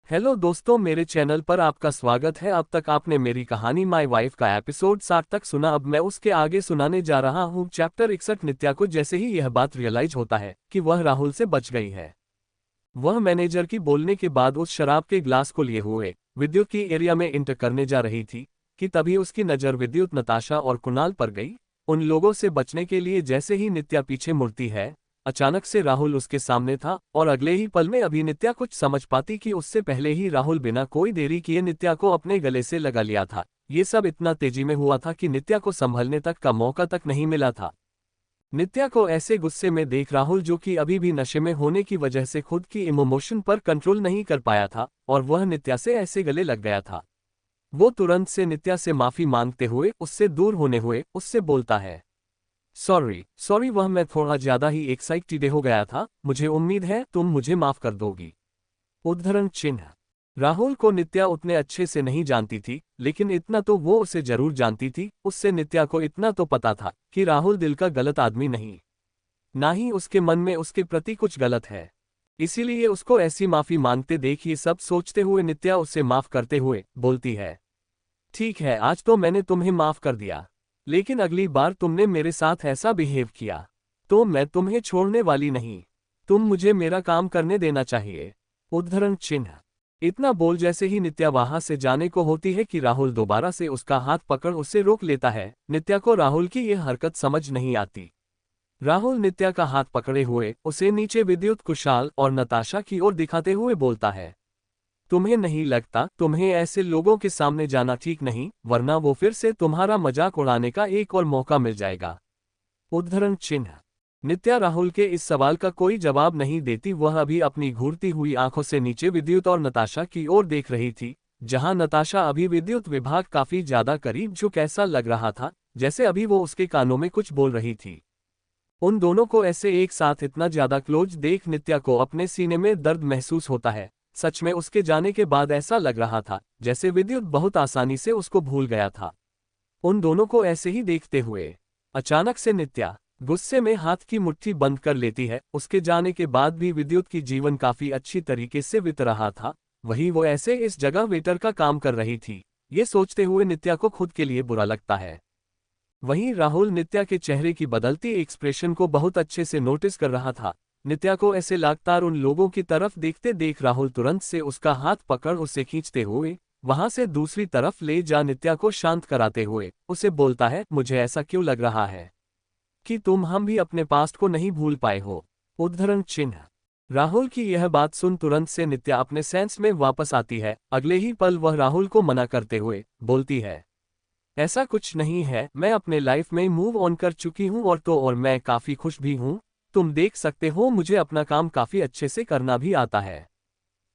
Hello दोस्तों, मेरे channel पर आपका स्वागत है। अब तक आपने मेरी कहानी माय वाइफ का एपिसोड 60 तक सुना। अब मैं उसके आगे सुनाने जा रहा हूँ चैप्टर 61। नित्या को जैसे ही यह बात रियलाइज होता है कि वह राहुल से बच गई है, वह मैनेजर की बोलने के बाद उस शराब के ग्लास को लिए हुए विद्युत की एरिया में इंटर करने जा रही थी कि तभी उसकी नज़र विद्युत, नताशा और कुणाल पर गई। उन लोगों से बचने के लिए जैसे ही नित्या पीछे मुड़ती है, अचानक से राहुल उसके सामने था और अगले ही पल में अभी नित्या कुछ समझ पाती कि उससे पहले ही राहुल बिना कोई देरी किए नित्या को अपने गले से लगा लिया था। ये सब इतना तेजी में हुआ था कि नित्या को संभलने तक का मौका तक नहीं मिला था। नित्या को ऐसे गुस्से में देख राहुल, जो कि अभी भी नशे में होने की वजह से खुद की इमोशन पर कंट्रोल नहीं कर पाया था और वह नित्या से ऐसे गले लग गया था, वो तुरंत से नित्या से माफी मांगते हुए उससे दूर होने हुए उससे बोलता है, सॉरी वह मैं थोड़ा ज्यादा ही एक्साइटेड हो गया था, मुझे उम्मीद है तुम मुझे माफ कर दोगी। उद्धरण चिन्ह। राहुल को नित्या उतने अच्छे से नहीं जानती थी, लेकिन इतना तो वो उसे जरूर जानती थी। उससे नित्या को इतना तो पता था कि राहुल दिल का गलत आदमी नहीं, ना ही उसके मन में उसके प्रति कुछ गलत है। इसीलिए उसको ऐसी माफी मांगते देख ये सब सोचते हुए नित्या उसे माफ करते हुए बोलती है, ठीक है, आज तो मैंने तुम्हें माफ कर दिया, लेकिन अगली बार तुमने मेरे साथ ऐसा बिहेव किया तो मैं तुम्हें छोड़ने वाली नहीं, तुम मुझे मेरा काम करने देना चाहिए। उद्धरण चिन्ह। इतना बोल जैसे ही नित्या वहां से जाने को होती है कि राहुल दोबारा से उसका हाथ पकड़ उसे रोक लेता है। नित्या को राहुल की यह हरकत समझ नहीं आती। राहुल नित्या का हाथ पकड़े हुए उसे नीचे विद्युत, कुशाल और नताशा की ओर दिखाते हुए बोलता है, तुम्हें नहीं लगता तुम्हें ऐसे लोगों के सामने जाना ठीक नहीं, वरना वो फिर से तुम्हारा मजाक उड़ाने का एक और मौका मिल जाएगा। उद्धरण चिन्ह। नित्या राहुल के इस सवाल का कोई जवाब नहीं देती। वह अभी अपनी घूरती हुई आंखों से नीचे विद्युत और नताशा की ओर देख रही थी, जहां नताशा अभी विद्युत विभाग काफी ज्यादा करीब, जो कैसा लग रहा था जैसे अभी वो उसके कानों में कुछ बोल रही थी। उन दोनों को ऐसे एक साथ इतना ज्यादा क्लोज देख नित्या को अपने सीने में दर्द महसूस होता है। सच में उसके जाने के बाद ऐसा लग रहा था जैसे विद्युत बहुत आसानी से उसको भूल गया था। उन दोनों को ऐसे ही देखते हुए अचानक से नित्या गुस्से में हाथ की मुट्ठी बंद कर लेती है। उसके जाने के बाद भी विद्युत की जीवन काफी अच्छी तरीके से बीत रहा था, वहीं वो ऐसे इस जगह वेटर का काम कर रही थी। ये सोचते हुए नित्या को खुद के लिए बुरा लगता है। वहीं राहुल नित्या के चेहरे की बदलती एक्सप्रेशन को बहुत अच्छे से नोटिस कर रहा था। नित्या को ऐसे लगातार उन लोगों की तरफ देखते देख राहुल तुरंत से उसका हाथ पकड़ उसे खींचते हुए वहां से दूसरी तरफ ले जा नित्या को शांत कराते हुए उसे बोलता है, मुझे ऐसा क्यों लग रहा है कि तुम हम भी अपने पास्ट को नहीं भूल पाए हो। उद्धरण चिन्ह। राहुल की यह बात सुन तुरंत से नित्या अपने सेंस में वापस आती है। अगले ही पल वह राहुल को मना करते हुए बोलती है, ऐसा कुछ नहीं है, मैं अपने लाइफ में मूव ऑन कर चुकी हूँ और मैं काफी खुश भी हूँ। तुम देख सकते हो मुझे अपना काम काफी अच्छे से करना भी आता है।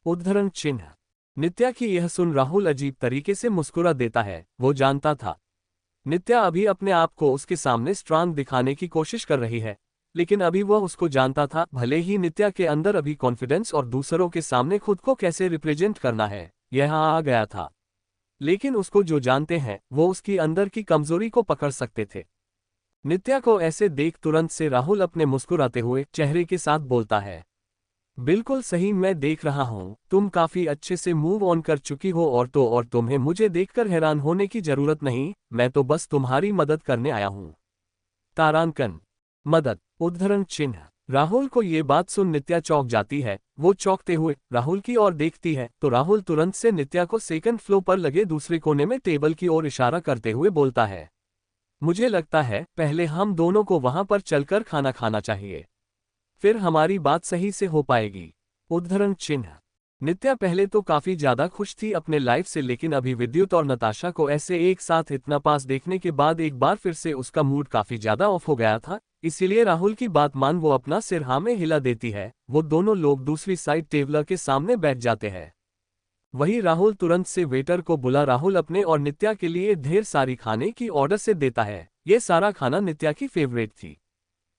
उद्धरण चिन्ह। नित्या की यह सुन राहुल अजीब तरीके से मुस्कुरा देता है। वो जानता था नित्या अभी अपने आप को उसके सामने स्ट्रांग दिखाने की कोशिश कर रही है, लेकिन अभी वह उसको जानता था। भले ही नित्या के अंदर अभी कॉन्फिडेंस और दूसरों के सामने खुद को कैसे रिप्रेजेंट करना है यह आ गया था, लेकिन उसको जो जानते हैं वो उसकी अंदर की कमजोरी को पकड़ सकते थे। नित्या को ऐसे देख तुरंत से राहुल अपने मुस्कुराते हुए चेहरे के साथ बोलता है, बिल्कुल सही, मैं देख रहा हूँ तुम काफी अच्छे से मूव ऑन कर चुकी हो और तुम्हें मुझे देखकर हैरान होने की जरूरत नहीं, मैं तो बस तुम्हारी मदद करने आया हूँ। तारांकन। मदद। उद्धरण चिन्ह। राहुल को ये बात सुन नित्या चौंक जाती है। वो चौंकते हुए राहुल की ओर देखती है तो राहुल तुरंत से नित्या को सेकंड फ्लोर पर लगे दूसरे कोने में टेबल की ओर इशारा करते हुए बोलता है, मुझे लगता है पहले हम दोनों को वहां पर चलकर खाना खाना चाहिए, फिर हमारी बात सही से हो पाएगी। उद्धरण चिन्ह। नित्या पहले तो काफी ज्यादा खुश थी अपने लाइफ से, लेकिन अभी विद्युत और नताशा को ऐसे एक साथ इतना पास देखने के बाद एक बार फिर से उसका मूड काफी ज्यादा ऑफ हो गया था। इसीलिए राहुल की बात मान वो अपना सिर हाँ में हिला देती है। वो दोनों लोग दूसरी साइड टेबल के सामने बैठ जाते हैं। वही राहुल तुरंत से वेटर को बुला राहुल अपने और नित्या के लिए ढेर सारी खाने की ऑर्डर से देता है। ये सारा खाना नित्या की फेवरेट थी।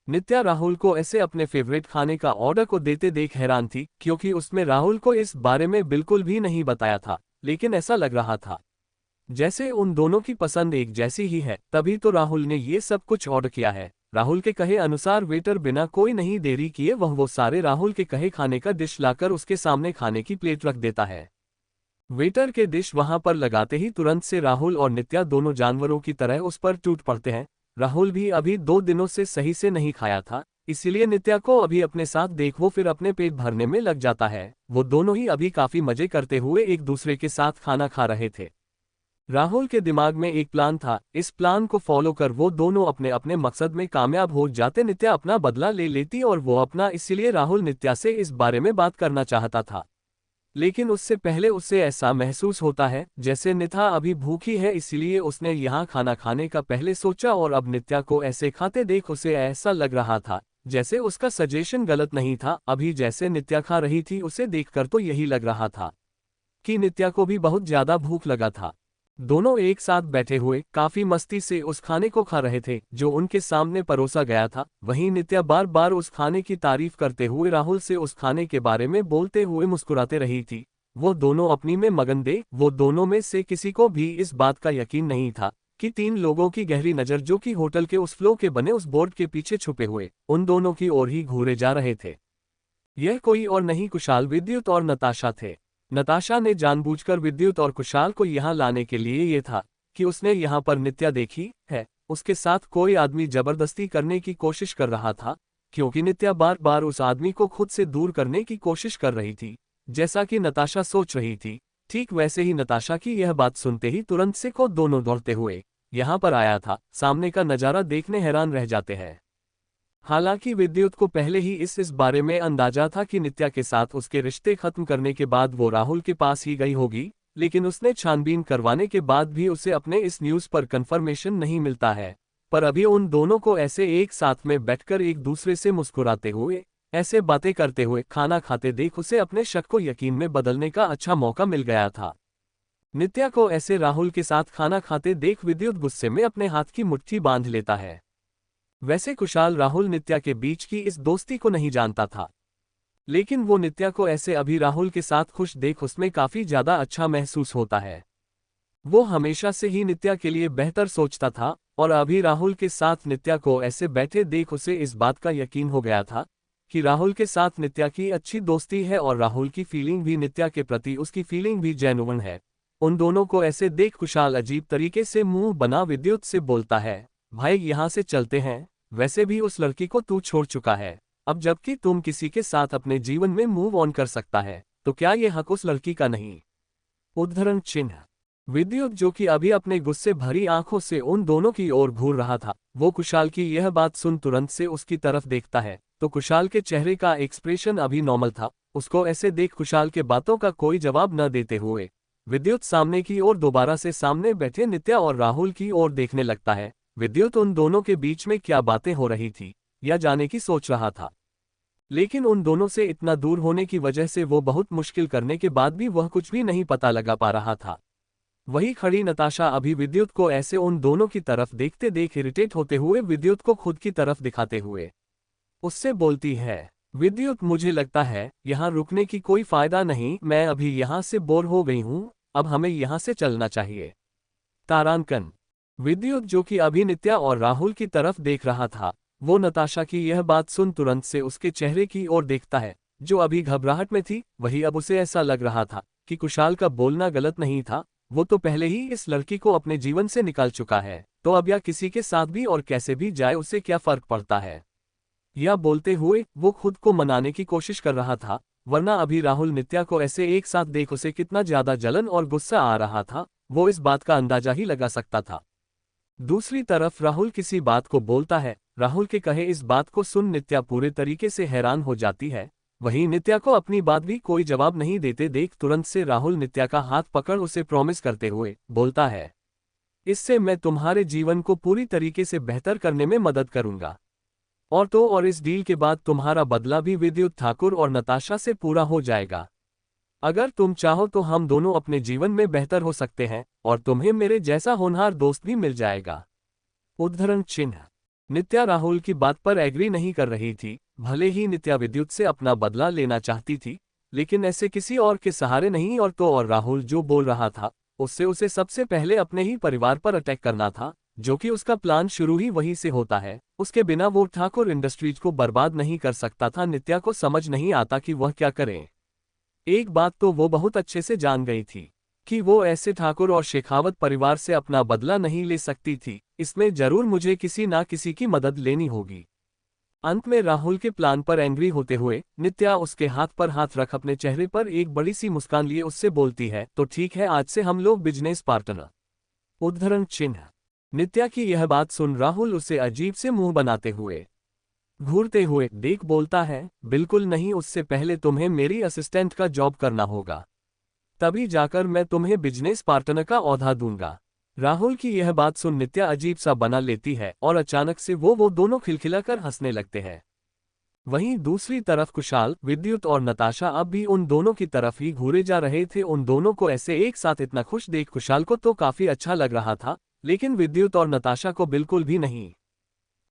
नित्या राहुल को ऐसे अपने फेवरेट खाने का ऑर्डर को देते देख हैरान थी, क्योंकि उसमें राहुल को इस बारे में बिल्कुल भी नहीं बताया था, लेकिन ऐसा लग रहा था जैसे उन दोनों की पसंद एक जैसी ही है। तभी तो राहुल ने ये सब कुछ ऑर्डर किया है। राहुल के कहे अनुसार वेटर बिना कोई नहीं देरी किए वह वो सारे राहुल के कहे खाने का डिश लाकर उसके सामने खाने की प्लेट रख देता है। वेटर के डिश वहां पर लगाते ही तुरंत से राहुल और नित्या दोनों जानवरों की तरह उस पर टूट पड़ते हैं। राहुल भी अभी 2 दिनों से सही से नहीं खाया था, इसीलिए नित्या को अभी अपने साथ देख वो फिर अपने पेट भरने में लग जाता है। वो दोनों ही अभी काफी मजे करते हुए एक दूसरे के साथ खाना खा रहे थे। राहुल के दिमाग में एक प्लान था, इस प्लान को फॉलो कर वो दोनों अपने अपने मकसद में कामयाब हो जाते। नित्या अपना बदला ले लेती और वो अपना, इसीलिए राहुल नित्या से इस बारे में बात करना चाहता था। लेकिन उससे पहले उसे ऐसा महसूस होता है जैसे नित्या अभी भूखी है, इसीलिए उसने यहाँ खाना खाने का पहले सोचा और अब नित्या को ऐसे खाते देख उसे ऐसा लग रहा था जैसे उसका सजेशन गलत नहीं था। अभी जैसे नित्या खा रही थी उसे देखकर तो यही लग रहा था कि नित्या को भी बहुत ज्यादा भूख लगा था। दोनों एक साथ बैठे हुए काफी मस्ती से उस खाने को खा रहे थे जो उनके सामने परोसा गया था। वहीं नित्या बार बार उस खाने की तारीफ करते हुए राहुल से उस खाने के बारे में बोलते हुए मुस्कुराते रही थी। वो दोनों अपनी में मगन थे। वो दोनों में से किसी को भी इस बात का यकीन नहीं था कि 3 लोगों की गहरी नजर जो कि होटल के उस फ्लो के बने उस बोर्ड के पीछे छुपे हुए उन दोनों की ओर ही घूरे जा रहे थे। यह कोई और नहीं कुशाल, विद्युत और नताशा थे। नताशा ने जानबूझकर विद्युत और कुशाल को यहाँ लाने के लिए ये था कि उसने यहाँ पर नित्या देखी है, उसके साथ कोई आदमी जबरदस्ती करने की कोशिश कर रहा था, क्योंकि नित्या बार बार उस आदमी को खुद से दूर करने की कोशिश कर रही थी, जैसा कि नताशा सोच रही थी। ठीक वैसे ही नताशा की यह बात सुनते ही तुरंत से खुद दोनों दौड़ते हुए यहाँ पर आया था। सामने का नजारा देखने हैरान रह जाते हैं। हालांकि विद्युत को पहले ही इस बारे में अंदाजा था कि नित्या के साथ उसके रिश्ते खत्म करने के बाद वो राहुल के पास ही गई होगी, लेकिन उसने छानबीन करवाने के बाद भी उसे अपने इस न्यूज़ पर कंफर्मेशन नहीं मिलता है। पर अभी उन दोनों को ऐसे एक साथ में बैठकर एक दूसरे से मुस्कुराते हुए, ऐसे बातें करते हुए खाना खाते देख उसे अपने शक को यकीन में बदलने का अच्छा मौका मिल गया था। नित्या को ऐसे राहुल के साथ खाना खाते देख विद्युत गुस्से में अपने हाथ की मुट्ठी बांध लेता है। वैसे कुशाल राहुल नित्या के बीच की इस दोस्ती को नहीं जानता था, लेकिन वो नित्या को ऐसे अभी राहुल के साथ खुश देख उसमें काफी ज्यादा अच्छा महसूस होता है। वो हमेशा से ही नित्या के लिए बेहतर सोचता था और अभी राहुल के साथ नित्या को ऐसे बैठे देख उसे इस बात का यकीन हो गया था कि राहुल के साथ नित्या की अच्छी दोस्ती है और राहुल की फीलिंग भी नित्या के प्रति उसकी फीलिंग भी जेन्युइन है। उन दोनों को ऐसे देख कुशाल अजीब तरीके से मुंह बना विद्युत से बोलता है, भाई यहाँ से चलते हैं, वैसे भी उस लड़की को तू छोड़ चुका है, अब जबकि तुम किसी के साथ अपने जीवन में मूव ऑन कर सकता है तो क्या ये हक उस लड़की का नहीं? उद्धरण चिन्ह। विद्युत जो कि अभी अपने गुस्से भरी आंखों से उन दोनों की ओर घूर रहा था, वो कुशाल की यह बात सुन तुरंत से उसकी तरफ देखता है तो कुशाल के चेहरे का एक्सप्रेशन अभी नॉर्मल था। उसको ऐसे देख कुशाल के बातों का कोई जवाब न देते हुए विद्युत सामने की ओर दोबारा से सामने बैठे नित्या और राहुल की ओर देखने लगता है। विद्युत उन दोनों के बीच में क्या बातें हो रही थी या जाने की सोच रहा था, लेकिन उन दोनों से इतना दूर होने की वजह से वो बहुत मुश्किल करने के बाद भी वह कुछ भी नहीं पता लगा पा रहा था। वही खड़ी नताशा अभी विद्युत को ऐसे उन दोनों की तरफ देखते देख इरिटेट होते हुए विद्युत को खुद की तरफ दिखाते हुए उससे बोलती है, विद्युत मुझे लगता है यहाँ रुकने की कोई फायदा नहीं, मैं अभी यहाँ से बोर हो गई हूँ, अब हमें यहाँ से चलना चाहिए। तारांकन। विद्युत जो कि अभी नित्या और राहुल की तरफ देख रहा था, वो नताशा की यह बात सुन तुरंत से उसके चेहरे की ओर देखता है जो अभी घबराहट में थी। वही अब उसे ऐसा लग रहा था कि कुशाल का बोलना गलत नहीं था, वो तो पहले ही इस लड़की को अपने जीवन से निकाल चुका है, तो अब या किसी के साथ भी और कैसे भी जाए उसे क्या फर्क पड़ता है। यह बोलते हुए वो खुद को मनाने की कोशिश कर रहा था, वरना अभी राहुल नित्या को ऐसे एक साथ देख उसे कितना ज्यादा जलन और गुस्सा आ रहा था, वो इस बात का अंदाजा ही लगा सकता था। दूसरी तरफ राहुल किसी बात को बोलता है। राहुल के कहे इस बात को सुन नित्या पूरे तरीके से हैरान हो जाती है। वहीं नित्या को अपनी बात भी कोई जवाब नहीं देते देख तुरंत से राहुल नित्या का हाथ पकड़ उसे प्रॉमिस करते हुए बोलता है, इससे मैं तुम्हारे जीवन को पूरी तरीके से बेहतर करने में मदद करूंगा, और तो और इस डील के बाद तुम्हारा बदला भी विद्युत ठाकुर और नताशा से पूरा हो जाएगा। अगर तुम चाहो तो हम दोनों अपने जीवन में बेहतर हो सकते हैं और तुम्हें मेरे जैसा होनहार दोस्त भी मिल जाएगा। उद्धरण चिन्ह। नित्या राहुल की बात पर एग्री नहीं कर रही थी। भले ही नित्या विद्युत से अपना बदला लेना चाहती थी, लेकिन ऐसे किसी और के सहारे नहीं, और तो और राहुल जो बोल रहा था उससे उसे सबसे पहले अपने ही परिवार पर अटैक करना था, जो कि उसका प्लान शुरू ही वहीं से होता है। उसके बिना वो ठाकुर इंडस्ट्रीज को बर्बाद नहीं कर सकता था। नित्या को समझ नहीं आता कि वह क्या करे। एक बात तो वो बहुत अच्छे से जान गई थी, कि वो ऐसे ठाकुर और शेखावत परिवार से अपना बदला नहीं ले सकती थी, इसमें जरूर मुझे किसी ना किसी की मदद लेनी होगी। अंत में राहुल के प्लान पर एंग्री होते हुए नित्या उसके हाथ पर हाथ रख अपने चेहरे पर एक बड़ी सी मुस्कान लिए उससे बोलती है, तो ठीक है, आज से हम लोग बिजनेस पार्टनर। उद्धरण चिन्ह। नित्या की यह बात सुन राहुल उसे अजीब से मुंह बनाते हुए घूरते हुए देख बोलता है, बिल्कुल नहीं, उससे पहले तुम्हें मेरी असिस्टेंट का जॉब करना होगा, तभी जाकर मैं तुम्हें बिजनेस पार्टनर का ओहदा दूंगा। राहुल की यह बात सुन नित्या अजीब सा बना लेती है और अचानक से वो दोनों खिलखिलाकर हंसने लगते हैं। वहीं दूसरी तरफ कुशाल, विद्युत और नताशा अब भी उन दोनों की तरफ ही घूरे जा रहे थे। उन दोनों को ऐसे एक साथ इतना खुश देख कुशाल को तो काफी अच्छा लग रहा था, लेकिन विद्युत और नताशा को बिल्कुल भी नहीं।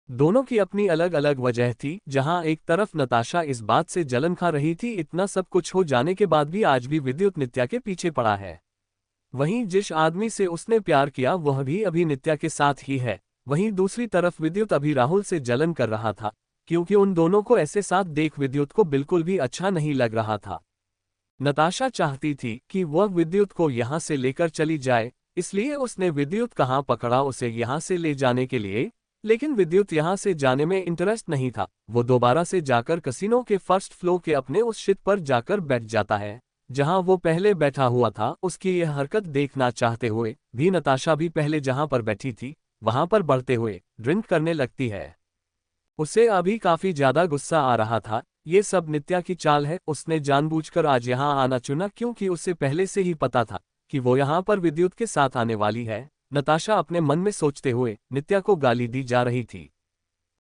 दोनों की अपनी अलग अलग वजह थी। जहां एक तरफ नताशा इस बात से जलन खा रही थी, इतना सब कुछ हो जाने के बाद भी आज भी विद्युत नित्या के पीछे पड़ा है। वहीं जिस आदमी से उसने प्यार किया वह भी अभी नित्या के साथ ही है। वहीं दूसरी तरफ विद्युत अभी राहुल से जलन कर रहा था, क्योंकि उन दोनों को ऐसे साथ देख विद्युत को बिल्कुल भी अच्छा नहीं लग रहा था। नताशा चाहती थी कि वह विद्युत को यहां से लेकर चली जाए, इसलिए उसने विद्युत कहां पकड़ा उसे यहां से ले जाने के लिए। लेकिन विद्युत यहां से जाने में इंटरेस्ट नहीं था। वो दोबारा से जाकर कसिनो के फर्स्ट फ्लोर के अपने उस शिट पर जाकर बैठ जाता है जहां वो पहले बैठा हुआ था। उसकी यह हरकत देखना चाहते हुए भी नताशा भी पहले जहां पर बैठी थी वहां पर बढ़ते हुए ड्रिंक करने लगती है। उसे अभी काफी ज्यादा गुस्सा आ रहा था। ये सब नित्या की चाल है। उसने जानबूझकर आज यहां आना चुना क्योंकि उसे पहले से ही पता था कि वो यहां पर विद्युत के साथ आने वाली है। नताशा अपने मन में सोचते हुए नित्या को गाली दी जा रही थी।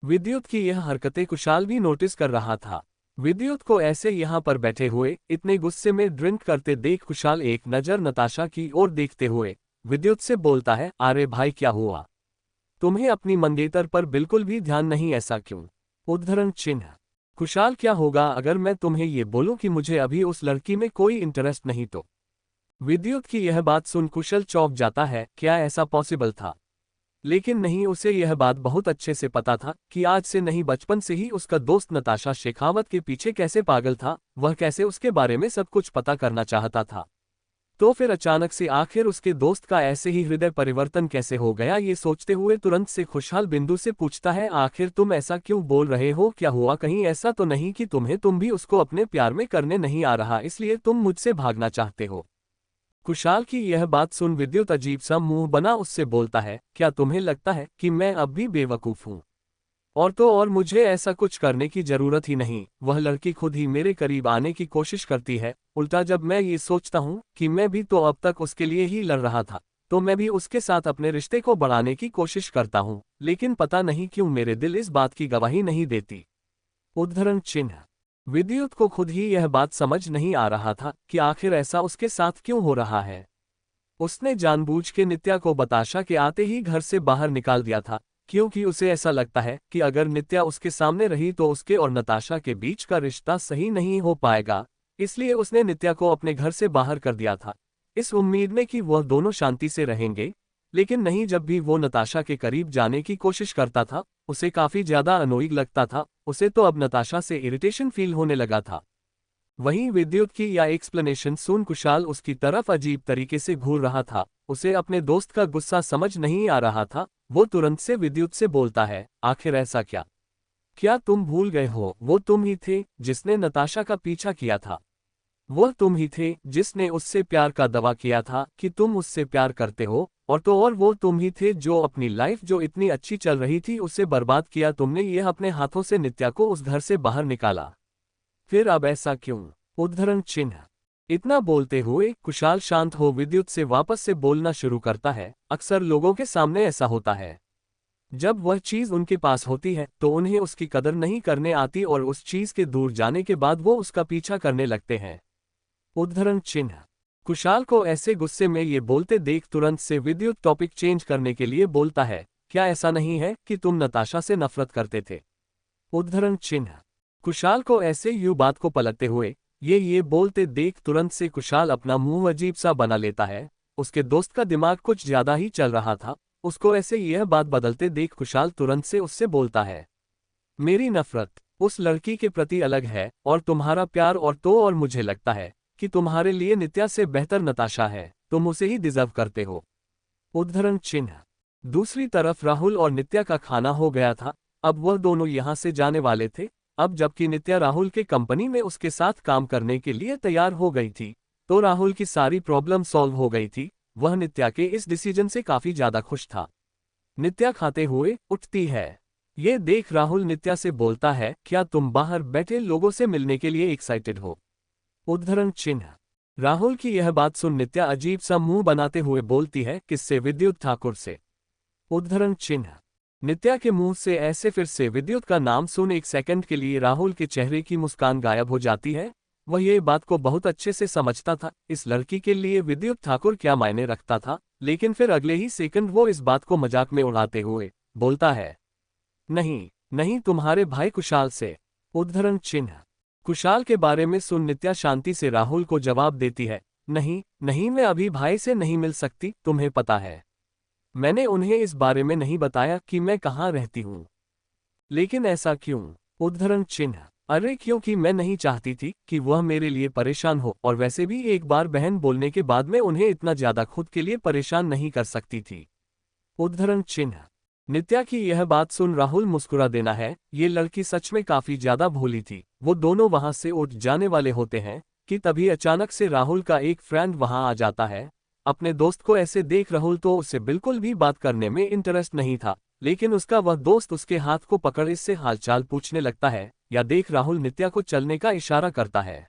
विद्युत की यह हरकतें कुशाल भी नोटिस कर रहा था। विद्युत को ऐसे यहां पर बैठे हुए इतने गुस्से में ड्रिंक करते देख कुशाल एक नजर नताशा की ओर देखते हुए विद्युत से बोलता है, अरे भाई क्या हुआ, तुम्हें अपनी मंगेतर पर बिल्कुल भी ध्यान नहीं, ऐसा क्यों? उद्धरण चिन्ह। कुशाल, क्या होगा अगर मैं तुम्हें ये बोलूं कि मुझे अभी उस लड़की में कोई इंटरेस्ट नहीं तो? विद्युत की यह बात सुन कुशल चौंक जाता है। क्या ऐसा पॉसिबल था? लेकिन नहीं, उसे यह बात बहुत अच्छे से पता था कि आज से नहीं बचपन से ही उसका दोस्त नताशा शेखावत के पीछे कैसे पागल था, वह कैसे उसके बारे में सब कुछ पता करना चाहता था। तो फिर अचानक से आखिर उसके दोस्त का ऐसे ही हृदय परिवर्तन कैसे हो गया? ये सोचते हुए तुरंत से खुशहाल बिंदु से पूछता है, आखिर तुम ऐसा क्यों बोल रहे हो? क्या हुआ? कहीं ऐसा तो नहीं कि तुम भी उसको अपने प्यार में करने नहीं आ रहा, इसलिए तुम मुझसे भागना चाहते हो? कुशाल की यह बात सुन विद्युत अजीब सा मुंह बना उससे बोलता है, क्या तुम्हें लगता है कि मैं अब भी बेवकूफ हूं? और तो और मुझे ऐसा कुछ करने की जरूरत ही नहीं। वह लड़की खुद ही मेरे करीब आने की कोशिश करती है। उल्टा जब मैं ये सोचता हूँ कि मैं भी तो अब तक उसके लिए ही लड़ रहा था, तो मैं भी उसके साथ अपने रिश्ते को बढ़ाने की कोशिश करता हूँ, लेकिन पता नहीं क्यों मेरे दिल इस बात की गवाही नहीं देती। उद्धरण चिन्ह। विद्युत को खुद ही यह बात समझ नहीं आ रहा था कि आखिर ऐसा उसके साथ क्यों हो रहा है। उसने जानबूझ के नित्या को बताशा के आते ही घर से बाहर निकाल दिया था, क्योंकि उसे ऐसा लगता है कि अगर नित्या उसके सामने रही तो उसके और नताशा के बीच का रिश्ता सही नहीं हो पाएगा। इसलिए उसने नित्या को अपने घर से बाहर कर दिया था, इस उम्मीद में कि वह दोनों शांति से रहेंगे। लेकिन नहीं, जब भी वो नताशा के करीब जाने की कोशिश करता था उसे काफी ज्यादा अनोइंग लगता था। उसे तो अब नताशा से इरिटेशन फील होने लगा था। वहीं विद्युत की यह एक्सप्लेनेशन सुन कुशाल उसकी तरफ अजीब तरीके से घूर रहा था। उसे अपने दोस्त का गुस्सा समझ नहीं आ रहा था। वो तुरंत से विद्युत से बोलता है, आखिर ऐसा क्या? क्या तुम भूल गए हो? वो तुम ही थे जिसने नताशा का पीछा किया था। वह तुम ही थे जिसने उससे प्यार का दावा किया था कि तुम उससे प्यार करते हो। और तो और वो तुम ही थे जो अपनी लाइफ जो इतनी अच्छी चल रही थी उसे बर्बाद किया तुमने। यह अपने हाथों से नित्या को उस घर से बाहर निकाला। फिर अब ऐसा क्यों? उद्धरण चिन्ह। इतना बोलते हुए कुशाल शांत हो विद्युत से वापस से बोलना शुरू करता है, अक्सर लोगों के सामने ऐसा होता है, जब वह चीज उनके पास होती है तो उन्हें उसकी कदर नहीं करने आती और उस चीज के दूर जाने के बाद वो उसका पीछा करने लगते हैं। उद्धरण चिन्ह। कुशाल को ऐसे गुस्से में ये बोलते देख तुरंत से विद्युत टॉपिक चेंज करने के लिए बोलता है, क्या ऐसा नहीं है कि तुम नताशा से नफरत करते थे? उद्धरण चिन्ह। कुशाल को ऐसे यूं बात को पलटते हुए ये बोलते देख तुरंत से कुशाल अपना मुंह अजीब सा बना लेता है। उसके दोस्त का दिमाग कुछ ज्यादा ही चल रहा था। उसको ऐसे यह बात बदलते देख कुशाल तुरंत से उससे बोलता है, मेरी नफरत उस लड़की के प्रति अलग है और तुम्हारा प्यार और तो और मुझे लगता है कि तुम्हारे लिए नित्या से बेहतर नताशा है। तुम उसे ही डिजर्व करते हो। उद्धरण चिन्ह। दूसरी तरफ राहुल और नित्या का खाना हो गया था। अब वह दोनों यहाँ से जाने वाले थे। अब जबकि नित्या राहुल के कंपनी में उसके साथ काम करने के लिए तैयार हो गई थी, तो राहुल की सारी प्रॉब्लम सॉल्व हो गई थी। वह नित्या के इस डिसीजन से काफी ज्यादा खुश था। नित्या खाते हुए उठती है। ये देख राहुल नित्या से बोलता है, क्या तुम बाहर बैठे लोगों से मिलने के लिए एक्साइटेड हो? उद्धरण चिन्ह। राहुल की यह बात सुन नित्या अजीब सा मुंह बनाते हुए बोलती है, किससे? विद्युत ठाकुर से। उद्धरण चिन्ह। नित्या के मुंह से ऐसे फिर से विद्युत का नाम सुन एक सेकंड के लिए राहुल के चेहरे की मुस्कान गायब हो जाती है। वह ये बात को बहुत अच्छे से समझता था, इस लड़की के लिए विद्युत ठाकुर क्या मायने रखता था, लेकिन फिर अगले ही सेकंड वो इस बात को मजाक में उड़ाते हुए बोलता है, नहीं नहीं, तुम्हारे भाई कुशाल से। उद्धरण चिन्ह। कुशाल के बारे में सुन नित्या शांति से राहुल को जवाब देती है, नहीं नहीं, मैं अभी भाई से नहीं मिल सकती। तुम्हें पता है, मैंने उन्हें इस बारे में नहीं बताया कि मैं कहाँ रहती हूँ। लेकिन ऐसा क्यों? उद्धरण चिन्ह। अरे क्योंकि मैं नहीं चाहती थी कि वह मेरे लिए परेशान हो, और वैसे भी एक बार बहन बोलने के बाद मैं उन्हें इतना ज्यादा खुद के लिए परेशान नहीं कर सकती थी। उद्धरण चिन्ह। नित्या की यह बात सुन राहुल मुस्कुरा देना है। ये लड़की सच में काफी ज्यादा भोली थी। वो दोनों वहां से उठ जाने वाले होते हैं कि तभी अचानक से राहुल का एक फ्रेंड वहां आ जाता है। अपने दोस्त को ऐसे देख राहुल तो उससे बिल्कुल भी बात करने में इंटरेस्ट नहीं था, लेकिन उसका वह दोस्त उसके हाथ को पकड़ इससे हालचाल पूछने लगता है। या देख राहुल नित्या को चलने का इशारा करता है।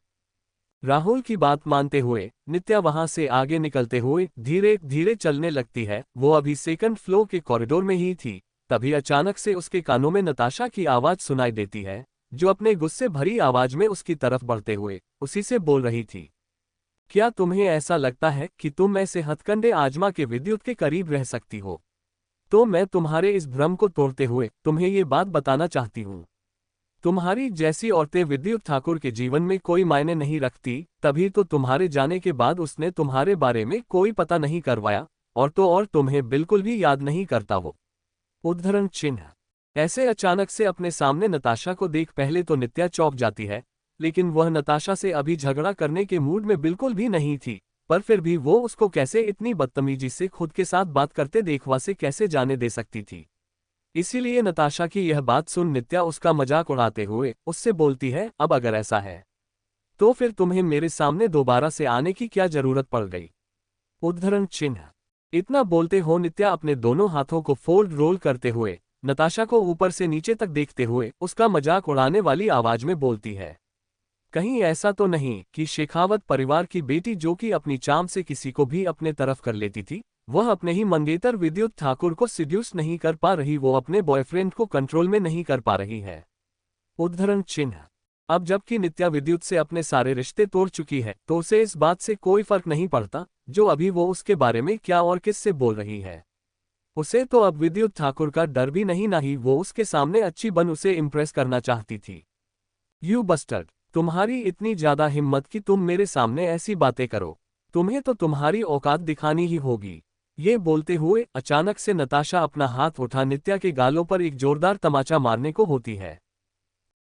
राहुल की बात मानते हुए नित्या वहां से आगे निकलते हुए धीरे धीरे चलने लगती है। वो अभी सेकंड फ्लोर के कॉरिडोर में ही थी, तभी अचानक से उसके कानों में नताशा की आवाज सुनाई देती है, जो अपने गुस्से भरी आवाज में उसकी तरफ बढ़ते हुए उसी से बोल रही थी, क्या तुम्हें ऐसा लगता है कि तुम ऐसे हथकंडे आजमा के विद्युत के करीब रह सकती हो? तो मैं तुम्हारे इस भ्रम को तोड़ते हुए तुम्हें ये बात बताना चाहती हूँ। तुम्हारी जैसी औरतें विद्युत ठाकुर के जीवन में कोई मायने नहीं रखती, तभी तो तुम्हारे जाने के बाद उसने तुम्हारे बारे में कोई पता नहीं करवाया, और तो और तुम्हें बिल्कुल भी याद नहीं करता वो। उद्धरण चिन्ह। ऐसे अचानक से अपने सामने नताशा को देख पहले तो नित्या चौंक जाती है, लेकिन वह नताशा से अभी झगड़ा करने के मूड में बिल्कुल भी नहीं थी। पर फिर भी वो उसको कैसे इतनी बदतमीजी से खुद के साथ बात करते देखवा से कैसे जाने दे सकती थी। इसीलिए नताशा की यह बात सुन नित्या उसका मजाक उड़ाते हुए उससे बोलती है, अब अगर ऐसा है तो फिर तुम्हें मेरे सामने दोबारा से आने की क्या जरूरत पड़ गई? उद्धरण चिन्ह। इतना बोलते हो नित्या अपने दोनों हाथों को फोल्ड रोल करते हुए नताशा को ऊपर से नीचे तक देखते हुए उसका मजाक उड़ाने वाली आवाज में बोलती है, कहीं ऐसा तो नहीं कि शेखावत परिवार की बेटी जो कि अपनी चाम से किसी को भी अपने तरफ कर लेती थी, वह अपने ही मंगेतर विद्युत ठाकुर को सिड्यूस नहीं कर पा रही, वो अपने बॉयफ्रेंड को कंट्रोल में नहीं कर पा रही है। उद्धरण चिन्ह। अब जबकि नित्या विद्युत से अपने सारे रिश्ते तोड़ चुकी है, तो उसे इस बात से कोई फर्क नहीं पड़ता जो अभी वो उसके बारे में क्या और किससे बोल रही है। उसे तो अब विद्युत ठाकुर का डर भी नहीं, ना ही वो उसके सामने अच्छी बन उसे इम्प्रेस करना चाहती थी। यू बस्टर्ड, तुम्हारी इतनी ज्यादा हिम्मत कि तुम मेरे सामने ऐसी बातें करो, तुम्हें तो तुम्हारी औकात दिखानी ही होगी। ये बोलते हुए अचानक से नताशा अपना हाथ उठा नित्या के गालों पर एक जोरदार तमाचा मारने को होती है।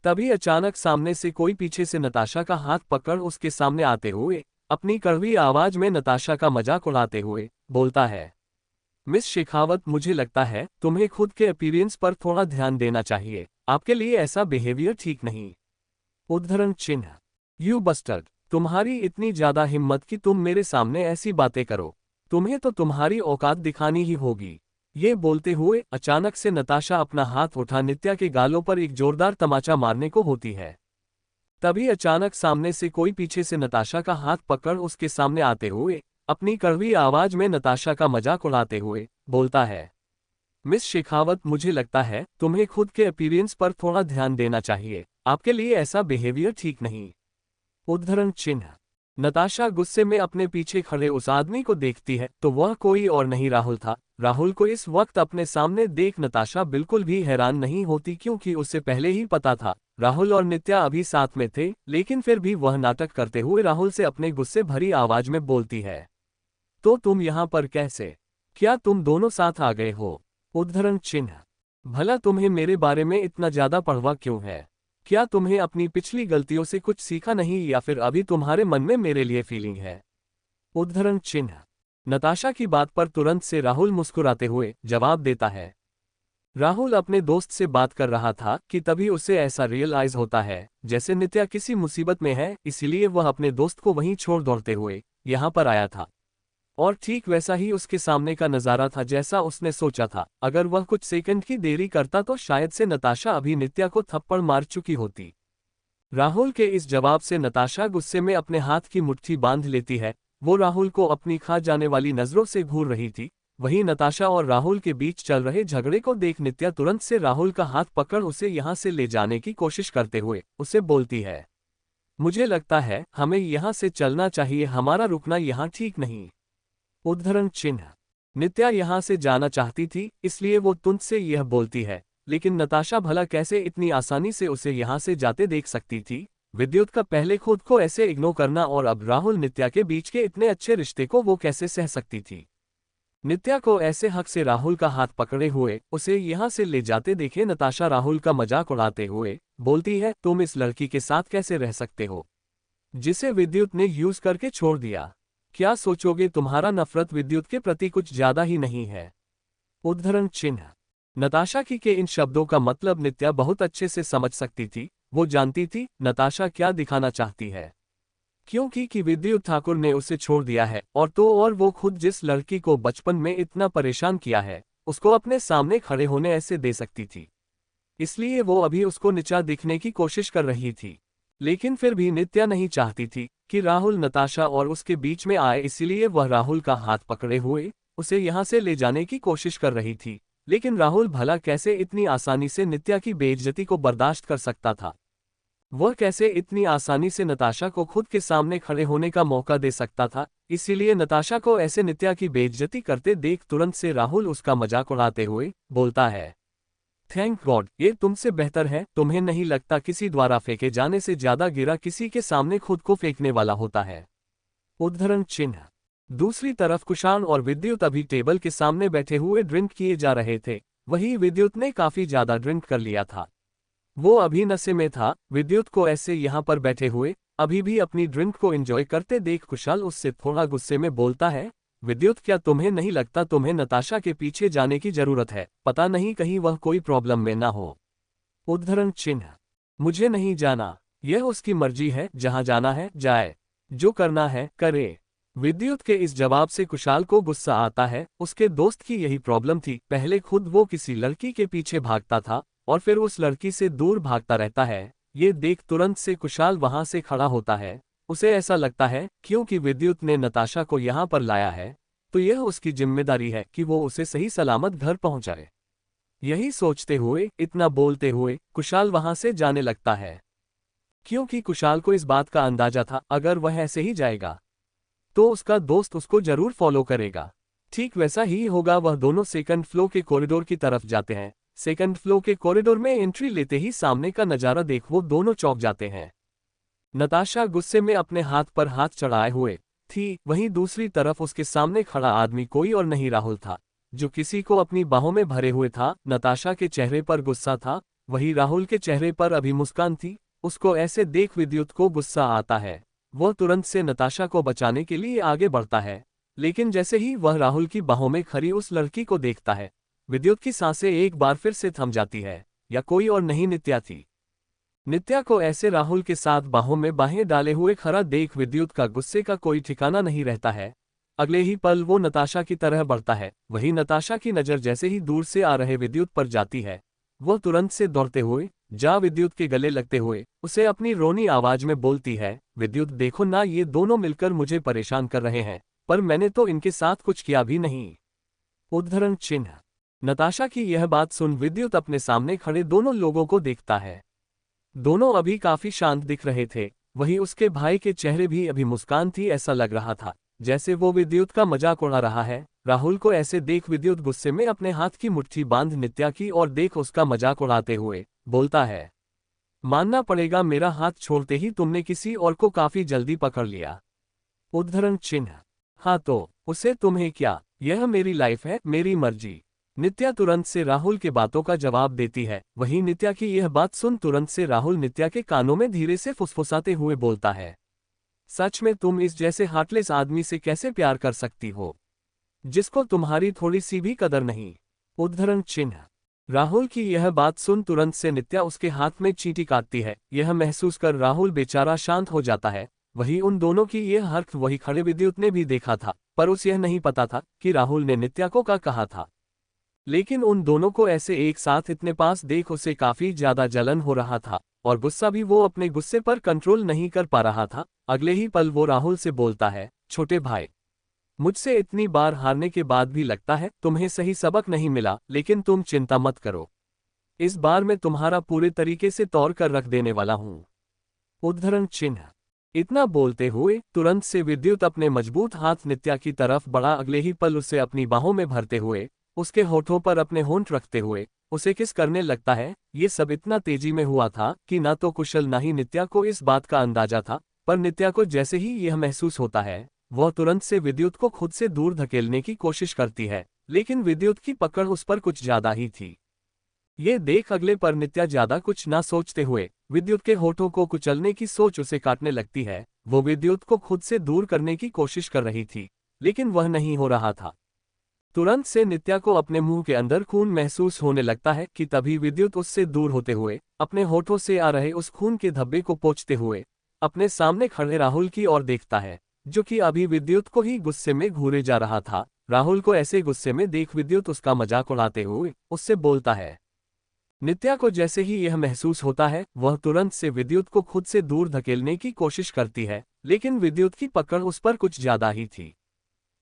तभी अचानक सामने से कोई पीछे से नताशा का हाथ पकड़ उसके सामने आते हुए अपनी कड़वी आवाज में नताशा का मजाक उड़ाते हुए बोलता है, मिस शेखावत, मुझे लगता है तुम्हें खुद के अपीयरेंस पर थोड़ा ध्यान देना चाहिए, आपके लिए ऐसा बिहेवियर ठीक नहीं। उद्धरण चिन्ह। यू बस्टर्ड, तुम्हारी इतनी ज्यादा हिम्मत कि तुम मेरे सामने ऐसी बातें करो, तुम्हें तो तुम्हारी औकात दिखानी ही होगी। ये बोलते हुए अचानक से नताशा अपना हाथ उठा नित्या के गालों पर एक जोरदार तमाचा मारने को होती है। तभी अचानक सामने से कोई पीछे से नताशा का हाथ पकड़ उसके सामने आते हुए अपनी कड़वी आवाज में नताशा का मजाक उड़ाते हुए बोलता है, मिस शेखावत, मुझे लगता है तुम्हें खुद के अपीयरेंस पर थोड़ा ध्यान देना चाहिए, आपके लिए ऐसा बिहेवियर ठीक नहीं। उद्धरण चिन्ह। नताशा गुस्से में अपने पीछे खड़े उस आदमी को देखती है तो वह कोई और नहीं राहुल था। राहुल को इस वक्त अपने सामने देख नताशा बिल्कुल भी हैरान नहीं होती, क्योंकि उसे पहले ही पता था राहुल और नित्या अभी साथ में थे, लेकिन फिर भी वह नाटक करते हुए राहुल से अपने गुस्से भरी आवाज में बोलती है, तो तुम यहाँ पर कैसे? क्या तुम दोनों साथ आ गए हो? उद्धरण चिन्ह। भला तुम्हें मेरे बारे में इतना ज्यादा परवाह क्यों है? क्या तुम्हें अपनी पिछली गलतियों से कुछ सीखा नहीं, या फिर अभी तुम्हारे मन में मेरे लिए फीलिंग है? उद्धरण चिन्ह। नताशा की बात पर तुरंत से राहुल मुस्कुराते हुए जवाब देता है। राहुल अपने दोस्त से बात कर रहा था कि तभी उसे ऐसा रियलाइज होता है जैसे नित्या किसी मुसीबत में है, इसीलिए वह अपने दोस्त को वहीं छोड़ दौड़ते हुए यहाँ पर आया था। और ठीक वैसा ही उसके सामने का नज़ारा था जैसा उसने सोचा था। अगर वह कुछ सेकंड की देरी करता तो शायद से नताशा अभी नित्या को थप्पड़ मार चुकी होती। राहुल के इस जवाब से नताशा गुस्से में अपने हाथ की मुट्ठी बांध लेती है। वो राहुल को अपनी खा जाने वाली नजरों से घूर रही थी। वहीं नताशा और राहुल के बीच चल रहे झगड़े को देख नित्या तुरंत से राहुल का हाथ पकड़ उसे यहाँ से ले जाने की कोशिश करते हुए उसे बोलती है, मुझे लगता है हमें यहाँ से चलना चाहिए, हमारा रुकना यहाँ ठीक नहीं। उद्धरण चिन्ह। नित्या यहाँ से जाना चाहती थी, इसलिए वो तुझसे यह बोलती है, लेकिन नताशा भला कैसे इतनी आसानी से उसे यहाँ से जाते देख सकती थी। विद्युत का पहले खुद को ऐसे इग्नोर करना और अब राहुल नित्या के बीच के इतने अच्छे रिश्ते को वो कैसे सह सकती थी। नित्या को ऐसे हक से राहुल का हाथ पकड़े हुए उसे यहाँ से ले जाते देखे नताशा राहुल का मजाक उड़ाते हुए बोलती है, तुम इस लड़की के साथ कैसे रह सकते हो जिसे विद्युत ने यूज करके छोड़ दिया। क्या सोचोगे, तुम्हारा नफरत विद्युत के प्रति कुछ ज्यादा ही नहीं है। उद्धरण चिन्ह। नताशा की के इन शब्दों का मतलब नित्या बहुत अच्छे से समझ सकती थी। वो जानती थी नताशा क्या दिखाना चाहती है, क्योंकि कि विद्युत ठाकुर ने उसे छोड़ दिया है और वो खुद जिस लड़की को बचपन में इतना परेशान किया है उसको अपने सामने खड़े होने ऐसे दे सकती थी। इसलिए वो अभी उसको नीचा दिखने की कोशिश कर रही थी। लेकिन फिर भी नित्या नहीं चाहती थी कि राहुल नताशा और उसके बीच में आए, इसीलिए वह राहुल का हाथ पकड़े हुए उसे यहाँ से ले जाने की कोशिश कर रही थी। लेकिन राहुल भला कैसे इतनी आसानी से नित्या की बेइज्जती को बर्दाश्त कर सकता था। वह कैसे इतनी आसानी से नताशा को खुद के सामने खड़े होने का मौका दे सकता था। इसीलिए नताशा को ऐसे नित्या की बेइज्जती करते देख तुरंत से राहुल उसका मजाक उड़ाते हुए बोलता है, थैंक गॉड, ये तुमसे बेहतर है। तुम्हें नहीं लगता किसी द्वारा फेंके जाने से ज्यादा गिरा किसी के सामने खुद को फेंकने वाला होता है। उद्धरण चिन्ह। दूसरी तरफ कुशाल और विद्युत अभी टेबल के सामने बैठे हुए ड्रिंक किए जा रहे थे। वही विद्युत ने काफी ज्यादा ड्रिंक कर लिया था। वो अभी नशे में था। विद्युत को ऐसे यहाँ पर बैठे हुए अभी भी अपनी ड्रिंक को एंजॉय करते देख कुशाल उससे थोड़ा गुस्से में बोलता है, विद्युत क्या तुम्हें नहीं लगता तुम्हें नताशा के पीछे जाने की जरूरत है, पता नहीं कहीं वह कोई प्रॉब्लम में ना हो। उद्धरण चिन्ह। मुझे नहीं जाना, यह उसकी मर्जी है, जहां जाना है जाए, जो करना है करे। विद्युत के इस जवाब से कुशाल को गुस्सा आता है। उसके दोस्त की यही प्रॉब्लम थी, पहले खुद वो किसी लड़की के पीछे भागता था और फिर उस लड़की से दूर भागता रहता है। ये देख तुरंत से कुशाल वहां से खड़ा होता है। उसे ऐसा लगता है क्योंकि विद्युत ने नताशा को यहाँ पर लाया है तो यह उसकी जिम्मेदारी है कि वो उसे सही सलामत घर पहुंचाए। यही सोचते हुए, इतना बोलते हुए कुशाल वहां से जाने लगता है, क्योंकि कुशाल को इस बात का अंदाजा था अगर वह ऐसे ही जाएगा तो उसका दोस्त उसको जरूर फॉलो करेगा। ठीक वैसा ही होगा। वह दोनों सेकंड फ्लोर के कॉरिडोर की तरफ जाते हैं। सेकंड फ्लोर के कॉरिडोर में एंट्री लेते ही सामने का नजारा देख वो दोनों चौंक जाते हैं। नताशा गुस्से में अपने हाथ पर हाथ चढ़ाए हुए थी। वहीं दूसरी तरफ उसके सामने खड़ा आदमी कोई और नहीं राहुल था, जो किसी को अपनी बाहों में भरे हुए था। नताशा के चेहरे पर गुस्सा था, वहीं राहुल के चेहरे पर अभी मुस्कान थी। उसको ऐसे देख विद्युत को गुस्सा आता है। वह तुरंत से नताशा को बचाने के लिए आगे बढ़ता है, लेकिन जैसे ही वह राहुल की बाहों में खड़ी उस लड़की को देखता है, विद्युत की सांसें एक बार फिर से थम जाती है। या कोई और नहीं, नित्या थी। नित्या को ऐसे राहुल के साथ बाहों में बाहें डाले हुए खड़ा देख विद्युत का गुस्से का कोई ठिकाना नहीं रहता है। अगले ही पल वो नताशा की तरह बढ़ता है। वही नताशा की नज़र जैसे ही दूर से आ रहे विद्युत पर जाती है, वह तुरंत से दौड़ते हुए जा विद्युत के गले लगते हुए उसे अपनी रोनी आवाज में बोलती है, विद्युत देखो ना, ये दोनों मिलकर मुझे परेशान कर रहे हैं, पर मैंने तो इनके साथ कुछ किया भी नहीं। उद्धरण चिन्ह। नताशा की यह बात सुन विद्युत अपने सामने खड़े दोनों लोगों को देखता है। दोनों अभी काफी शांत दिख रहे थे। वहीं उसके भाई के चेहरे भी अभी मुस्कान थी। ऐसा लग रहा था जैसे वो विद्युत का मजाक उड़ा रहा है। राहुल को ऐसे देख विद्युत गुस्से में अपने हाथ की मुट्ठी बांध नित्या की और देख उसका मजाक उड़ाते हुए बोलता है, मानना पड़ेगा मेरा हाथ छोड़ते ही तुमने किसी और को काफी जल्दी पकड़ लिया। उद्धरण चिन्ह। हाँ तो उसे तुम्हें क्या, यह मेरी लाइफ है, मेरी मर्जी। नित्या तुरंत से राहुल के बातों का जवाब देती है। वहीं नित्या की यह बात सुन तुरंत से राहुल नित्या के कानों में धीरे से फुसफुसाते हुए बोलता है, सच में तुम इस जैसे हार्टलेस आदमी से कैसे प्यार कर सकती हो। जिसको तुम्हारी थोड़ी सी भी कदर नहीं। उद्धरण चिन्ह। राहुल की यह बात सुन तुरंत से नित्या उसके हाथ में चींटी काटती है। यह महसूस कर राहुल बेचारा शांत हो जाता है। वही उन दोनों की यह हरकत वही खड़े विद्युत ने भी देखा था, पर उसे यह नहीं पता था कि राहुल ने नित्या को क्या कहा था। लेकिन उन दोनों को ऐसे एक साथ इतने पास देख उसे काफी ज्यादा जलन हो रहा था, और गुस्सा भी। वो अपने गुस्से पर कंट्रोल नहीं कर पा रहा था। अगले ही पल वो राहुल से बोलता है, छोटे भाई, मुझसे इतनी बार हारने के बाद भी लगता है तुम्हें सही सबक नहीं मिला, लेकिन तुम चिंता मत करो, इस बार मैं तुम्हारा पूरे तरीके से तोड़ कर रख देने वाला हूं। उद्धरण चिन्ह। इतना बोलते हुए तुरंत से विद्युत अपने मजबूत हाथ नित्या की तरफ बढ़ा। अगले ही पल उसे अपनी बाहों में भरते हुए, उसके होठों पर अपने होंठ रखते हुए उसे किस करने लगता है। ये सब इतना तेजी में हुआ था कि ना तो कुशल ना ही नित्या को इस बात का अंदाजा था, पर नित्या को जैसे ही यह महसूस होता है, वह तुरंत से विद्युत को खुद से दूर धकेलने की कोशिश करती है, लेकिन विद्युत की पकड़ उस पर कुछ ज्यादा ही थी। ये देख अगले पर नित्या ज्यादा कुछ ना सोचते हुए विद्युत के होठों को कुचलने की सोच उसे काटने लगती है। वो विद्युत को खुद से दूर करने की कोशिश कर रही थी, लेकिन वह नहीं हो रहा था। तुरंत से नित्या को अपने मुंह के अंदर खून महसूस होने लगता है कि तभी विद्युत उससे दूर होते हुए अपने होठों से आ रहे उस खून के धब्बे को पोंछते हुए अपने सामने खड़े राहुल की ओर देखता है, जो कि अभी विद्युत को ही गुस्से में घूरे जा रहा था। राहुल को ऐसे गुस्से में देख विद्युत उसका मजाक उड़ाते हुए उससे बोलता है। नित्या को जैसे ही यह महसूस होता है, वह तुरंत से विद्युत को खुद से दूर धकेलने की कोशिश करती है, लेकिन विद्युत की पकड़ उस पर कुछ ज्यादा ही थी।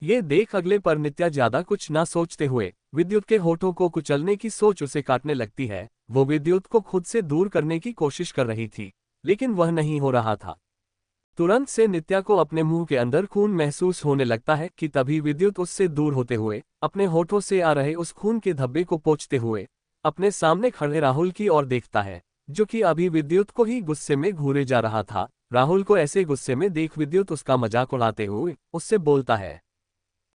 ये देख अगले पर नित्या ज्यादा कुछ ना सोचते हुए विद्युत के होठों को कुचलने की सोच उसे काटने लगती है। वो विद्युत को खुद से दूर करने की कोशिश कर रही थी, लेकिन वह नहीं हो रहा था। तुरंत से नित्या को अपने मुंह के अंदर खून महसूस होने लगता है कि तभी विद्युत उससे दूर होते हुए अपने होठों से आ रहे उस खून के धब्बे को पोंछते हुए अपने सामने खड़े राहुल की ओर देखता है, जो कि अभी विद्युत को ही गुस्से में घूरे जा रहा था। राहुल को ऐसे गुस्से में देख विद्युत उसका मजाक उड़ाते हुए उससे बोलता है,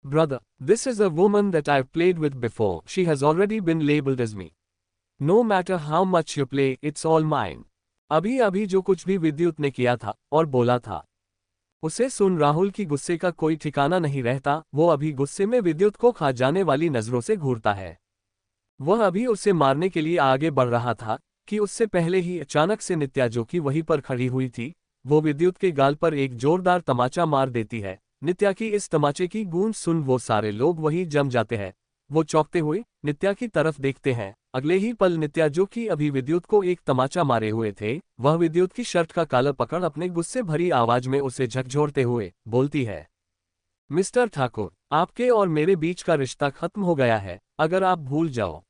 brother, this is a woman that I played with before, she has already been labelled as me, no matter how much you play, it's all mine. अभी अभी जो कुछ भी विद्युत ने किया था और बोला था, उसे सुन राहुल की गुस्से का कोई ठिकाना नहीं रहता। वो अभी गुस्से में विद्युत को खा जाने वाली नजरों से घूरता है। वह अभी उसे मारने के लिए आगे बढ़ रहा था कि उससे पहले ही अचानक से नित्या, जो कि वहीं पर खड़ी हुई थी, वो विद्युत के गाल पर एक जोरदार तमाचा मार देती है। नित्या की इस तमाचे की गूंज सुन वो सारे लोग वहीं जम जाते हैं। वो चौंकते हुए नित्या की तरफ देखते हैं। अगले ही पल नित्या, जो कि अभी विद्युत को एक तमाचा मारे हुए थे, वह विद्युत की शर्ट का कॉलर पकड़ अपने गुस्से भरी आवाज में उसे झकझोरते हुए बोलती है, मिस्टर ठाकुर, आपके और मेरे बीच का रिश्ता खत्म हो गया है। अगर आप भूल जाओ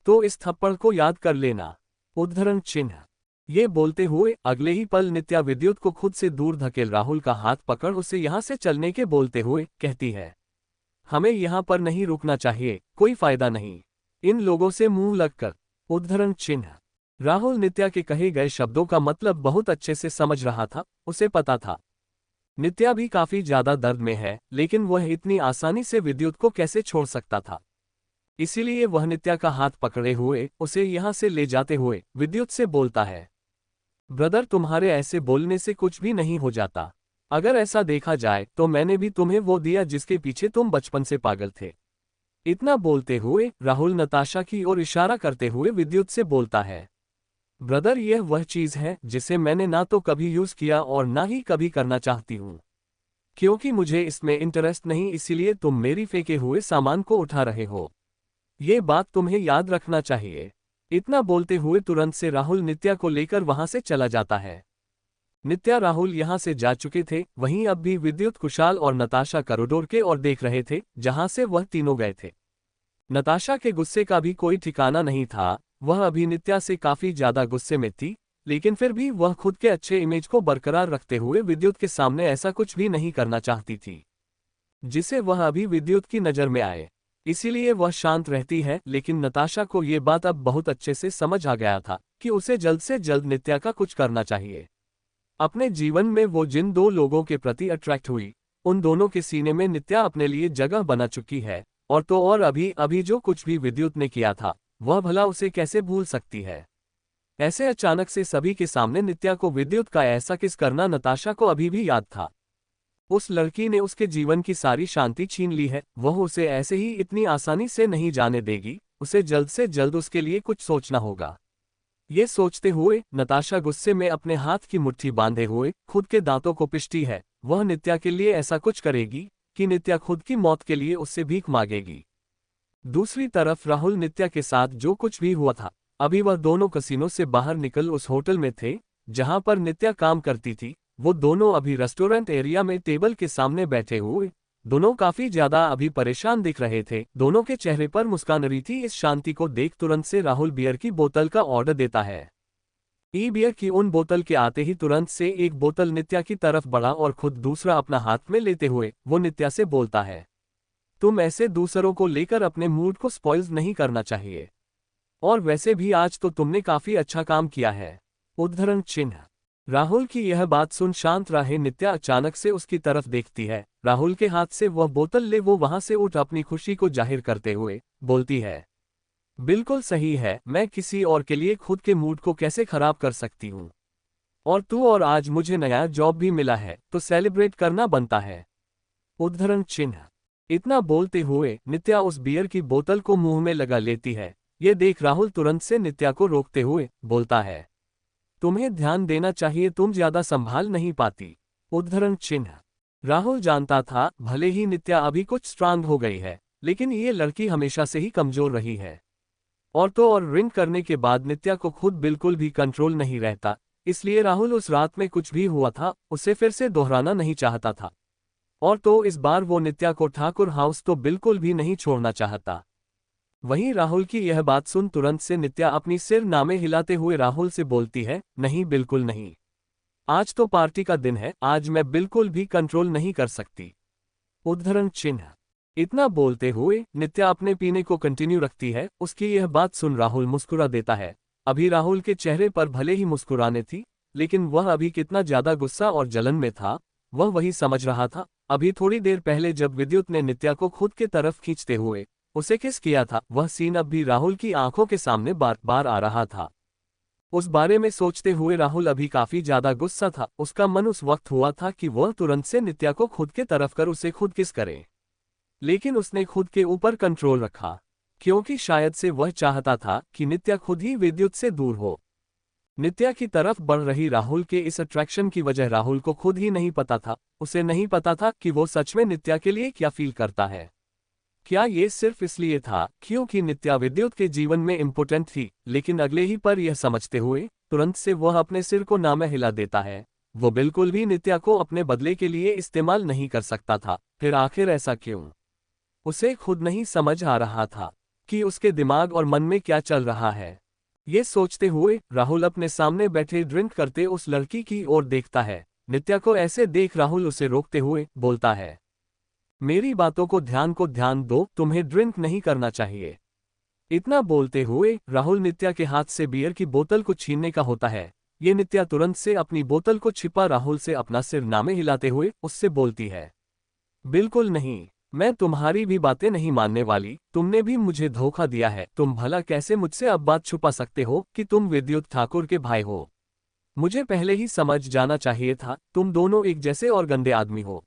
तो इस थप्पड़ को याद कर लेना। उद्धरण चिन्ह। ये बोलते हुए अगले ही पल नित्या विद्युत को खुद से दूर धकेल राहुल का हाथ पकड़ उसे यहां से चलने के बोलते हुए कहती है, हमें यहां पर नहीं रुकना चाहिए, कोई फायदा नहीं इन लोगों से मुंह लगकर। उद्धरण चिन्ह। राहुल नित्या के कहे गए शब्दों का मतलब बहुत अच्छे से समझ रहा था। उसे पता था नित्या भी काफी ज्यादा दर्द में है, लेकिन वह इतनी आसानी से विद्युत को कैसे छोड़ सकता था। इसीलिए वह नित्या का हाथ पकड़े हुए उसे यहां से ले जाते हुए विद्युत से बोलता है, ब्रदर, तुम्हारे ऐसे बोलने से कुछ भी नहीं हो जाता। अगर ऐसा देखा जाए तो मैंने भी तुम्हें वो दिया जिसके पीछे तुम बचपन से पागल थे। इतना बोलते हुए राहुल नताशा की ओर इशारा करते हुए विद्युत से बोलता है, ब्रदर, यह वह चीज है जिसे मैंने ना तो कभी यूज किया और ना ही कभी करना चाहती हूँ, क्योंकि मुझे इसमें इंटरेस्ट नहीं, इसीलिए तुम मेरी फेंके हुए सामान को उठा रहे हो। ये बात तुम्हें याद रखना चाहिए। इतना बोलते हुए तुरंत से राहुल नित्या को लेकर वहां से चला जाता है। नित्या राहुल यहां से जा चुके थे, वहीं अब भी विद्युत, कुशाल और नताशा कॉरिडोर के और देख रहे थे जहां से वह तीनों गए थे। नताशा के गुस्से का भी कोई ठिकाना नहीं था। वह अभी नित्या से काफी ज्यादा गुस्से में थी, लेकिन फिर भी वह खुद के अच्छे इमेज को बरकरार रखते हुए विद्युत के सामने ऐसा कुछ भी नहीं करना चाहती थी जिसे वह अभी विद्युत की नजर में आए। इसीलिए वह शांत रहती है। लेकिन नताशा को ये बात अब बहुत अच्छे से समझ आ गया था कि उसे जल्द से जल्द नित्या का कुछ करना चाहिए। अपने जीवन में वो जिन दो लोगों के प्रति अट्रैक्ट हुई, उन दोनों के सीने में नित्या अपने लिए जगह बना चुकी है। और तो और अभी अभी जो कुछ भी विद्युत ने किया था, वह भला उसे कैसे भूल सकती है। ऐसे अचानक से सभी के सामने नित्या को विद्युत का ऐसा किस करना नताशा को अभी भी याद था। उस लड़की ने उसके जीवन की सारी शांति छीन ली है, वह उसे ऐसे ही इतनी आसानी से नहीं जाने देगी, उसे जल्द से जल्द उसके लिए कुछ सोचना होगा। ये सोचते हुए नताशा गुस्से में अपने हाथ की मुट्ठी बांधे हुए खुद के दांतों को पिसती है। वह नित्या के लिए ऐसा कुछ करेगी कि नित्या खुद की मौत के लिए उससे भीख मांगेगी। दूसरी तरफ राहुल नित्या के साथ जो कुछ भी हुआ था, अभी वह दोनों कसीनो से बाहर निकल उस होटल में थे जहां पर नित्या काम करती थी। वो दोनों अभी रेस्टोरेंट एरिया में टेबल के सामने बैठे हुए, दोनों काफी ज्यादा अभी परेशान दिख रहे थे। दोनों के चेहरे पर मुस्कान रही थी। इस शांति को देख तुरंत से राहुल बियर की बोतल का ऑर्डर देता है। बियर की उन बोतल के आते ही तुरंत से एक बोतल नित्या की तरफ बढ़ा और खुद दूसरा अपना हाथ में लेते हुए वो नित्या से बोलता है, तुम ऐसे दूसरों को लेकर अपने मूड को स्पॉइल नहीं करना चाहिए, और वैसे भी आज तो तुमने काफी अच्छा काम किया है। उद्धरण चिन्ह। राहुल की यह बात सुन शांत रहे नित्या अचानक से उसकी तरफ देखती है। राहुल के हाथ से वह बोतल ले वो वहां से उठ अपनी खुशी को जाहिर करते हुए बोलती है, बिल्कुल सही है, मैं किसी और के लिए खुद के मूड को कैसे खराब कर सकती हूँ, और तू और आज मुझे नया जॉब भी मिला है तो सेलिब्रेट करना बनता है। उद्धरण चिन्ह। इतना बोलते हुए नित्या उस बियर की बोतल को मुंह में लगा लेती है। ये देख राहुल तुरंत से नित्या को रोकते हुए बोलता है, तुम्हें ध्यान देना चाहिए, तुम ज्यादा संभाल नहीं पाती। उद्धरण चिन्ह। राहुल जानता था भले ही नित्या अभी कुछ स्ट्रांग हो गई है, लेकिन ये लड़की हमेशा से ही कमजोर रही है, और तो और ड्रिंक करने के बाद नित्या को खुद बिल्कुल भी कंट्रोल नहीं रहता। इसलिए राहुल उस रात में कुछ भी हुआ था उसे फिर से दोहराना नहीं चाहता था, और तो इस बार वो नित्या को ठाकुर हाउस तो बिल्कुल भी नहीं छोड़ना चाहता। वहीं राहुल की यह बात सुन तुरंत से नित्या अपनी सिर नामे हिलाते हुए राहुल से बोलती है, नहीं बिल्कुल नहीं, आज तो पार्टी का दिन है, आज मैं बिल्कुल भी कंट्रोल नहीं कर सकती। उद्धरण चिन्ह। इतना बोलते हुए नित्या अपने पीने को कंटिन्यू रखती है। उसकी यह बात सुन राहुल मुस्कुरा देता है। अभी राहुल के चेहरे पर भले ही मुस्कुराने थी, लेकिन वह अभी कितना ज्यादा गुस्सा और जलन में था वह वही समझ रहा था। अभी थोड़ी देर पहले जब विद्युत ने नित्या को खुद के तरफ खींचते हुए उसे किस किया था, वह सीन अब भी राहुल की आंखों के सामने बार बार आ रहा था। उस बारे में सोचते हुए राहुल अभी काफी ज्यादा गुस्सा था। उसका मन उस वक्त हुआ था कि वह तुरंत से नित्या को खुद के तरफ कर उसे खुद किस करे, लेकिन उसने खुद के ऊपर कंट्रोल रखा, क्योंकि शायद से वह चाहता था कि नित्या खुद ही विद्युत से दूर हो। नित्या की तरफ बढ़ रही राहुल के इस अट्रैक्शन की वजह राहुल को खुद ही नहीं पता था। उसे नहीं पता था कि वो सच में नित्या के लिए क्या फील करता है। क्या ये सिर्फ इसलिए था क्योंकि नित्या विद्युत के जीवन में इम्पोर्टेंट थी, लेकिन अगले ही पर यह समझते हुए तुरंत से वह अपने सिर को नामे हिला देता है। वो बिल्कुल भी नित्या को अपने बदले के लिए इस्तेमाल नहीं कर सकता था। फिर आखिर ऐसा क्यों? उसे खुद नहीं समझ आ रहा था कि उसके दिमाग और मन में क्या चल रहा है। ये सोचते हुए राहुल अपने सामने बैठे ड्रिंक करते उस लड़की की ओर देखता है। नित्या को ऐसे देख राहुल उसे रोकते हुए बोलता है, मेरी बातों को ध्यान दो, तुम्हें ड्रिंक नहीं करना चाहिए। इतना बोलते हुए राहुल नित्या के हाथ से बियर की बोतल को छीनने का होता है। ये नित्या तुरंत से अपनी बोतल को छिपा राहुल से अपना सिर नामे हिलाते हुए उससे बोलती है, बिल्कुल नहीं, मैं तुम्हारी भी बातें नहीं मानने वाली, तुमने भी मुझे धोखा दिया है। तुम भला कैसे मुझसे अब बात छुपा सकते हो कि तुम विद्युत ठाकुर के भाई हो? मुझे पहले ही समझ जाना चाहिए था, तुम दोनों एक जैसे और गंदे आदमी हो।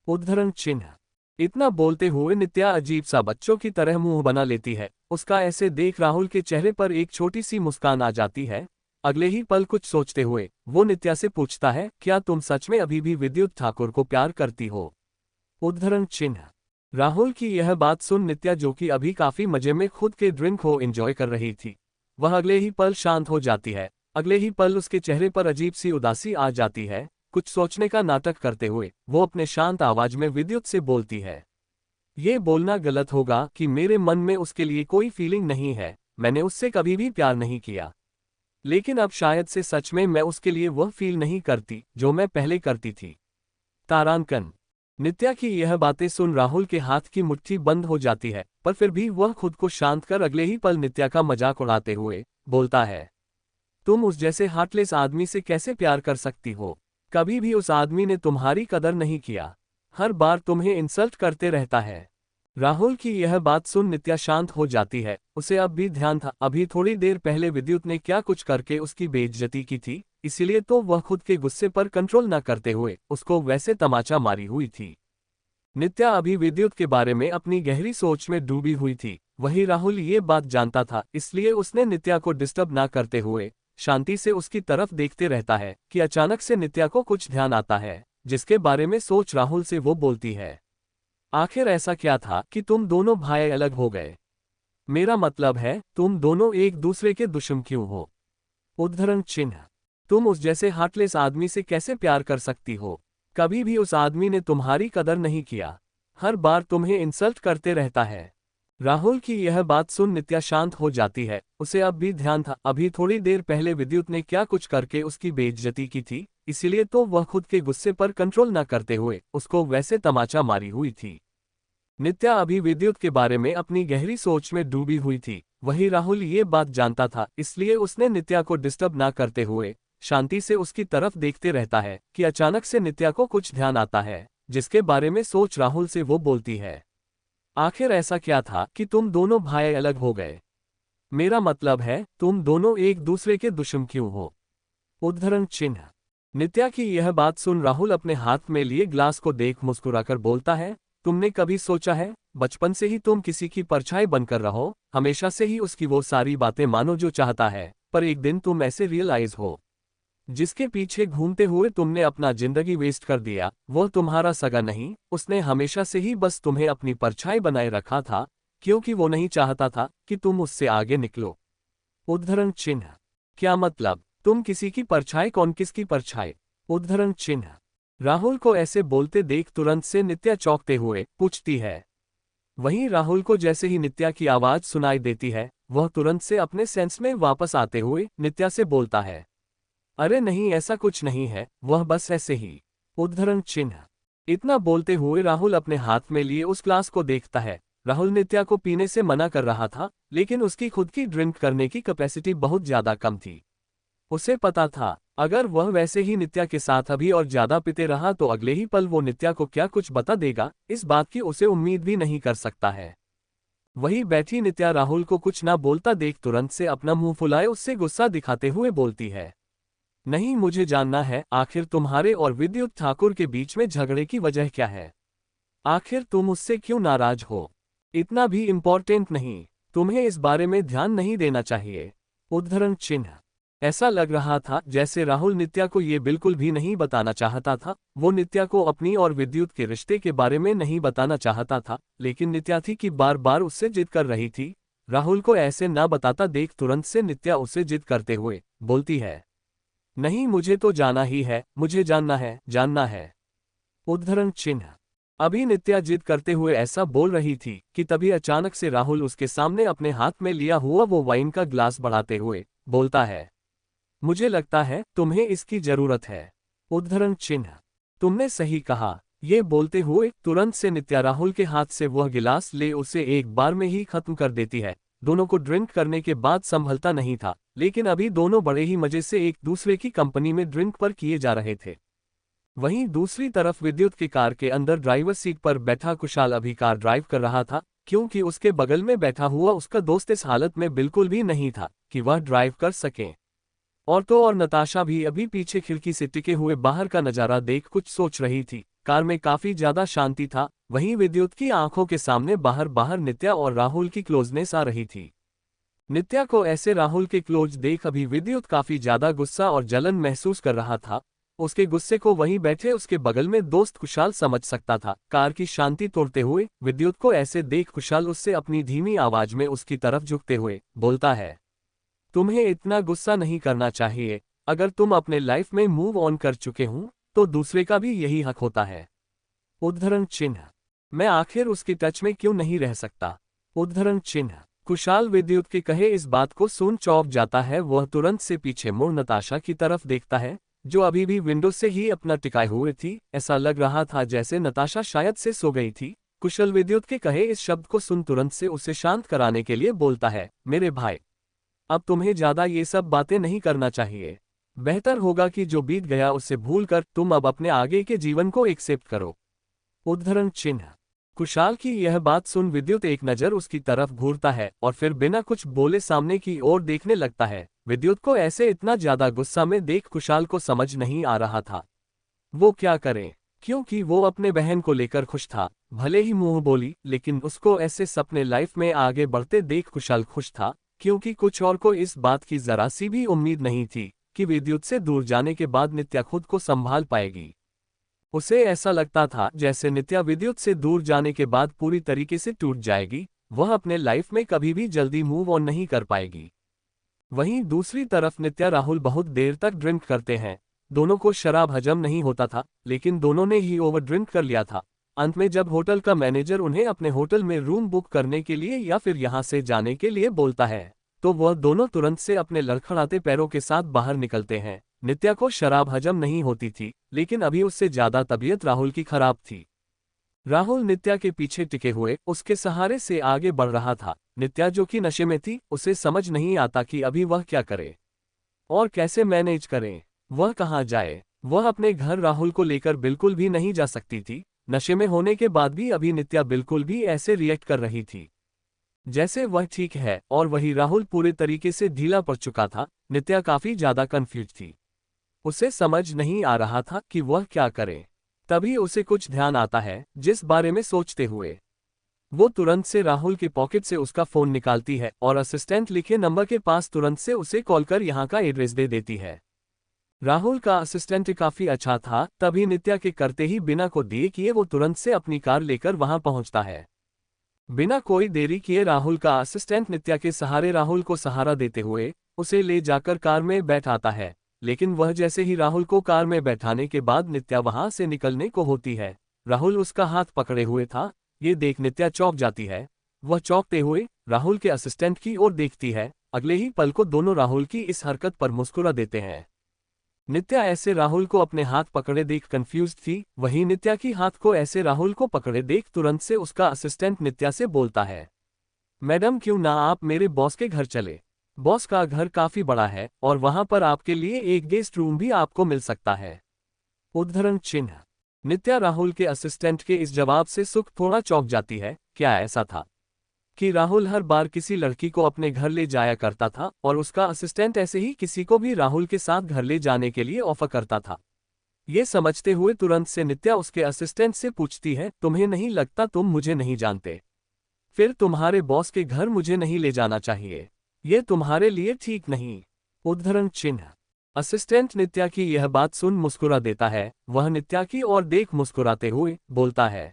उद्धरण चिन्ह। इतना बोलते हुए नित्या अजीब सा बच्चों की तरह मुंह बना लेती है। उसका ऐसे देख राहुल के चेहरे पर एक छोटी सी मुस्कान आ जाती है। अगले ही पल कुछ सोचते हुए वो नित्या से पूछता है, क्या तुम सच में अभी भी विद्युत ठाकुर को प्यार करती हो? उद्धरण चिन्ह। राहुल की यह बात सुन नित्या, जो कि अभी काफी मजे में खुद के ड्रिंक को एंजॉय कर रही थी, वह अगले ही पल शांत हो जाती है। अगले ही पल उसके चेहरे पर अजीब सी उदासी आ जाती है। कुछ सोचने का नाटक करते हुए वो अपने शांत आवाज में विद्युत से बोलती है, ये बोलना गलत होगा कि मेरे मन में उसके लिए कोई फीलिंग नहीं है, मैंने उससे कभी भी प्यार नहीं किया, लेकिन अब शायद से सच में मैं उसके लिए वह फील नहीं करती जो मैं पहले करती थी। तारांकन। नित्या की यह बातें सुन राहुल के हाथ की मुट्ठी बंद हो जाती है, पर फिर भी वह खुद को शांत कर अगले ही पल नित्या का मजाक उड़ाते हुए बोलता है, तुम उस जैसे हार्टलेस आदमी से कैसे प्यार कर सकती हो? कभी भी उस आदमी ने तुम्हारी कदर नहीं किया, हर बार तुम्हें इंसल्ट करते रहता है। राहुल की यह बात सुन नित्या शांत हो जाती है। उसे अब भी ध्यान था, अभी थोड़ी देर पहले विद्युत ने क्या कुछ करके उसकी बेइज्जती की थी। इसीलिए तो वह खुद के गुस्से पर कंट्रोल न करते हुए उसको वैसे तमाचा मारी हुई थी। नित्या अभी विद्युत के बारे में अपनी गहरी सोच में डूबी हुई थी। वही राहुल ये बात जानता था, इसलिए उसने नित्या को डिस्टर्ब ना करते हुए शांति से उसकी तरफ देखते रहता है कि अचानक से नित्या को कुछ ध्यान आता है, जिसके बारे में सोच राहुल से वो बोलती है, आखिर ऐसा क्या था कि तुम दोनों भाई अलग हो गए? मेरा मतलब है, तुम दोनों एक दूसरे के दुश्मन क्यों हो? उद्धरण चिन्ह। तुम उस जैसे हार्टलेस आदमी से कैसे प्यार कर सकती हो? कभी भी उस आदमी ने तुम्हारी कदर नहीं किया, हर बार तुम्हें इंसल्ट करते रहता है। राहुल की यह बात सुन नित्या शांत हो जाती है। उसे अब भी ध्यान था, अभी थोड़ी देर पहले विद्युत ने क्या कुछ करके उसकी बेइज्जती की थी, इसीलिए तो वह खुद के गुस्से पर कंट्रोल न करते हुए उसको वैसे तमाचा मारी हुई थी। नित्या अभी विद्युत के बारे में अपनी गहरी सोच में डूबी हुई थी। वही राहुल ये बात जानता था, इसलिए उसने नित्या को डिस्टर्ब ना करते हुए शांति से उसकी तरफ देखते रहता है कि अचानक से नित्या को कुछ ध्यान आता है, जिसके बारे में सोच राहुल से वो बोलती है, आखिर ऐसा क्या था कि तुम दोनों भाई अलग हो गए? मेरा मतलब है, तुम दोनों एक दूसरे के दुश्मन क्यों हो? उद्धरण चिन्ह। नित्या की यह बात सुन राहुल अपने हाथ में लिए ग्लास को देख मुस्कुराकर बोलता है, तुमने कभी सोचा है, बचपन से ही तुम किसी की परछाई बनकर रहो, हमेशा से ही उसकी वो सारी बातें मानो जो चाहता है, पर एक दिन तुम ऐसे रियलाइज हो, जिसके पीछे घूमते हुए तुमने अपना जिंदगी वेस्ट कर दिया, वह तुम्हारा सगा नहीं, उसने हमेशा से ही बस तुम्हें अपनी परछाई बनाए रखा था, क्योंकि वो नहीं चाहता था कि तुम उससे आगे निकलो। उद्धरण चिन्ह। क्या मतलब, तुम किसी की परछाई? कौन किसकी परछाई? उद्धरण चिन्ह। राहुल को ऐसे बोलते देख तुरंत से नित्या चौंकते हुए पूछती है। वहीं राहुल को जैसे ही नित्या की आवाज सुनाई देती है, वह तुरंत से अपने सेंस में वापस आते हुए नित्या से बोलता है, अरे नहीं, ऐसा कुछ नहीं है, वह बस ऐसे ही। उद्धरण चिन्ह। इतना बोलते हुए राहुल अपने हाथ में लिए उस ग्लास को देखता है। राहुल नित्या को पीने से मना कर रहा था, लेकिन उसकी खुद की ड्रिंक करने की कैपेसिटी बहुत ज्यादा कम थी। उसे पता था, अगर वह वैसे ही नित्या के साथ अभी और ज्यादा पीते रहा तो अगले ही पल वो नित्या को क्या कुछ बता देगा, इस बात की उसे उम्मीद भी नहीं कर सकता है। वहीं बैठी नित्या राहुल को कुछ ना बोलता देख तुरंत से अपना मुंह फुलाए उससे गुस्सा दिखाते हुए बोलती है, नहीं, मुझे जानना है, आखिर तुम्हारे और विद्युत ठाकुर के बीच में झगड़े की वजह क्या है? आखिर तुम उससे क्यों नाराज हो? इतना भी इम्पोर्टेंट नहीं, तुम्हें इस बारे में ध्यान नहीं देना चाहिए। उद्धरण चिन्ह। ऐसा लग रहा था जैसे राहुल नित्या को ये बिल्कुल भी नहीं बताना चाहता था। वो नित्या को अपनी और विद्युत के रिश्ते के बारे में नहीं बताना चाहता था, लेकिन नित्या थी कि बार बार उससे जिद कर रही थी। राहुल को ऐसे ना बताता देख तुरंत से नित्या उससे जिद करते हुए बोलती है, नहीं, मुझे तो जाना ही है, मुझे जानना है, जानना है। उद्धरण चिन्ह। अभी नित्या जिद करते हुए ऐसा बोल रही थी कि तभी अचानक से राहुल उसके सामने अपने हाथ में लिया हुआ वो वाइन का ग्लास बढ़ाते हुए बोलता है, मुझे लगता है तुम्हें इसकी जरूरत है। उद्धरण चिन्ह। तुमने सही कहा। ये बोलते हुए तुरंत से नित्या राहुल के हाथ से वह गिलास ले उसे एक बार में ही खत्म कर देती है। दोनों को ड्रिंक करने के बाद संभलता नहीं था, लेकिन अभी दोनों बड़े ही मजे से एक दूसरे की कंपनी में ड्रिंक पर किए जा रहे थे। वहीं दूसरी तरफ विद्युत की कार के अंदर ड्राइवर सीट पर बैठा कुशाल अभी कार ड्राइव कर रहा था, क्योंकि उसके बगल में बैठा हुआ उसका दोस्त इस हालत में बिल्कुल भी नहीं था कि वह ड्राइव कर सके। और तो और नताशा भी अभी पीछे खिड़की से टिके हुए बाहर का नजारा देख कुछ सोच रही थी। कार में काफी ज्यादा शांति था। वहीं विद्युत की आंखों के सामने बाहर बाहर नित्या और राहुल की क्लोजनेस आ रही थी। नित्या को ऐसे राहुल के क्लोज देख अभी विद्युत काफी ज्यादा गुस्सा और जलन महसूस कर रहा था। उसके गुस्से को वहीं बैठे उसके बगल में दोस्त कुशाल समझ सकता था। कार की शांति तोड़ते हुए विद्युत को ऐसे देख कुशाल उससे अपनी धीमी आवाज में उसकी तरफ झुकते हुए बोलता है, तुम्हें इतना गुस्सा नहीं करना चाहिए। अगर तुम अपने लाइफ में मूव ऑन कर चुके हूं तो दूसरे का भी यही हक होता है। उद्धरण चिन्ह। मैं आखिर उसकी टच में क्यों नहीं रह सकता? उद्धरण चिन्ह। कुशाल विद्युत के कहे इस बात को सुन चौंक जाता है। वह तुरंत से पीछे मुड़ नताशा की तरफ देखता है, जो अभी भी विंडो से ही अपना टिकाए हुए थी। ऐसा लग रहा था जैसे नताशा शायद से सो गई थी। कुशल विद्युत के कहे इस शब्द को सुन तुरंत से उसे शांत कराने के लिए बोलता है, मेरे भाई, अब तुम्हें ज्यादा ये सब बातें नहीं करना चाहिए। बेहतर होगा कि जो बीत गया उसे भूलकर तुम अब अपने आगे के जीवन को एक्सेप्ट करो। उद्धरण चिन्ह। कुशाल की यह बात सुन विद्युत एक नजर उसकी तरफ घूरता है और फिर बिना कुछ बोले सामने की ओर देखने लगता है। विद्युत को ऐसे इतना ज्यादा गुस्सा में देख कुशाल को समझ नहीं आ रहा था वो क्या करे, क्योंकि वो अपने बहन को लेकर खुश था। भले ही मुंह बोली, लेकिन उसको ऐसे सपने लाइफ में आगे बढ़ते देख कुशाल खुश था, क्योंकि कुछ और को इस बात की जरा सी भी उम्मीद नहीं थी कि विद्युत से दूर जाने के बाद नित्या खुद को संभाल पाएगी। उसे ऐसा लगता था जैसे नित्या विद्युत से दूर जाने के बाद पूरी तरीके से टूट जाएगी, वह अपने लाइफ में कभी भी जल्दी मूव ऑन नहीं कर पाएगी। वहीं दूसरी तरफ नित्या राहुल बहुत देर तक ड्रिंक करते हैं। दोनों को शराब हजम नहीं होता था, लेकिन दोनों ने ही ओवर ड्रिंक कर लिया था। अंत में जब होटल का मैनेजर उन्हें अपने होटल में रूम बुक करने के लिए या फिर यहां से जाने के लिए बोलता है, तो वह दोनों तुरंत से अपने लड़खड़ाते पैरों के साथ बाहर निकलते हैं। नित्या को शराब हजम नहीं होती थी, लेकिन अभी उससे ज्यादा तबीयत राहुल की खराब थी। राहुल नित्या के पीछे टिके हुए उसके सहारे से आगे बढ़ रहा था। नित्या जो कि नशे में थी, उसे समझ नहीं आता कि अभी वह क्या करे और कैसे मैनेज करे, वह कहाँ जाए। वह अपने घर राहुल को लेकर बिल्कुल भी नहीं जा सकती थी। नशे में होने के बाद भी अभी नित्या बिल्कुल भी ऐसे रिएक्ट कर रही थी जैसे वह ठीक है, और वही राहुल पूरे तरीके से ढीला पड़ चुका था। नित्या काफी ज्यादा कंफ्यूज थी, उसे समझ नहीं आ रहा था कि वह क्या करे। तभी उसे कुछ ध्यान आता है, जिस बारे में सोचते हुए वो तुरंत से राहुल के पॉकेट से उसका फोन निकालती है और असिस्टेंट लिखे नंबर के पास तुरंत से उसे कॉल कर यहाँ का एड्रेस दे देती है। राहुल का असिस्टेंट काफी अच्छा था, तभी नित्या के करते ही बिना को दिए किए वो तुरंत से अपनी कार लेकर वहां पहुंचता है। बिना कोई देरी किए राहुल का असिस्टेंट नित्या के सहारे राहुल को सहारा देते हुए उसे ले जाकर कार में बैठाता है। लेकिन वह जैसे ही राहुल को कार में बैठाने के बाद नित्या वहां से निकलने को होती है, राहुल उसका हाथ पकड़े हुए था। ये देख नित्या चौंक जाती है। वह चौंकते हुए राहुल के असिस्टेंट की ओर देखती है। अगले ही पल को दोनों राहुल की इस हरकत पर मुस्कुरा देते हैं। नित्या ऐसे राहुल को अपने हाथ पकड़े देख कंफ्यूज थी। वहीं नित्या की हाथ को ऐसे राहुल को पकड़े देख तुरंत से उसका असिस्टेंट नित्या से बोलता है, मैडम क्यों ना आप मेरे बॉस के घर चले। बॉस का घर काफी बड़ा है और वहां पर आपके लिए एक गेस्ट रूम भी आपको मिल सकता है। उद्धरण चिन्ह। नित्या राहुल के असिस्टेंट के इस जवाब से सुख थोड़ा चौंक जाती है। क्या ऐसा था कि राहुल हर बार किसी लड़की को अपने घर ले जाया करता था और उसका असिस्टेंट ऐसे ही किसी को भी राहुल के साथ घर ले जाने के लिए ऑफर करता था। ये समझते हुए तुरंत से नित्या उसके असिस्टेंट से पूछती है, तुम्हें नहीं लगता तुम मुझे नहीं जानते? फिर तुम्हारे बॉस के घर मुझे नहीं ले जाना चाहिए, ये तुम्हारे लिए ठीक नहीं। उद्धरण चिन्ह। असिस्टेंट नित्या की यह बात सुन मुस्कुरा देता है। वह नित्या की ओर देख मुस्कुराते हुए बोलता है,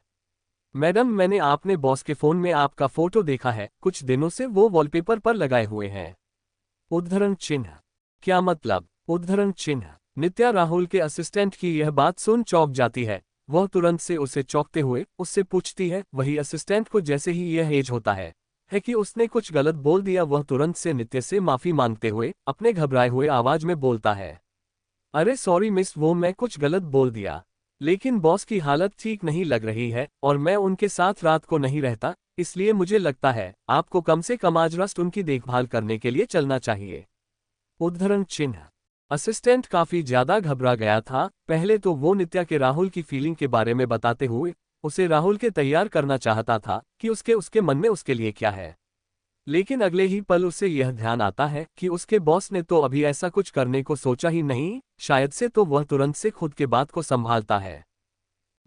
मैडम मैंने आपने बॉस के फोन में आपका फोटो देखा है, कुछ दिनों से वो वॉलपेपर पर लगाए हुए हैं। उद्धरण चिन्ह। क्या मतलब? उद्धरण चिन्ह। नित्या राहुल के असिस्टेंट की यह बात सुन चौंक जाती है। वह तुरंत से उसे चौंकते हुए उससे पूछती है। वही असिस्टेंट को जैसे ही यह एज होता है कि उसने कुछ गलत बोल दिया, वह तुरंत से नित्या से माफी मांगते हुए अपने घबराए हुए आवाज में बोलता है, अरे सॉरी मिस, वो मैं कुछ गलत बोल दिया, लेकिन बॉस की हालत ठीक नहीं लग रही है और मैं उनके साथ रात को नहीं रहता, इसलिए मुझे लगता है आपको कम से कम आज रात उनकी देखभाल करने के लिए चलना चाहिए। उद्धरण चिन्ह। असिस्टेंट काफी ज्यादा घबरा गया था। पहले तो वो नित्या के राहुल की फीलिंग के बारे में बताते हुए उसे राहुल के तैयार करना चाहता था कि उसके मन में उसके लिए क्या है, लेकिन अगले ही पल उसे यह ध्यान आता है कि उसके बॉस ने तो अभी ऐसा कुछ करने को सोचा ही नहीं, शायद से तो वह तुरंत से खुद के बात को संभालता है।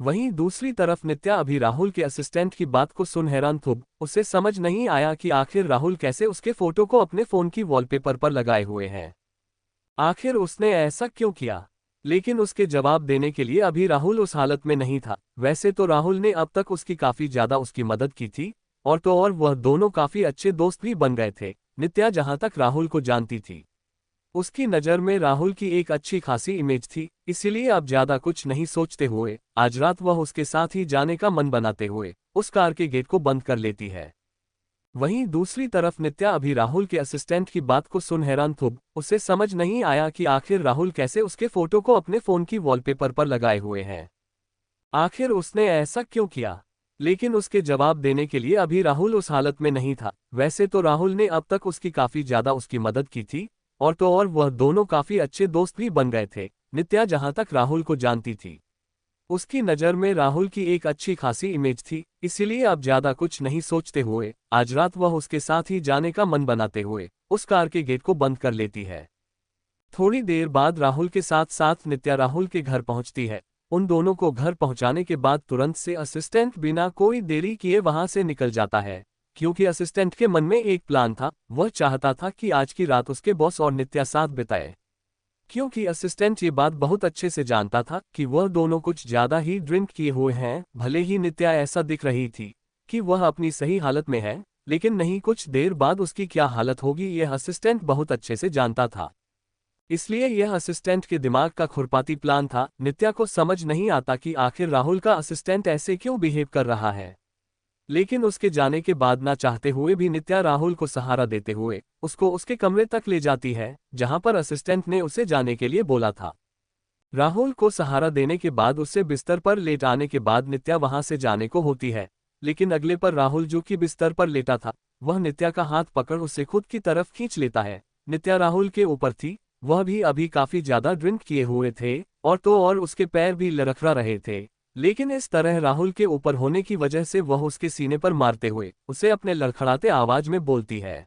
वहीं दूसरी तरफ नित्या अभी राहुल के असिस्टेंट की बात को सुन हैरान थी। उसे समझ नहीं आया कि आखिर राहुल कैसे उसके फोटो को अपने फोन की वॉलपेपर पर लगाए हुए हैं। आखिर उसने ऐसा क्यों किया? लेकिन उसके जवाब देने के लिए अभी राहुल उस हालत में नहीं था। वैसे तो राहुल ने अब तक उसकी काफी ज्यादा उसकी मदद की थी, और तो और वह दोनों काफी अच्छे दोस्त भी बन गए थे। नित्या जहां तक राहुल को जानती थी, उसकी नज़र में राहुल की एक अच्छी खासी इमेज थी, इसीलिए अब ज्यादा कुछ नहीं सोचते हुए आज रात वह उसके साथ ही जाने का मन बनाते हुए उस कार के गेट को बंद कर लेती है। वहीं दूसरी तरफ नित्या अभी राहुल के असिस्टेंट की बात को सुन हैरान थी। उसे समझ नहीं आया कि आखिर राहुल कैसे उसके फोटो को अपने फोन की वॉलपेपर पर लगाए हुए हैं। आखिर उसने ऐसा क्यों किया? लेकिन उसके जवाब देने के लिए अभी राहुल उस हालत में नहीं था। वैसे तो राहुल ने अब तक उसकी काफी ज्यादा उसकी मदद की थी, और तो और वह दोनों काफी अच्छे दोस्त भी बन गए थे। नित्या जहां तक राहुल को जानती थी, उसकी नज़र में राहुल की एक अच्छी खासी इमेज थी, इसीलिए अब ज्यादा कुछ नहीं सोचते हुए आज रात वह उसके साथ ही जाने का मन बनाते हुए उस कार के गेट को बंद कर लेती है। थोड़ी देर बाद राहुल के साथ साथ नित्या राहुल के घर पहुंचती है। उन दोनों को घर पहुंचाने के बाद तुरंत से असिस्टेंट बिना कोई देरी किए वहां से निकल जाता है, क्योंकि असिस्टेंट के मन में एक प्लान था। वह चाहता था कि आज की रात उसके बॉस और नित्या साथ बिताए, क्योंकि असिस्टेंट ये बात बहुत अच्छे से जानता था कि वह दोनों कुछ ज्यादा ही ड्रिंक किए हुए हैं। भले ही नित्या ऐसा दिख रही थी कि वह अपनी सही हालत में है, लेकिन नहीं, कुछ देर बाद उसकी क्या हालत होगी यह असिस्टेंट बहुत अच्छे से जानता था। इसलिए यह असिस्टेंट के दिमाग का खुरपाती प्लान था। नित्या को समझ नहीं आता कि आखिर राहुल का असिस्टेंट ऐसे क्यों बिहेव कर रहा है, लेकिन उसके जाने के बाद ना चाहते हुए भी नित्या राहुल को सहारा देते हुए उसको उसके कमरे तक ले जाती है, जहां पर असिस्टेंट ने उसे जाने के लिए बोला था। राहुल को सहारा देने के बाद उसे बिस्तर पर लेट आने के बाद नित्या वहां से जाने को होती है, लेकिन अगले पर राहुल जो कि बिस्तर पर लेटा था, वह नित्या का हाथ पकड़ उसे खुद की तरफ खींच लेता है। नित्या राहुल के ऊपर थी, वह भी अभी काफी ज्यादा ड्रिंक किए हुए थे और उसके पैर भी लड़खड़ा रहे थे, लेकिन इस तरह राहुल के ऊपर होने की वजह से वह उसके सीने पर मारते हुए उसे अपने लड़खड़ाते आवाज में बोलती है,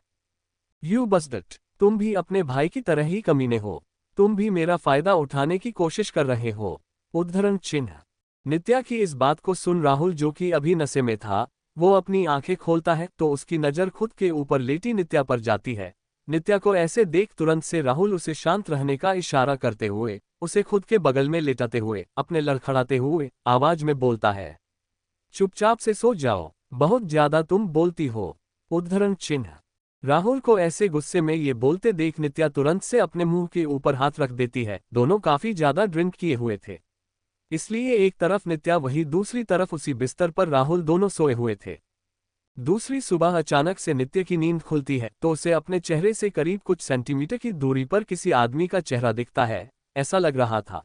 यू बस्टर्ड, तुम भी अपने भाई की तरह ही कमीने हो, तुम भी मेरा फायदा उठाने की कोशिश कर रहे हो। उद्धरण चिन्ह। नित्या की इस बात को सुन राहुल, जो कि अभी नशे में था, वो अपनी आंखें खोलता है तो उसकी नजर खुद के ऊपर लेटी नित्या पर जाती है। नित्या को ऐसे देख तुरंत से राहुल उसे शांत रहने का इशारा करते हुए उसे खुद के बगल में लेटाते हुए अपने लड़खड़ाते हुए आवाज में बोलता है, चुपचाप से सो जाओ, बहुत ज्यादा तुम बोलती हो। उद्धरण चिन्ह। राहुल को ऐसे गुस्से में ये बोलते देख नित्या तुरंत से अपने मुंह के ऊपर हाथ रख देती है। दोनों काफी ज्यादा ड्रिंक किए हुए थे, इसलिए एक तरफ नित्या वही दूसरी तरफ उसी बिस्तर पर राहुल दोनों सोए हुए थे। दूसरी सुबह अचानक से नित्य की नींद खुलती है तो उसे अपने चेहरे से करीब कुछ सेंटीमीटर की दूरी पर किसी आदमी का चेहरा दिखता है। ऐसा लग रहा था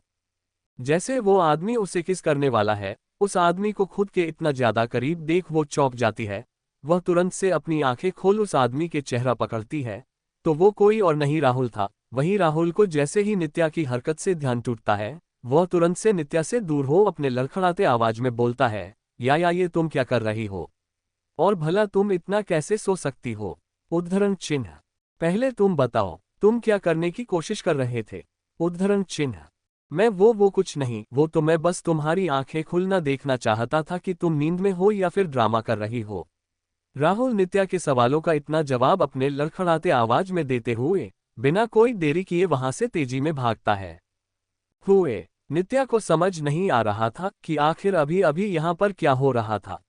जैसे वो आदमी उसे किस करने वाला है। उस आदमी को खुद के इतना ज्यादा करीब देख वो चौंक जाती है। वह तुरंत से अपनी आंखें खोल उस आदमी के चेहरा पकड़ती है तो वो कोई और नहीं राहुल था। वहीं राहुल को जैसे ही नित्या की हरकत से ध्यान टूटता है, वह तुरंत से नित्या से दूर हो अपने लड़खड़ाते आवाज में बोलता है, या ये तुम क्या कर रही हो, और भला तुम इतना कैसे सो सकती हो। उद्धरण चिन्ह। पहले तुम बताओ, तुम क्या करने की कोशिश कर रहे थे। उद्धरण चिन्ह। मैं वो कुछ नहीं, वो तो मैं बस तुम्हारी आंखें खुलना देखना चाहता था कि तुम नींद में हो या फिर ड्रामा कर रही हो। राहुल नित्या के सवालों का इतना जवाब अपने लड़खड़ाते आवाज में देते हुए बिना कोई देरी किए वहां से तेजी में भागता है। नित्या को समझ नहीं आ रहा था कि आखिर अभी अभी यहाँ पर क्या हो रहा था,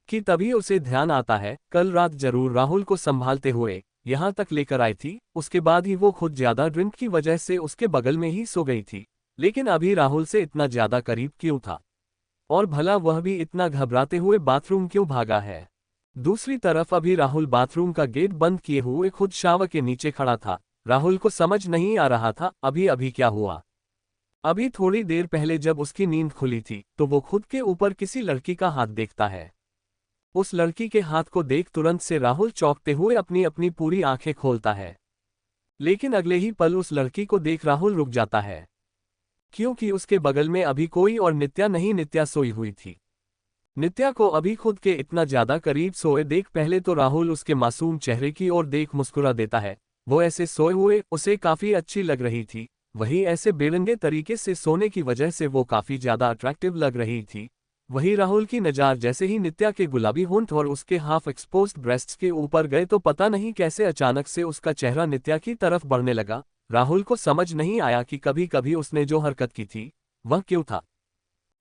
कि तभी उसे ध्यान आता है कल रात जरूर राहुल को संभालते हुए यहाँ तक लेकर आई थी। उसके बाद ही वो खुद ज्यादा ड्रिंक की वजह से उसके बगल में ही सो गई थी, लेकिन अभी राहुल से इतना ज्यादा करीब क्यों था, और भला वह भी इतना घबराते हुए बाथरूम क्यों भागा है। दूसरी तरफ अभी राहुल बाथरूम का गेट बंद किए हुए खुद शावर के नीचे खड़ा था। राहुल को समझ नहीं आ रहा था अभी अभी क्या हुआ। अभी थोड़ी देर पहले जब उसकी नींद खुली थी तो वो खुद के ऊपर किसी लड़की का हाथ देखता है। उस लड़की के हाथ को देख तुरंत से राहुल चौंकते हुए अपनी अपनी पूरी आंखें खोलता है, लेकिन अगले ही पल उस लड़की को देख राहुल रुक जाता है, क्योंकि उसके बगल में अभी कोई और नित्या नहीं, नित्या सोई हुई थी। नित्या को अभी खुद के इतना ज्यादा करीब सोए देख पहले तो राहुल उसके मासूम चेहरे की ओर देख मुस्कुरा देता है। वो ऐसे सोए हुए उसे काफी अच्छी लग रही थी, वही ऐसे बेरंगे तरीके से सोने की वजह से वो काफी ज्यादा अट्रैक्टिव लग रही थी। वही राहुल की नज़र जैसे ही नित्या के गुलाबी होंठ और उसके हाफ एक्सपोज्ड ब्रेस्ट्स के ऊपर गए तो पता नहीं कैसे अचानक से उसका चेहरा नित्या की तरफ बढ़ने लगा। राहुल को समझ नहीं आया कि कभी कभी उसने जो हरकत की थी वह क्यों था।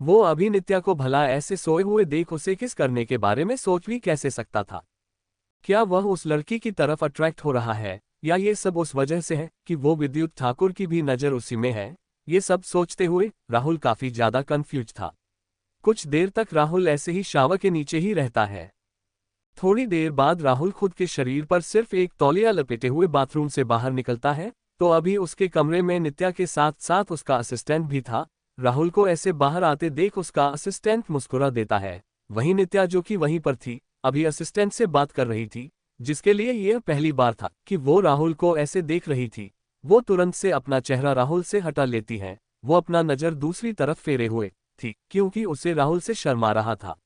वो अभी नित्या को भला ऐसे सोए हुए देख उसे किस करने के बारे में सोच भी कैसे सकता था। क्या वह उस लड़की की तरफ अट्रैक्ट हो रहा है, या ये सब उस वजह से है कि वो विद्युत ठाकुर की भी नज़र उसी में है। ये सब सोचते हुए राहुल काफी ज्यादा कंफ्यूज था। कुछ देर तक राहुल ऐसे ही शावर के नीचे ही रहता है। थोड़ी देर बाद राहुल खुद के शरीर पर सिर्फ एक तौलिया लपेटे हुए बाथरूम से बाहर निकलता है तो अभी उसके कमरे में नित्या के साथ साथ उसका असिस्टेंट भी था। राहुल को ऐसे बाहर आते देख उसका असिस्टेंट मुस्कुरा देता है। वहीं नित्या जो कि वहीं पर थी अभी असिस्टेंट से बात कर रही थी, जिसके लिए यह पहली बार था कि वो राहुल को ऐसे देख रही थी। वो तुरंत से अपना चेहरा राहुल से हटा लेती है। वो अपना नज़र दूसरी तरफ फेरे हुए थी क्योंकि उसे राहुल से शर्म आ रहा था।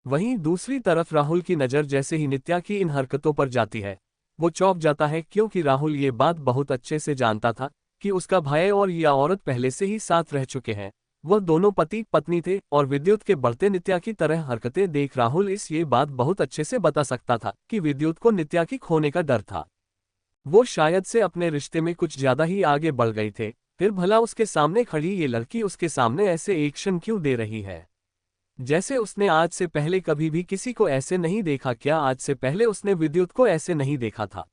वहीं दूसरी तरफ राहुल की नज़र जैसे ही नित्या की इन हरकतों पर जाती है वो चौंक जाता है क्योंकि राहुल ये बात बहुत अच्छे से जानता था कि उसका भाई और यह औरत पहले से ही साथ रह चुके हैं। वह दोनों पति पत्नी थे और विद्युत के बढ़ते नित्या की तरह हरकतें देख राहुल ये बात बहुत अच्छे से बता सकता था कि विद्युत को नित्या की खोने का डर था। वो शायद से अपने रिश्ते में कुछ ज्यादा ही आगे बढ़ गए थे, फिर भला उसके सामने खड़ी ये लड़की उसके सामने ऐसे एक्शन क्यों दे रही है, जैसे उसने आज से पहले कभी भी किसी को ऐसे नहीं देखा। क्या आज से पहले उसने विद्युत को ऐसे नहीं देखा था?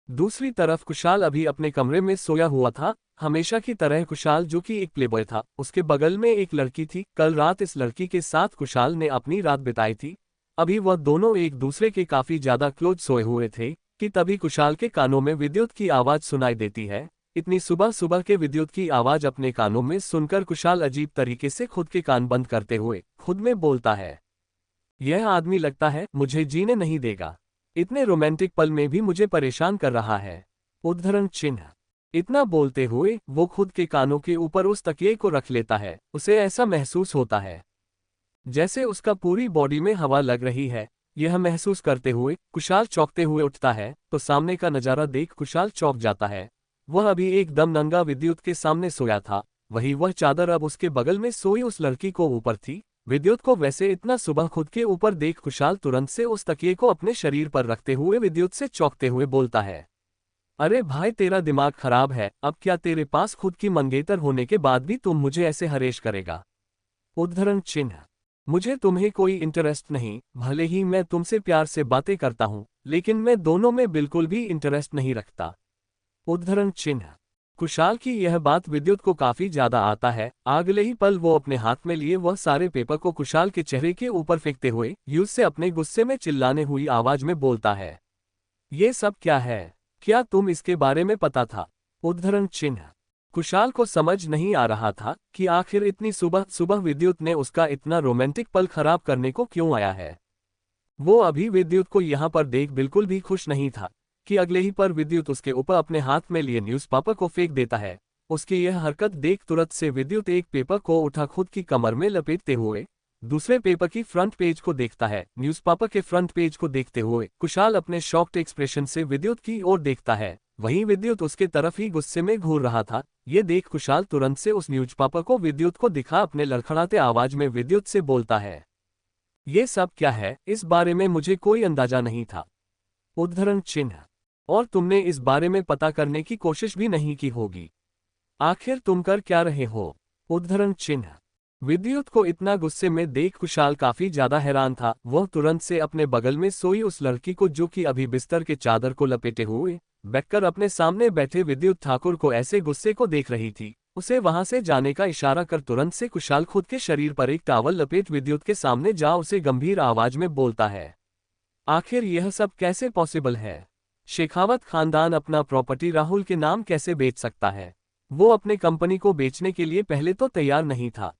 दूसरी तरफ कुशाल अभी अपने कमरे में सोया हुआ था। हमेशा की तरह कुशाल, जो कि एक प्लेबॉय था, उसके बगल में एक लड़की थी। कल रात इस लड़की के साथ कुशाल ने अपनी रात बिताई थी। अभी वह दोनों एक दूसरे के काफी ज्यादा क्लोज सोए हुए थे कि तभी कुशाल के कानों में विद्युत की आवाज सुनाई देती है। इतनी सुबह सुबह के विद्युत की आवाज अपने कानों में सुनकर कुशाल अजीब तरीके से खुद के कान बंद करते हुए खुद में बोलता है, यह आदमी लगता है मुझे जीने नहीं देगा, इतने रोमांटिक पल में भी मुझे परेशान कर रहा है। उद्धरण चिन्ह। इतना बोलते हुए वो खुद के कानों के ऊपर उस तकिए को रख लेता है। उसे ऐसा महसूस होता है जैसे उसका पूरी बॉडी में हवा लग रही है। यह महसूस करते हुए कुशाल चौंकते हुए उठता है तो सामने का नजारा देख कुशाल चौंक जाता है। वह अभी एकदम नंगा विद्युत के सामने सोया था, वही वह चादर अब उसके बगल में सोई उस लड़की को ऊपर थी। विद्युत को वैसे इतना सुबह खुद के ऊपर देख कुशाल तुरंत से उस तकिए को अपने शरीर पर रखते हुए विद्युत से चौंकते हुए बोलता है, अरे भाई तेरा दिमाग खराब है, अब क्या तेरे पास खुद की मंगेतर होने के बाद भी तुम मुझे ऐसे हरेश करेगा? उद्धरण चिन्ह। मुझे तुम्हें कोई इंटरेस्ट नहीं, भले ही मैं तुमसे प्यार से बातें करता हूं, लेकिन मैं दोनों में बिल्कुल भी इंटरेस्ट नहीं रखता। उद्धरण चिन्ह। कुशाल की यह बात विद्युत को काफी ज्यादा आता है। अगले ही पल वो अपने हाथ में लिए वह सारे पेपर को कुशाल के चेहरे के ऊपर फेंकते हुए यूज से अपने गुस्से में चिल्लाने हुई आवाज में बोलता है, ये सब क्या है? क्या तुम इसके बारे में पता था? उद्धरण चिन्ह। कुशाल को समझ नहीं आ रहा था कि आखिर इतनी सुबह सुबह विद्युत ने उसका इतना रोमांटिक पल खराब करने को क्यों आया है। वो अभी विद्युत को यहाँ पर देख बिल्कुल भी खुश नहीं था कि अगले ही पर विद्युत उसके ऊपर अपने हाथ में लिए न्यूज़पेपर को फेंक देता है। उसकी यह हरकत देख तुरंत से विद्युत एक पेपर को उठा खुद की कमर में लपेटते हुए दूसरे पेपर की फ्रंट पेज को देखता है। न्यूज़पेपर के फ्रंट पेज को देखते हुए कुशाल अपने शॉक्ड एक्सप्रेशन से विद्युत की ओर देखता है। वहीं विद्युत उसके तरफ ही गुस्से में घूर रहा था। ये देख कुशाल तुरंत से उस न्यूज़पेपर को विद्युत को दिखा अपने लड़खड़ाते आवाज में विद्युत से बोलता है, ये सब क्या है? इस बारे में मुझे कोई अंदाजा नहीं था। उद्धरण चिन्ह। और तुमने इस बारे में पता करने की कोशिश भी नहीं की होगी। आखिर तुम कर क्या रहे हो? उद्धरण चिन्ह। विद्युत को इतना गुस्से में देख कुशाल काफी ज्यादा हैरान था। वह तुरंत से अपने बगल में सोई उस लड़की को, जो कि अभी बिस्तर के चादर को लपेटे हुए बैठकर अपने सामने बैठे विद्युत ठाकुर को ऐसे गुस्से को देख रही थी, उसे वहां से जाने का इशारा कर तुरंत से कुशाल खुद के शरीर पर एक टॉवल लपेट विद्युत के सामने जा उसे गंभीर आवाज में बोलता है, आखिर यह सब कैसे पॉसिबल है? शेखावत खानदान अपना प्रॉपर्टी राहुल के नाम कैसे बेच सकता है? वो अपने कंपनी को बेचने के लिए पहले तो तैयार नहीं था।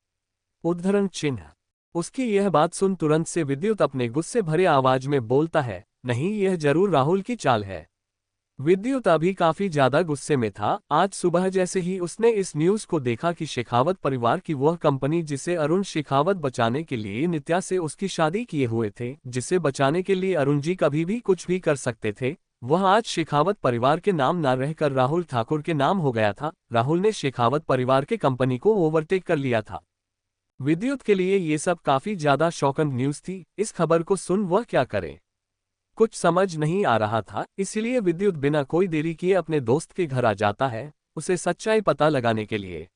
उद्धरण चिन्ह। उसकी यह बात सुन तुरंत से विद्युत अपने गुस्से भरे आवाज में बोलता है, नहीं, यह जरूर राहुल की चाल है। विद्युत अभी काफी ज्यादा गुस्से में था। आज सुबह जैसे ही उसने इस न्यूज को देखा कि शेखावत परिवार की वह कंपनी जिसे अरुण शेखावत बचाने के लिए नित्या से उसकी शादी किए हुए थे, जिसे बचाने के लिए अरुण जी कभी भी कुछ भी कर सकते थे, वह आज शेखावत परिवार के नाम न रहकर राहुल ठाकुर के नाम हो गया था। राहुल ने शेखावत परिवार के कंपनी को ओवरटेक कर लिया था। विद्युत के लिए ये सब काफी ज्यादा शॉकिंग न्यूज थी। इस खबर को सुन वह क्या करे, कुछ समझ नहीं आ रहा था। इसलिए विद्युत बिना कोई देरी किए अपने दोस्त के घर आ जाता है, उसे सच्चाई पता लगाने के लिए।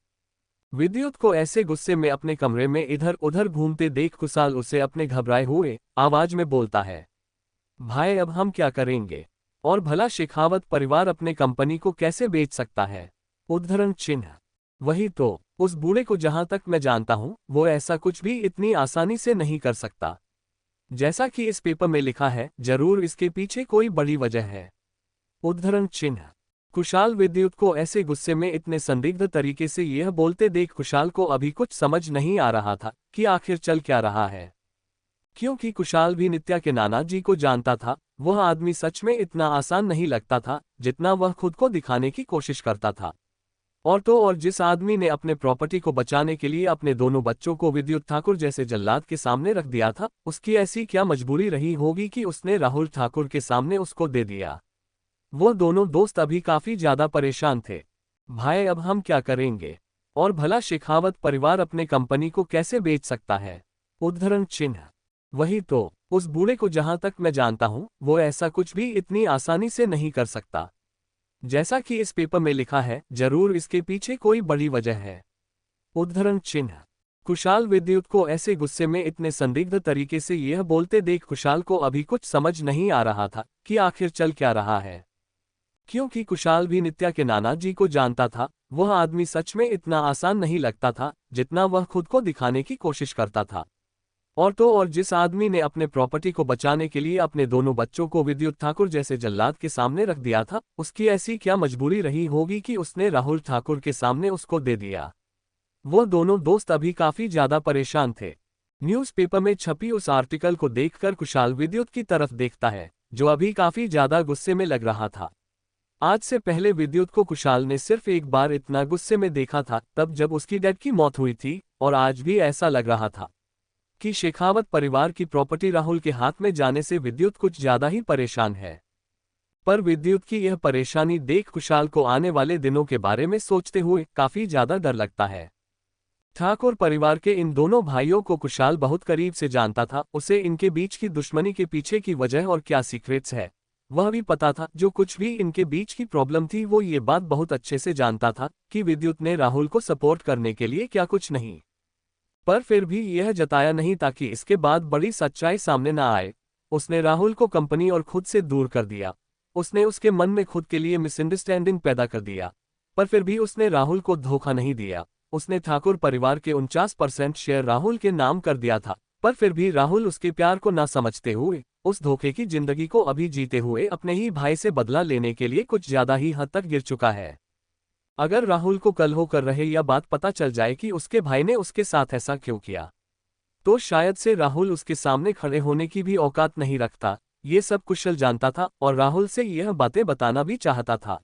विद्युत को ऐसे गुस्से में अपने कमरे में इधर उधर घूमते देख कुशाल उसे अपने घबराए हुए आवाज में बोलता है, भाई अब हम क्या करेंगे? और भला शेखावत परिवार अपने कंपनी को कैसे बेच सकता है? उद्धरण चिन्ह। वही तो, उस बूढ़े को जहां तक मैं जानता हूं, वो ऐसा कुछ भी इतनी आसानी से नहीं कर सकता। जैसा कि इस पेपर में लिखा है, जरूर इसके पीछे कोई बड़ी वजह है। उद्धरण चिन्ह। कुशाल विद्युत को ऐसे गुस्से में इतने संदिग्ध तरीके से यह बोलते देख कुशाल को अभी कुछ समझ नहीं आ रहा था कि आखिर चल क्या रहा है। क्योंकि कुशाल भी नित्या के नाना जी को जानता था। वह आदमी सच में इतना आसान नहीं लगता था जितना वह खुद को दिखाने की कोशिश करता था। और तो और जिस आदमी ने अपने प्रॉपर्टी को बचाने के लिए अपने दोनों बच्चों को विद्युत ठाकुर जैसे जल्लाद के सामने रख दिया था, उसकी ऐसी क्या मजबूरी रही होगी कि उसने राहुल ठाकुर के सामने उसको दे दिया। वो दोनों दोस्त अभी काफी ज्यादा परेशान थे। भाई अब हम क्या करेंगे? और भला शेखावत परिवार अपने कंपनी को कैसे बेच सकता है? उद्धरण चिन्ह। वही तो, उस बूढ़े को जहां तक मैं जानता हूं वो ऐसा कुछ भी इतनी आसानी से नहीं कर सकता। जैसा कि इस पेपर में लिखा है, जरूर इसके पीछे कोई बड़ी वजह है। उद्धरण चिन्ह। कुशाल विद्युत को ऐसे गुस्से में इतने संदिग्ध तरीके से यह बोलते देख कुशाल को अभी कुछ समझ नहीं आ रहा था कि आखिर चल क्या रहा है। क्योंकि कुशाल भी नित्या के नाना जी को जानता था, वह आदमी सच में इतना आसान नहीं लगता था जितना वह खुद को दिखाने की कोशिश करता था। और तो और जिस आदमी ने अपने प्रॉपर्टी को बचाने के लिए अपने दोनों बच्चों को विद्युत ठाकुर जैसे जल्लाद के सामने रख दिया था, उसकी ऐसी क्या मजबूरी रही होगी कि उसने राहुल ठाकुर के सामने उसको दे दिया। वो दोनों दोस्त अभी काफी ज्यादा परेशान थे। न्यूज़पेपर में छपी उस आर्टिकल को देखकर कुशाल विद्युत की तरफ देखता है, जो अभी काफी ज्यादा गुस्से में लग रहा था। आज से पहले विद्युत को कुशाल ने सिर्फ एक बार इतना गुस्से में देखा था, तब जब उसकी डैड की मौत हुई थी, और आज भी ऐसा लग रहा था कि शेखावत परिवार की प्रॉपर्टी राहुल के हाथ में जाने से विद्युत कुछ ज्यादा ही परेशान है। पर विद्युत की यह परेशानी देख कुशाल को आने वाले दिनों के बारे में सोचते हुए काफी ज्यादा डर लगता है। ठाकुर परिवार के इन दोनों भाइयों को कुशाल बहुत करीब से जानता था, उसे इनके बीच की दुश्मनी के पीछे की वजह और क्या सीक्रेट्स है वह भी पता था। जो कुछ भी इनके बीच की प्रॉब्लम थी वो ये बात बहुत अच्छे से जानता था कि विद्युत ने राहुल को सपोर्ट करने के लिए क्या कुछ नहीं, पर फिर भी यह जताया नहीं ताकि इसके बाद बड़ी सच्चाई सामने न आए। उसने राहुल को कंपनी और खुद से दूर कर दिया। उसने उसके मन में खुद के लिए मिसअंडरस्टैंडिंग पैदा कर दिया, पर फिर भी उसने राहुल को धोखा नहीं दिया। उसने ठाकुर परिवार के 49% शेयर राहुल के नाम कर दिया था, पर फिर भी राहुल उसके प्यार को ना समझते हुए, उस धोखे की जिंदगी को अभी जीते हुए अपने ही भाई से बदला लेने के लिए कुछ ज्यादा ही हद तक गिर चुका है। अगर राहुल को कल हो कर रहे यह बात पता चल जाए कि उसके भाई ने उसके साथ ऐसा क्यों किया, तो शायद से राहुल उसके सामने खड़े होने की भी औकात नहीं रखता। ये सब कुशल जानता था और राहुल से यह बातें बताना भी चाहता था,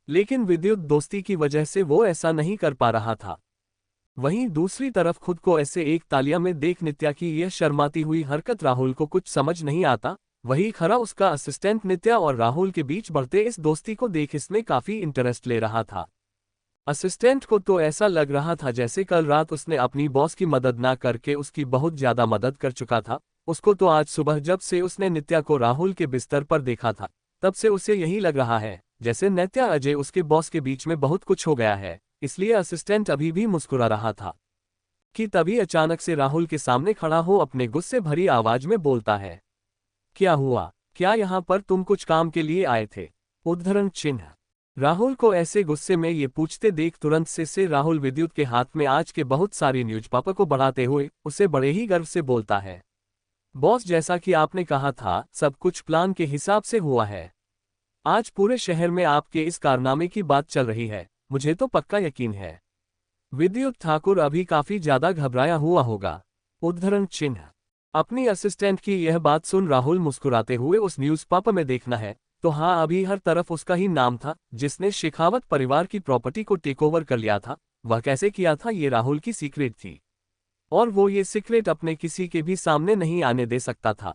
लेकिन विद्युत दोस्ती की वजह से वो ऐसा नहीं कर पा रहा था। वहीं दूसरी तरफ खुद को ऐसे एक तालिया में देख नित्या की यह शर्माती हुई हरकत राहुल को कुछ समझ नहीं आता। वही खरा उसका असिस्टेंट नित्या और राहुल के बीच बढ़ते इस दोस्ती को देख इसमें काफी इंटरेस्ट ले रहा था। असिस्टेंट को तो ऐसा लग रहा था जैसे कल रात उसने अपनी बॉस की मदद ना करके उसकी बहुत ज्यादा मदद कर चुका था। उसको तो आज सुबह जब से उसने नित्या को राहुल के बिस्तर पर देखा था, तब से उसे यही लग रहा है जैसे नित्या अजय उसके बॉस के बीच में बहुत कुछ हो गया है। इसलिए असिस्टेंट अभी भी मुस्कुरा रहा था कि तभी अचानक से राहुल के सामने खड़ा हो अपने गुस्से भरी आवाज में बोलता है, क्या हुआ? क्या यहाँ पर तुम कुछ काम के लिए आए थे? उद्धरण चिन्ह। राहुल को ऐसे गुस्से में ये पूछते देख तुरंत से राहुल विद्युत के हाथ में आज के बहुत सारी न्यूज़पेपर को बढ़ाते हुए उसे बड़े ही गर्व से बोलता है, बॉस जैसा कि आपने कहा था सब कुछ प्लान के हिसाब से हुआ है। आज पूरे शहर में आपके इस कारनामे की बात चल रही है, मुझे तो पक्का यकीन है। विद्युत ठाकुर अभी काफी ज्यादा घबराया हुआ होगा। उद्धरण चिन्ह। अपनी असिस्टेंट की यह बात सुन राहुल मुस्कुराते हुए उस न्यूज़पेपर में देखना है तो हाँ, अभी हर तरफ उसका ही नाम था जिसने शेखावत परिवार की प्रॉपर्टी को टेक ओवर कर लिया था। वह कैसे किया था ये राहुल की सीक्रेट थी, और वो ये सीक्रेट अपने किसी के भी सामने नहीं आने दे सकता था।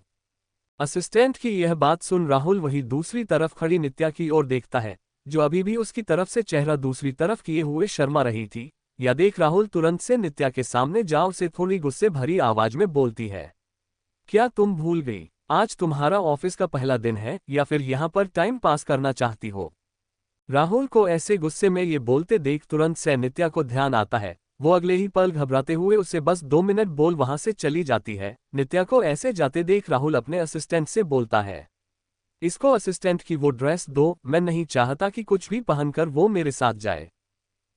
असिस्टेंट की यह बात सुन राहुल वही दूसरी तरफ खड़ी नित्या की ओर देखता है, जो अभी भी उसकी तरफ से चेहरा दूसरी तरफ किए हुए शर्मा रही थी। यह देख राहुल तुरंत से नित्या के सामने जाओ से थोड़ी गुस्से भरी आवाज में बोलती है, क्या तुम भूल गई आज तुम्हारा ऑफिस का पहला दिन है या फिर यहाँ पर टाइम पास करना चाहती हो? राहुल को ऐसे गुस्से में ये बोलते देख तुरंत से नित्या को ध्यान आता है। वो अगले ही पल घबराते हुए उसे बस 2 मिनट बोल वहां से चली जाती है। नित्या को ऐसे जाते देख राहुल अपने असिस्टेंट से बोलता है, इसको असिस्टेंट की वो ड्रेस दो, मैं नहीं चाहता कि कुछ भी पहनकर वो मेरे साथ जाए।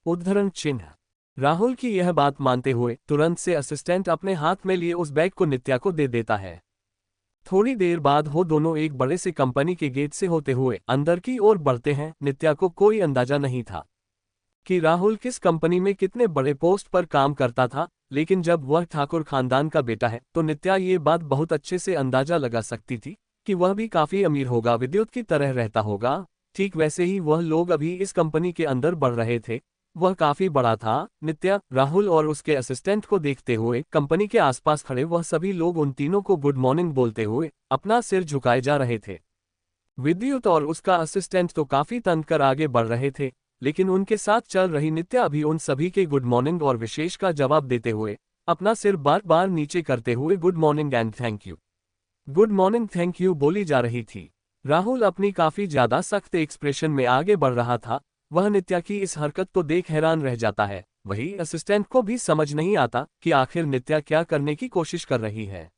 उद्धरण चिन्ह। राहुल की यह बात मानते हुए तुरंत से असिस्टेंट अपने हाथ में लिए उस बैग को नित्या को दे देता है। थोड़ी देर बाद वो दोनों एक बड़े से कंपनी के गेट से होते हुए अंदर की ओर बढ़ते हैं। नित्या को कोई अंदाजा नहीं था कि राहुल किस कंपनी में कितने बड़े पोस्ट पर काम करता था, लेकिन जब वह ठाकुर खानदान का बेटा है तो नित्या ये बात बहुत अच्छे से अंदाजा लगा सकती थी कि वह भी काफी अमीर होगा, विद्युत की तरह रहता होगा। ठीक वैसे ही वह लोग अभी इस कंपनी के अंदर बढ़ रहे थे। वह काफी बड़ा था। नित्या, राहुल और उसके असिस्टेंट को देखते हुए कंपनी के आसपास खड़े वह सभी लोग उन तीनों को गुड मॉर्निंग बोलते हुए अपना सिर झुकाए जा रहे थे। विद्युत और उसका असिस्टेंट तो काफी तंग कर आगे बढ़ रहे थे, लेकिन उनके साथ चल रही नित्या भी उन सभी के गुड मॉर्निंग और विशेष का जवाब देते हुए अपना सिर बार बार नीचे करते हुए good morning and thank you, good morning thank you बोली जा रही थी। राहुल अपनी काफी ज्यादा सख्त एक्सप्रेशन में आगे बढ़ रहा था। वह नित्या की इस हरकत को देख हैरान रह जाता है। वही असिस्टेंट को भी समझ नहीं आता कि आखिर नित्या क्या करने की कोशिश कर रही है।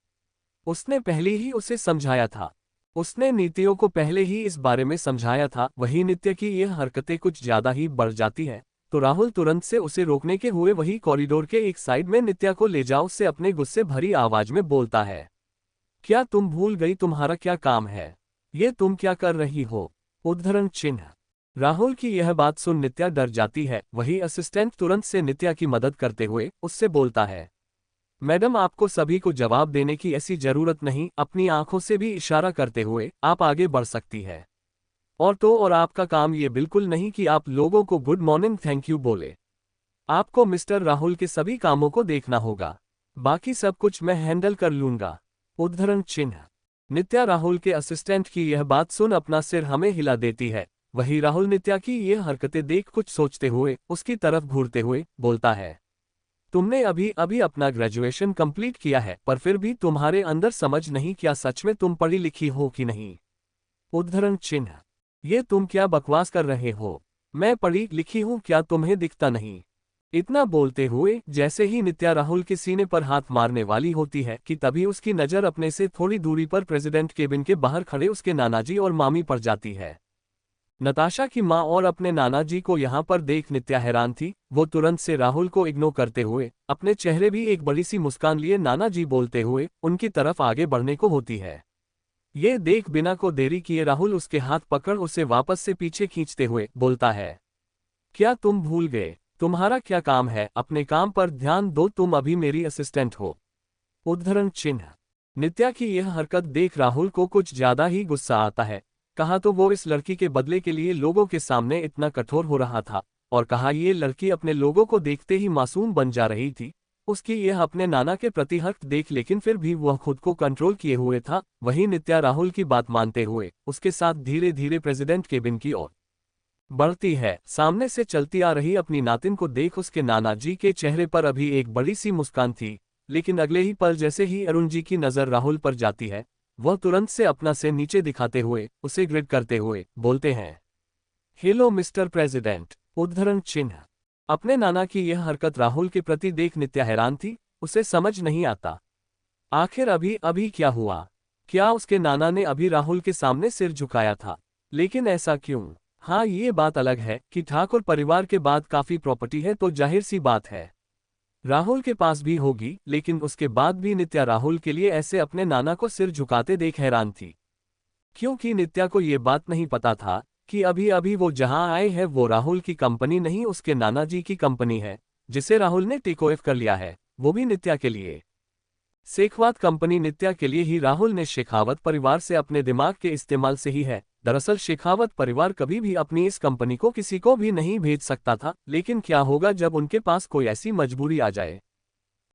उसने पहले ही उसे समझाया था। उसने नीतियों को पहले ही इस बारे में समझाया था। वही नित्या की ये हरकतें कुछ ज्यादा ही बढ़ जाती है तो राहुल तुरंत से उसे रोकने के हुए वही कॉरिडोर के एक साइड में नित्या को ले जाओ से अपने गुस्से भरी आवाज में बोलता है, क्या तुम भूल गई तुम्हारा क्या काम है? ये तुम क्या कर रही हो? उद्धरण चिन्ह। राहुल की यह बात सुन नित्या डर जाती है। वही असिस्टेंट तुरंत से नित्या की मदद करते हुए उससे बोलता है, मैडम आपको सभी को जवाब देने की ऐसी जरूरत नहीं, अपनी आंखों से भी इशारा करते हुए आप आगे बढ़ सकती है। और आपका काम ये बिल्कुल नहीं कि आप लोगों को गुड मॉर्निंग थैंक यू बोले। आपको मिस्टर राहुल के सभी कामों को देखना होगा, बाकी सब कुछ मैं हैंडल कर लूंगा। उद्धरण चिन्ह। नित्या राहुल के असिस्टेंट की यह बात सुन अपना सिर हमें हिला देती है। वही राहुल नित्या की ये हरकतें देख कुछ सोचते हुए उसकी तरफ घूरते हुए बोलता है, तुमने अभी अभी अपना ग्रेजुएशन कंप्लीट किया है पर फिर भी तुम्हारे अंदर समझ नहीं, क्या सच में तुम पढ़ी लिखी हो कि नहीं? उद्धरण चिन्ह। ये तुम क्या बकवास कर रहे हो? मैं पढ़ी लिखी हूं, क्या तुम्हें दिखता नहीं? इतना बोलते हुए जैसे ही नित्या राहुल के सीने पर हाथ मारने वाली होती है कि तभी उसकी नजर अपने से थोड़ी दूरी पर प्रेसिडेंट केबिन के बाहर खड़े उसके नानाजी और मामी पर जाती है। नताशा की मां और अपने नानाजी को यहां पर देख नित्या हैरान थी। वो तुरंत से राहुल को इग्नोर करते हुए अपने चेहरे भी एक बड़ी सी मुस्कान लिए नानाजी बोलते हुए उनकी तरफ आगे बढ़ने को होती है। ये देख बिना को देरी किए राहुल उसके हाथ पकड़ उसे वापस से पीछे खींचते हुए बोलता है, क्या तुम भूल गए? तुम्हारा क्या काम है? अपने काम पर ध्यान दो, तुम अभी मेरी असिस्टेंट हो। उद्धरण चिन्ह। नित्या की यह हरकत देख राहुल को कुछ ज्यादा ही गुस्सा आता है। कहा तो वो इस लड़की के बदले के लिए लोगों के सामने इतना कठोर हो रहा था और कहा ये लड़की अपने लोगों को देखते ही मासूम बन जा रही थी। उसकी यह अपने नाना के प्रति हक देख लेकिन फिर भी वह खुद को कंट्रोल किए हुए था। वहीं नित्या राहुल की बात मानते हुए उसके साथ धीरे धीरे प्रेसिडेंट केबिन की ओर बढ़ती है। सामने से चलती आ रही अपनी नातिन को देख उसके नाना जी के चेहरे पर अभी एक बड़ी सी मुस्कान थी, लेकिन अगले ही पल जैसे ही अरुण जी की नजर राहुल पर जाती है वह तुरंत से अपना सिर नीचे दिखाते हुए उसे ग्रिड करते हुए बोलते हैं, हेलो मिस्टर प्रेसिडेंट। उद्धरण चिन्ह। अपने नाना की यह हरकत राहुल के प्रति देख नित्या हैरान थी। उसे समझ नहीं आता आखिर अभी अभी क्या हुआ। क्या उसके नाना ने अभी राहुल के सामने सिर झुकाया था? लेकिन ऐसा क्यों? हाँ, ये बात अलग है कि ठाकुर परिवार के बाद काफी प्रॉपर्टी है तो जाहिर सी बात है राहुल के पास भी होगी, लेकिन उसके बाद भी नित्या राहुल के लिए ऐसे अपने नाना को सिर झुकाते देख हैरान थी, क्योंकि नित्या को ये बात नहीं पता था कि अभी अभी वो जहां आए हैं वो राहुल की कंपनी नहीं उसके नाना जी की कंपनी है, जिसे राहुल ने टेक ओवर कर लिया है, वो भी नित्या के लिए। शेखावत कंपनी नित्या के लिए ही राहुल ने शेखावत परिवार से अपने दिमाग के इस्तेमाल से ही है। दरअसल शेखावत परिवार कभी भी अपनी इस कंपनी को किसी को भी नहीं भेज सकता था, लेकिन क्या होगा जब उनके पास कोई ऐसी मजबूरी आ जाए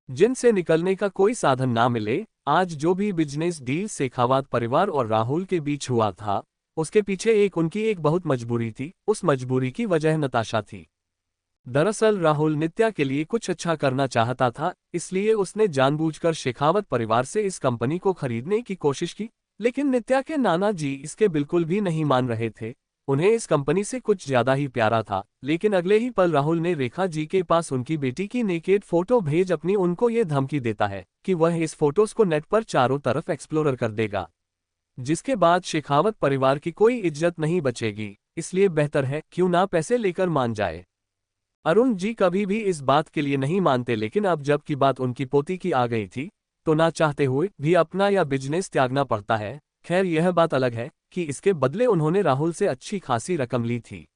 जिनसे निकलने का कोई साधन ना मिले। आज जो भी बिजनेस डील शेखावत परिवार और राहुल के बीच हुआ था उसके पीछे उनकी एक बहुत मजबूरी थी। उस मजबूरी की वजह नताशा थी। दरअसल राहुल नित्या के लिए कुछ अच्छा करना चाहता था, इसलिए उसने जानबूझकर शेखावत परिवार से इस कंपनी को खरीदने की कोशिश की, लेकिन नित्या के नाना जी इसके बिल्कुल भी नहीं मान रहे थे। उन्हें इस कंपनी से कुछ ज्यादा ही प्यारा था। लेकिन अगले ही पल राहुल ने रेखा जी के पास उनकी बेटी की नेकेड फोटो भेज अपनी उनको ये धमकी देता है कि वह इस फोटोज को नेट पर चारों तरफ एक्सप्लोर कर देगा, जिसके बाद शेखावत परिवार की कोई इज्जत नहीं बचेगी। इसलिए बेहतर है क्यों ना पैसे लेकर मान जाए। अरुण जी कभी भी इस बात के लिए नहीं मानते, लेकिन अब जब की बात उनकी पोती की आ गई थी तो ना चाहते हुए भी अपना या बिजनेस त्यागना पड़ता है। खैर यह बात अलग है कि इसके बदले उन्होंने राहुल से अच्छी खासी रकम ली थी।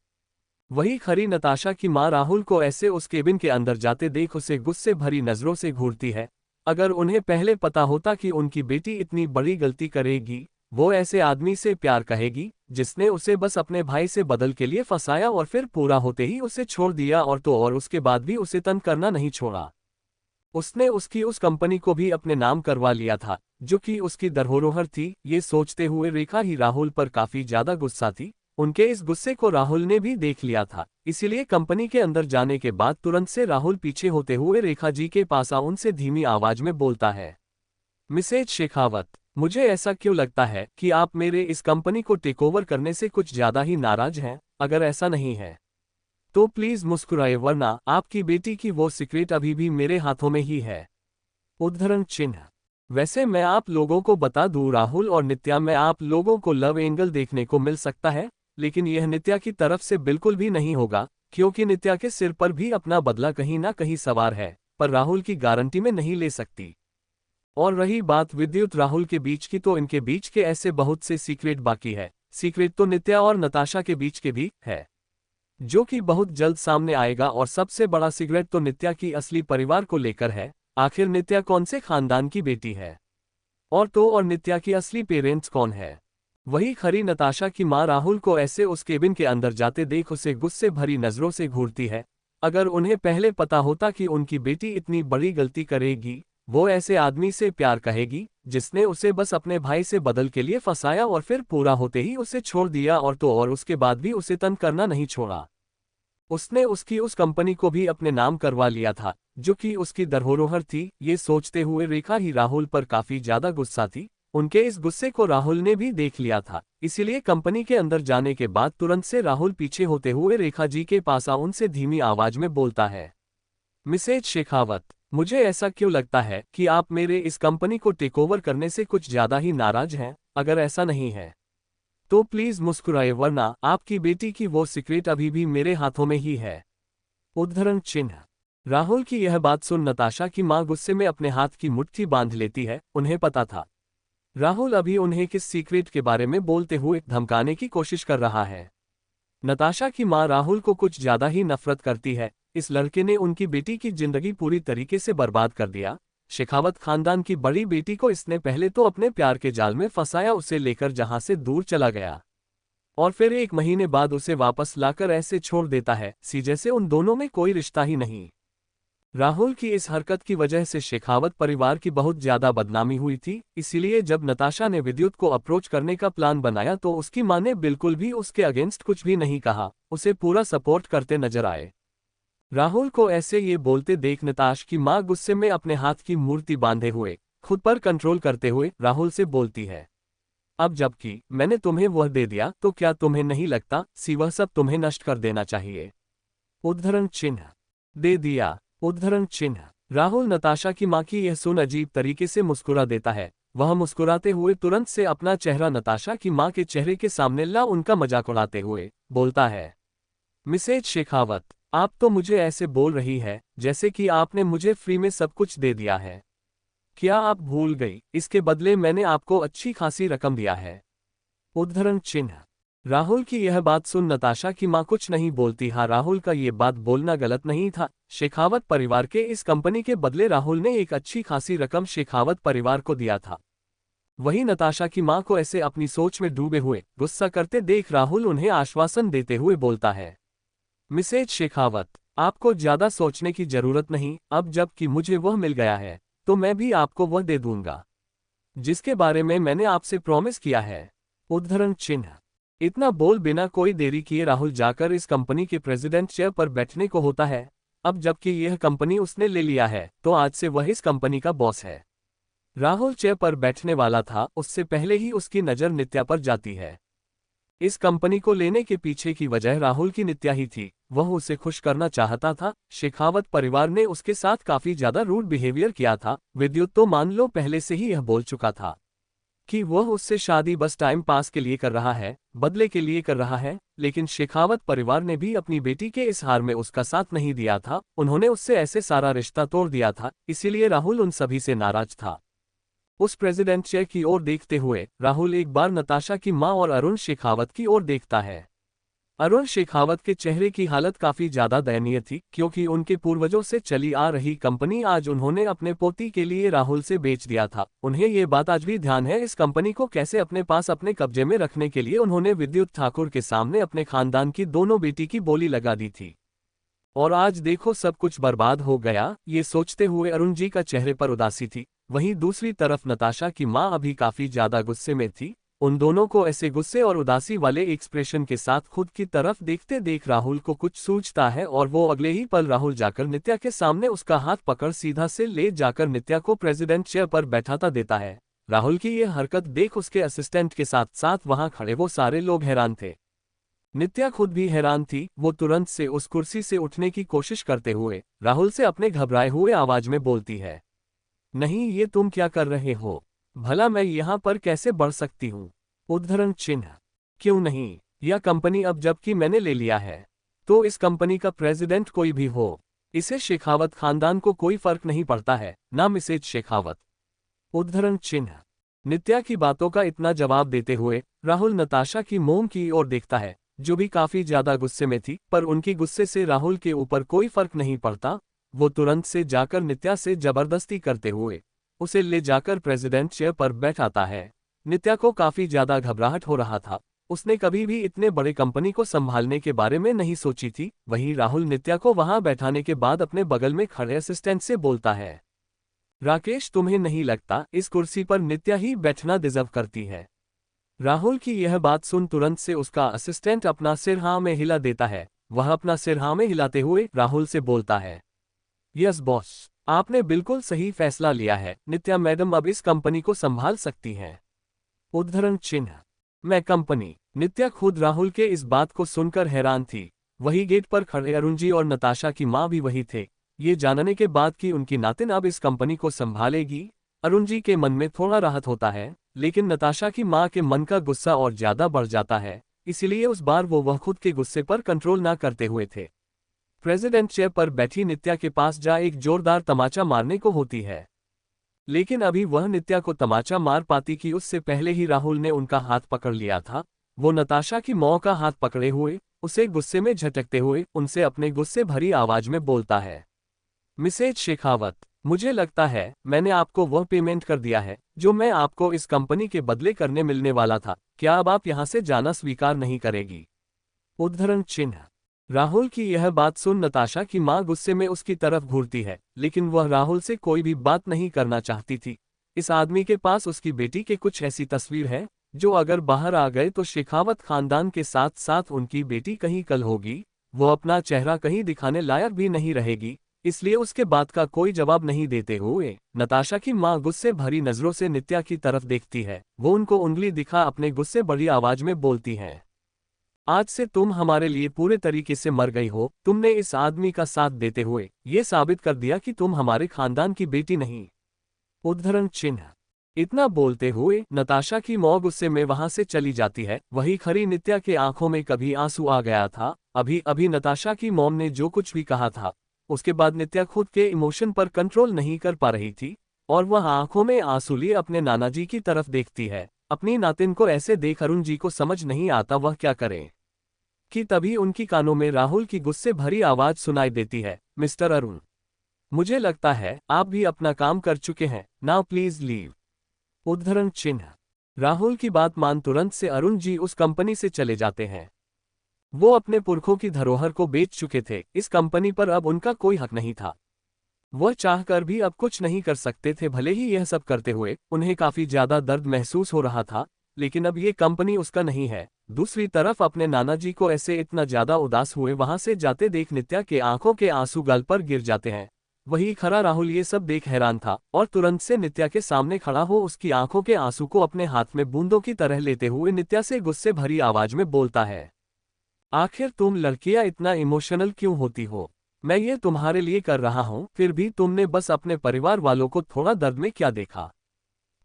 वही खरी नताशा की मां राहुल को ऐसे उस केबिन के अंदर जाते देख उसे गुस्से भरी नजरों से घूरती है। अगर उन्हें पहले पता होता कि उनकी बेटी इतनी बड़ी गलती करेगी, वो ऐसे आदमी से प्यार कहेगी जिसने उसे बस अपने भाई से बदल के लिए फंसाया और फिर पूरा होते ही उसे छोड़ दिया और उसके बाद भी उसे तंग करना नहीं छोड़ा। उसने उसकी उस कंपनी को भी अपने नाम करवा लिया था जो कि उसकी धरोहर थी। ये सोचते हुए रेखा ही राहुल पर काफी ज्यादा गुस्सा थी। उनके इस गुस्से को राहुल ने भी देख लिया था, इसीलिए कंपनी के अंदर जाने के बाद तुरंत से राहुल पीछे होते हुए रेखा जी के पास आ उनसे धीमी आवाज में बोलता है, मिसेज शेखावत, मुझे ऐसा क्यों लगता है कि आप मेरे इस कंपनी को टेक ओवर करने से कुछ ज्यादा ही नाराज हैं। अगर ऐसा नहीं है तो प्लीज मुस्कुराए, वरना आपकी बेटी की वो सीक्रेट अभी भी मेरे हाथों में ही है। उद्धरण चिन्ह। वैसे मैं आप लोगों को बता दूं, राहुल और नित्या में आप लोगों को लव एंगल देखने को मिल सकता है, लेकिन यह नित्या की तरफ से बिल्कुल भी नहीं होगा, क्योंकि नित्या के सिर पर भी अपना बदला कहीं ना कहीं सवार है, पर राहुल की गारंटी में नहीं ले सकती। और रही बात विद्युत राहुल के बीच की, तो इनके बीच के ऐसे बहुत से सीक्रेट बाकी है। सीक्रेट तो नित्या और नताशा के बीच के भी है, जो कि बहुत जल्द सामने आएगा। और सबसे बड़ा सीक्रेट तो नित्या की असली परिवार को लेकर है। आखिर नित्या कौन से खानदान की बेटी है, और नित्या की असली पेरेंट्स कौन है। वही खरी नताशा की मां राहुल को ऐसे उस केबिन के अंदर जाते देख उसे गुस्से भरी नजरों से घूरती है। अगर उन्हें पहले पता होता कि उनकी बेटी इतनी बड़ी गलती करेगी, वो ऐसे आदमी से प्यार कहेगी जिसने उसे बस अपने भाई से बदल के लिए फंसाया और फिर पूरा होते ही उसे छोड़ दिया, और उसके बाद भी उसे तंग करना नहीं छोड़ा। उसने उसकी उस कंपनी को भी अपने नाम करवा लिया था जो कि उसकी धरोहर थी। ये सोचते हुए रेखा ही राहुल पर काफी ज्यादा गुस्सा थी। उनके इस गुस्से को राहुल ने भी देख लिया था, इसीलिए कंपनी के अंदर जाने के बाद तुरंत से राहुल पीछे होते हुए रेखा जी के पास आ उनसे धीमी आवाज में बोलता है, मिसेज शेखावत, मुझे ऐसा क्यों लगता है कि आप मेरे इस कंपनी को टेक ओवर करने से कुछ ज्यादा ही नाराज हैं। अगर ऐसा नहीं है तो प्लीज मुस्कुराए, वरना आपकी बेटी की वो सीक्रेट अभी भी मेरे हाथों में ही है। उद्धरण चिन्ह। राहुल की यह बात सुन नताशा की मां गुस्से में अपने हाथ की मुट्ठी बांध लेती है। उन्हें पता था राहुल अभी उन्हें किस सीक्रेट के बारे में बोलते हुए धमकाने की कोशिश कर रहा है। नताशा की मां राहुल को कुछ ज्यादा ही नफरत करती है। इस लड़के ने उनकी बेटी की जिंदगी पूरी तरीके से बर्बाद कर दिया। शेखावत खानदान की बड़ी बेटी को इसने पहले तो अपने प्यार के जाल में फंसाया, उसे लेकर जहां से दूर चला गया, और फिर 1 महीने बाद उसे वापस लाकर ऐसे छोड़ देता है सी जैसे उन दोनों में कोई रिश्ता ही नहीं। राहुल की इस हरकत की वजह से शेखावत परिवार की बहुत ज्यादा बदनामी हुई थी। इसीलिए जब नताशा ने विद्युत को अप्रोच करने का प्लान बनाया तो उसकी मां ने बिल्कुल भी उसके अगेंस्ट कुछ भी नहीं कहा, उसे पूरा सपोर्ट करते नजर आए। राहुल को ऐसे ये बोलते देख नताश की मां गुस्से में अपने हाथ की मूर्ति बांधे हुए खुद पर कंट्रोल करते हुए राहुल से बोलती है, अब जबकि मैंने तुम्हें वह दे दिया तो क्या तुम्हें नहीं लगता सी वह सब तुम्हें नष्ट कर देना चाहिए। उद्धरण चिन्ह। दे दिया। उद्धरण चिन्ह। राहुल नताशा की मां की यह सुन अजीब तरीके से मुस्कुरा देता है। वह मुस्कुराते हुए तुरंत से अपना चेहरा नताशा की मां के चेहरे के सामने ला उनका मजाक उड़ाते हुए बोलता है, मिसेज शेखावत, आप तो मुझे ऐसे बोल रही है जैसे कि आपने मुझे फ्री में सब कुछ दे दिया है। क्या आप भूल गई, इसके बदले मैंने आपको अच्छी खासी रकम दिया है। उद्धरण चिन्ह। राहुल की यह बात सुन नताशा की मां कुछ नहीं बोलती। हाँ, राहुल का ये बात बोलना गलत नहीं था। शेखावत परिवार के इस कंपनी के बदले राहुल ने एक अच्छी खासी रकम शेखावत परिवार को दिया था। वही नताशा की मां को ऐसे अपनी सोच में डूबे हुए गुस्सा करते देख राहुल उन्हें आश्वासन देते हुए बोलता है, मिसेज शेखावत, आपको ज्यादा सोचने की जरूरत नहीं। अब जबकि मुझे वह मिल गया है तो मैं भी आपको वह दे दूंगा जिसके बारे में मैंने आपसे प्रॉमिस किया है। उद्धरण चिन्ह। इतना बोल बिना कोई देरी किए राहुल जाकर इस कंपनी के प्रेसिडेंट चेयर पर बैठने को होता है। अब जबकि यह कंपनी उसने ले लिया है तो आज से वह इस कंपनी का बॉस है। राहुल चेयर पर बैठने वाला था, उससे पहले ही उसकी नज़र नित्या पर जाती है। इस कंपनी को लेने के पीछे की वजह राहुल की नित्या ही थी। वह उसे खुश करना चाहता था। शेखावत परिवार ने उसके साथ काफी ज्यादा रूड बिहेवियर किया था। विद्युत तो मान लो पहले से ही यह बोल चुका था कि वह उससे शादी बस टाइम पास के लिए कर रहा है, बदले के लिए कर रहा है। लेकिन शेखावत परिवार ने भी अपनी बेटी के इस हार में उसका साथ नहीं दिया था। उन्होंने उससे ऐसे सारा रिश्ता तोड़ दिया था, इसीलिए राहुल उन सभी से नाराज था। उस प्रेसिडेंट चेयर की ओर देखते हुए राहुल एक बार नताशा की मां और अरुण शेखावत की ओर देखता है। अरुण शेखावत के चेहरे की हालत काफी ज्यादा दयनीय थी, क्योंकि उनके पूर्वजों से चली आ रही कंपनी आज उन्होंने अपने पोती के लिए राहुल से बेच दिया था। उन्हें ये बात आज भी ध्यान है, इस कंपनी को कैसे अपने पास अपने कब्जे में रखने के लिए उन्होंने विद्युत ठाकुर के सामने अपने खानदान की दोनों बेटी की बोली लगा दी थी। और आज देखो सब कुछ बर्बाद हो गया। ये सोचते हुए अरुण जी का चेहरे पर उदासी थी। वहीं दूसरी तरफ नताशा की माँ अभी काफी ज्यादा गुस्से में थी। उन दोनों को ऐसे गुस्से और उदासी वाले एक्सप्रेशन के साथ खुद की तरफ देखते देख राहुल को कुछ सूझता है और वो अगले ही पल राहुल जाकर नित्या के सामने उसका हाथ पकड़ सीधा से ले जाकर नित्या को प्रेसिडेंट चेयर पर बैठाता देता है। राहुल की यह हरकत देख उसके असिस्टेंट के साथ साथ वहां खड़े वो सारे लोग हैरान थे। नित्या खुद भी हैरान थी। वो तुरंत से उस कुर्सी से उठने की कोशिश करते हुए राहुल से अपने घबराए हुए आवाज में बोलती है, नहीं ये तुम क्या कर रहे हो? भला मैं यहाँ पर कैसे बढ़ सकती हूँ? उद्धरण चिन्ह। क्यों नहीं? यह कंपनी अब जबकि मैंने ले लिया है तो इस कंपनी का प्रेसिडेंट कोई भी हो, इसे शेखावत खानदान को कोई फर्क नहीं पड़ता है, ना मिसेज शेखावत। उद्धरण चिन्ह। नित्या की बातों का इतना जवाब देते हुए राहुल नताशा की मोम की ओर देखता है, जो भी काफी ज्यादा गुस्से में थी, पर उनकी गुस्से से राहुल के ऊपर कोई फर्क नहीं पड़ता। वो तुरंत से जाकर नित्या से जबरदस्ती करते हुए उसे ले जाकर प्रेसिडेंट चेयर पर बैठाता है। नित्या को काफी ज्यादा घबराहट हो रहा था। उसने कभी भी इतने बड़े कंपनी को संभालने के बारे में नहीं सोची थी। वहीं राहुल नित्या को वहां बैठाने के बाद अपने बगल में खड़े असिस्टेंट से बोलता है, राकेश तुम्हें नहीं लगता इस कुर्सी पर नित्या ही बैठना डिजर्व करती है? राहुल की यह बात सुन तुरंत से उसका असिस्टेंट अपना सिर हाँ में हिला देता है। वह अपना सिर हाँ में हिलाते हुए राहुल से बोलता है, यस बॉस, आपने बिल्कुल सही फैसला लिया है। नित्या मैडम अब इस कंपनी को संभाल सकती हैं। उद्धरण चिन्ह। मैं कंपनी? नित्या खुद राहुल के इस बात को सुनकर हैरान थी। वही गेट पर खड़े अरुण जी और नताशा की मां भी वही थे। ये जानने के बाद कि उनकी नातिन अब इस कंपनी को संभालेगी, अरुण जी के मन में थोड़ा राहत होता है, लेकिन नताशा की मां के मन का गुस्सा और ज्यादा बढ़ जाता है। इसलिए उस बार वह खुद के गुस्से पर कंट्रोल ना करते हुए थे। प्रेसिडेंट चेयर पर बैठी नित्या के पास जा एक जोरदार तमाचा मारने को होती है, लेकिन अभी वह नित्या को तमाचा मार पाती कि उससे पहले ही राहुल ने उनका हाथ पकड़ लिया था। वो नताशा की मां का हाथ पकड़े हुए उसे गुस्से में झटकते हुए उनसे अपने गुस्से भरी आवाज में बोलता है, मिसेज शेखावत, मुझे लगता है मैंने आपको वह पेमेंट कर दिया है जो मैं आपको इस कंपनी के बदले करने मिलने वाला था। क्या अब आप यहां से जाना स्वीकार नहीं करेगी? उद्धरण चिन्ह। राहुल की यह बात सुन नताशा की मां गुस्से में उसकी तरफ घूरती है, लेकिन वह राहुल से कोई भी बात नहीं करना चाहती थी। इस आदमी के पास उसकी बेटी के कुछ ऐसी तस्वीर है जो अगर बाहर आ गए तो शेखावत खानदान के साथ साथ उनकी बेटी कहीं कल होगी। वो अपना चेहरा कहीं दिखाने लायक भी नहीं रहेगी। इसलिए उसके बात का कोई जवाब नहीं देते हुए नताशा की मां गुस्से भरी नजरों से नित्या की तरफ देखती है। वो उनको उंगली दिखा अपने गुस्से भरी आवाज में बोलती है, आज से तुम हमारे लिए पूरे तरीके से मर गई हो। तुमने इस आदमी का साथ देते हुए ये साबित कर दिया कि तुम हमारे खानदान की बेटी नहीं। उद्धरण चिन्ह। इतना बोलते हुए नताशा की मां गुस्से में वहां से चली जाती है। वही खरी नित्या के आंखों में कभी आंसू आ गया था। अभी अभी नताशा की मॉम ने जो कुछ भी कहा था, उसके बाद नित्या खुद के इमोशन पर कंट्रोल नहीं कर पा रही थी और वह आंखों में आंसू लिए अपने नाना जी की तरफ देखती है। अपनी नातिन को ऐसे देख अरुण जी को समझ नहीं आता वह क्या करे कि तभी उनकी कानों में राहुल की गुस्से भरी आवाज सुनाई देती है, मिस्टर अरुण, मुझे लगता है आप भी अपना काम कर चुके हैं, नाउ प्लीज लीव। उद्धरण चिन्ह। राहुल की बात मान तुरंत से अरुण जी उस कंपनी से चले जाते हैं। वो अपने पुरखों की धरोहर को बेच चुके थे। इस कंपनी पर अब उनका कोई हक नहीं था। वह चाहकर भी अब कुछ नहीं कर सकते थे। भले ही यह सब करते हुए उन्हें काफी ज्यादा दर्द महसूस हो रहा था, लेकिन अब ये कंपनी उसका नहीं है। दूसरी तरफ अपने नाना जी को ऐसे इतना ज्यादा उदास हुए वहां से जाते देख नित्या के आंखों के आंसू गाल पर गिर जाते हैं। वही खरा राहुल ये सब देख हैरान था और तुरंत से नित्या के सामने खड़ा हो उसकी आंखों के आंसू को अपने हाथ में बूंदों की तरह लेते हुए नित्या से गुस्से भरी आवाज में बोलता है, आखिर तुम लड़कियां इतना इमोशनल क्यों होती हो? मैं ये तुम्हारे लिए कर रहा हूं, फिर भी तुमने बस अपने परिवार वालों को थोड़ा दर्द में क्या देखा?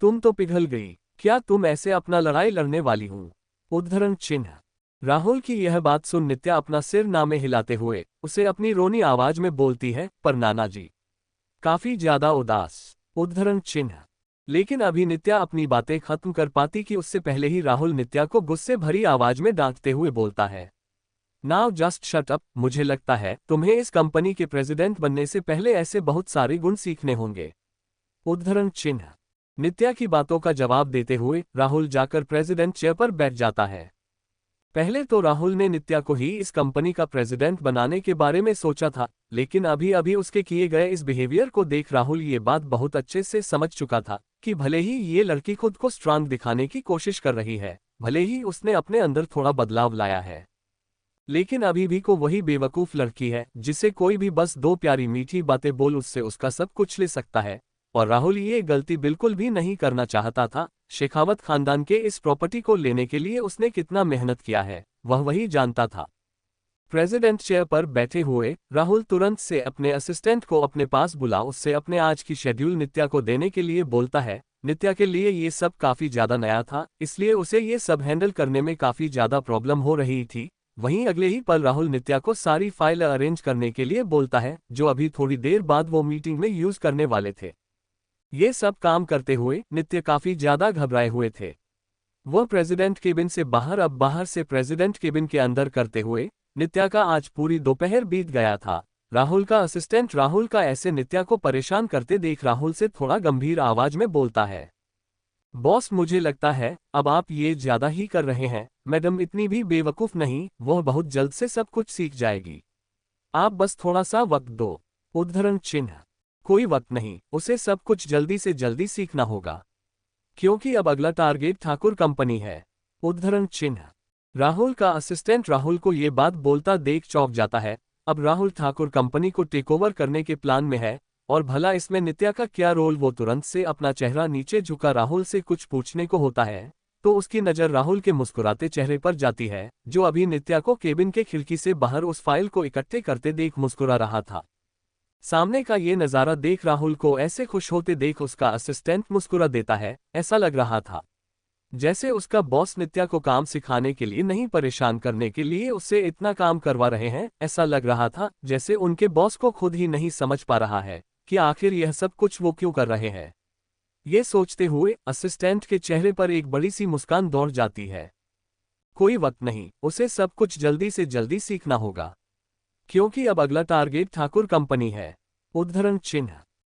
तुम तो पिघल गई। क्या तुम ऐसे अपना लड़ाई लड़ने वाली हूं? उद्धरण चिन्ह। राहुल की यह बात सुन नित्या अपना सिर नामे हिलाते हुए उसे अपनी रोनी आवाज में बोलती है, पर नाना जी काफी ज्यादा उदास। उद्धरण चिन्ह। लेकिन अभी नित्या अपनी बातें खत्म कर पाती कि उससे पहले ही राहुल नित्या को गुस्से भरी आवाज में डांटते हुए बोलता है, नाउ जस्ट शट अप। मुझे लगता है तुम्हें इस कंपनी के प्रेसिडेंट बनने से पहले ऐसे बहुत सारे गुण सीखने होंगे। उद्धरण चिन्ह। नित्या की बातों का जवाब देते हुए राहुल जाकर प्रेसिडेंट चेयर पर बैठ जाता है। पहले तो राहुल ने नित्या को ही इस कंपनी का प्रेसिडेंट बनाने के बारे में सोचा था, लेकिन अभी अभी उसके किए गए इस बिहेवियर को देख राहुल ये बात बहुत अच्छे से समझ चुका था कि भले ही ये लड़की खुद को स्ट्रांग दिखाने की कोशिश कर रही है, भले ही उसने अपने अंदर थोड़ा बदलाव लाया है, लेकिन अभी भी को वही बेवकूफ लड़की है जिसे कोई भी बस दो प्यारी मीठी बातें बोल उससे उसका सब कुछ ले सकता है। और राहुल ये गलती बिल्कुल भी नहीं करना चाहता था। शेखावत खानदान के इस प्रॉपर्टी को लेने के लिए उसने कितना मेहनत किया है वह वही जानता था। प्रेसिडेंट चेयर पर बैठे हुए राहुल तुरंत से अपने असिस्टेंट को अपने पास बुला उससे अपने आज की शेड्यूल नित्या को देने के लिए बोलता है। नित्या के लिए ये सब काफी ज्यादा नया था, इसलिए उसे ये सब हैंडल करने में काफी ज्यादा प्रॉब्लम हो रही थी। वहीं अगले ही पल राहुल नित्या को सारी फाइल अरेंज करने के लिए बोलता है जो अभी थोड़ी देर बाद वो मीटिंग में यूज करने वाले थे। ये सब काम करते हुए नित्या काफी ज्यादा घबराए हुए थे। वह प्रेसिडेंट केबिन से बाहर अब बाहर से प्रेसिडेंट केबिन के अंदर करते हुए नित्या का आज पूरी दोपहर बीत गया था। राहुल का असिस्टेंट राहुल का ऐसे नित्या को परेशान करते देख राहुल से थोड़ा गंभीर आवाज में बोलता है, बॉस मुझे लगता है अब आप ये ज्यादा ही कर रहे हैं। मैडम इतनी भी बेवकूफ नहीं, वह बहुत जल्द से सब कुछ सीख जाएगी, आप बस थोड़ा सा वक्त दो। उद्धरण चिन्ह, कोई वक्त नहीं, उसे सब कुछ जल्दी से जल्दी सीखना होगा क्योंकि अब अगला टारगेट ठाकुर कंपनी है। उद्धरण चिन्ह, राहुल का असिस्टेंट राहुल को ये बात बोलता देख चौंक जाता है। अब राहुल ठाकुर कंपनी को टेकओवर करने के प्लान में है और भला इसमें नित्या का क्या रोल। वो तुरंत से अपना चेहरा नीचे झुका राहुल से कुछ पूछने को होता है तो उसकी नजर राहुल के मुस्कुराते चेहरे पर जाती है जो अभी नित्या को केबिन के खिड़की से बाहर उस फाइल को इकट्ठे करते देख मुस्कुरा रहा था। सामने का ये नजारा देख राहुल को ऐसे खुश होते देख उसका असिस्टेंट मुस्कुरा देता है। ऐसा लग रहा था जैसे उसका बॉस नित्या को काम सिखाने के लिए नहीं, परेशान करने के लिए उससे इतना काम करवा रहे हैं। ऐसा लग रहा था जैसे उनके बॉस को खुद ही नहीं समझ पा रहा है कि आखिर यह सब कुछ वो क्यों कर रहे हैं। ये सोचते हुए असिस्टेंट के चेहरे पर एक बड़ी सी मुस्कान दौड़ जाती है। कोई वक्त नहीं, उसे सब कुछ जल्दी से जल्दी सीखना होगा क्योंकि अब अगला टारगेट ठाकुर कंपनी है। उद्धरण चिन्ह,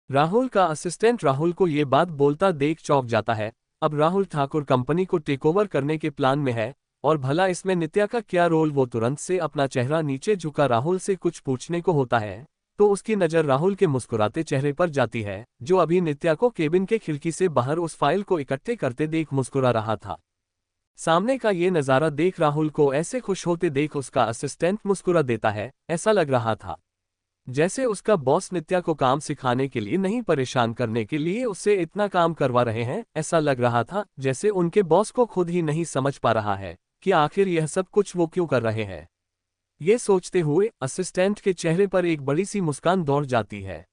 राहुल का असिस्टेंट राहुल को ये बात बोलता देख चौंक जाता है। अब राहुल ठाकुर कंपनी को टेकओवर करने के प्लान में है और भला इसमें नित्या का क्या रोल। वो तुरंत से अपना चेहरा नीचे झुका राहुल से कुछ पूछने को होता है तो उसकी नजर राहुल के मुस्कुराते चेहरे पर जाती है जो अभी नित्या को केबिन के खिड़की से बाहर उस फाइल को इकट्ठे करते देख मुस्कुरा रहा था। सामने का ये नजारा देख राहुल को ऐसे खुश होते देख उसका असिस्टेंट मुस्कुरा देता है। ऐसा लग रहा था जैसे उसका बॉस नित्या को काम सिखाने के लिए नहीं, परेशान करने के लिए उससे इतना काम करवा रहे हैं। ऐसा लग रहा था जैसे उनके बॉस को खुद ही नहीं समझ पा रहा है कि आखिर यह सब कुछ वो क्यों कर रहे हैं। ये सोचते हुए असिस्टेंट के चेहरे पर एक बड़ी सी मुस्कान दौड़ जाती है।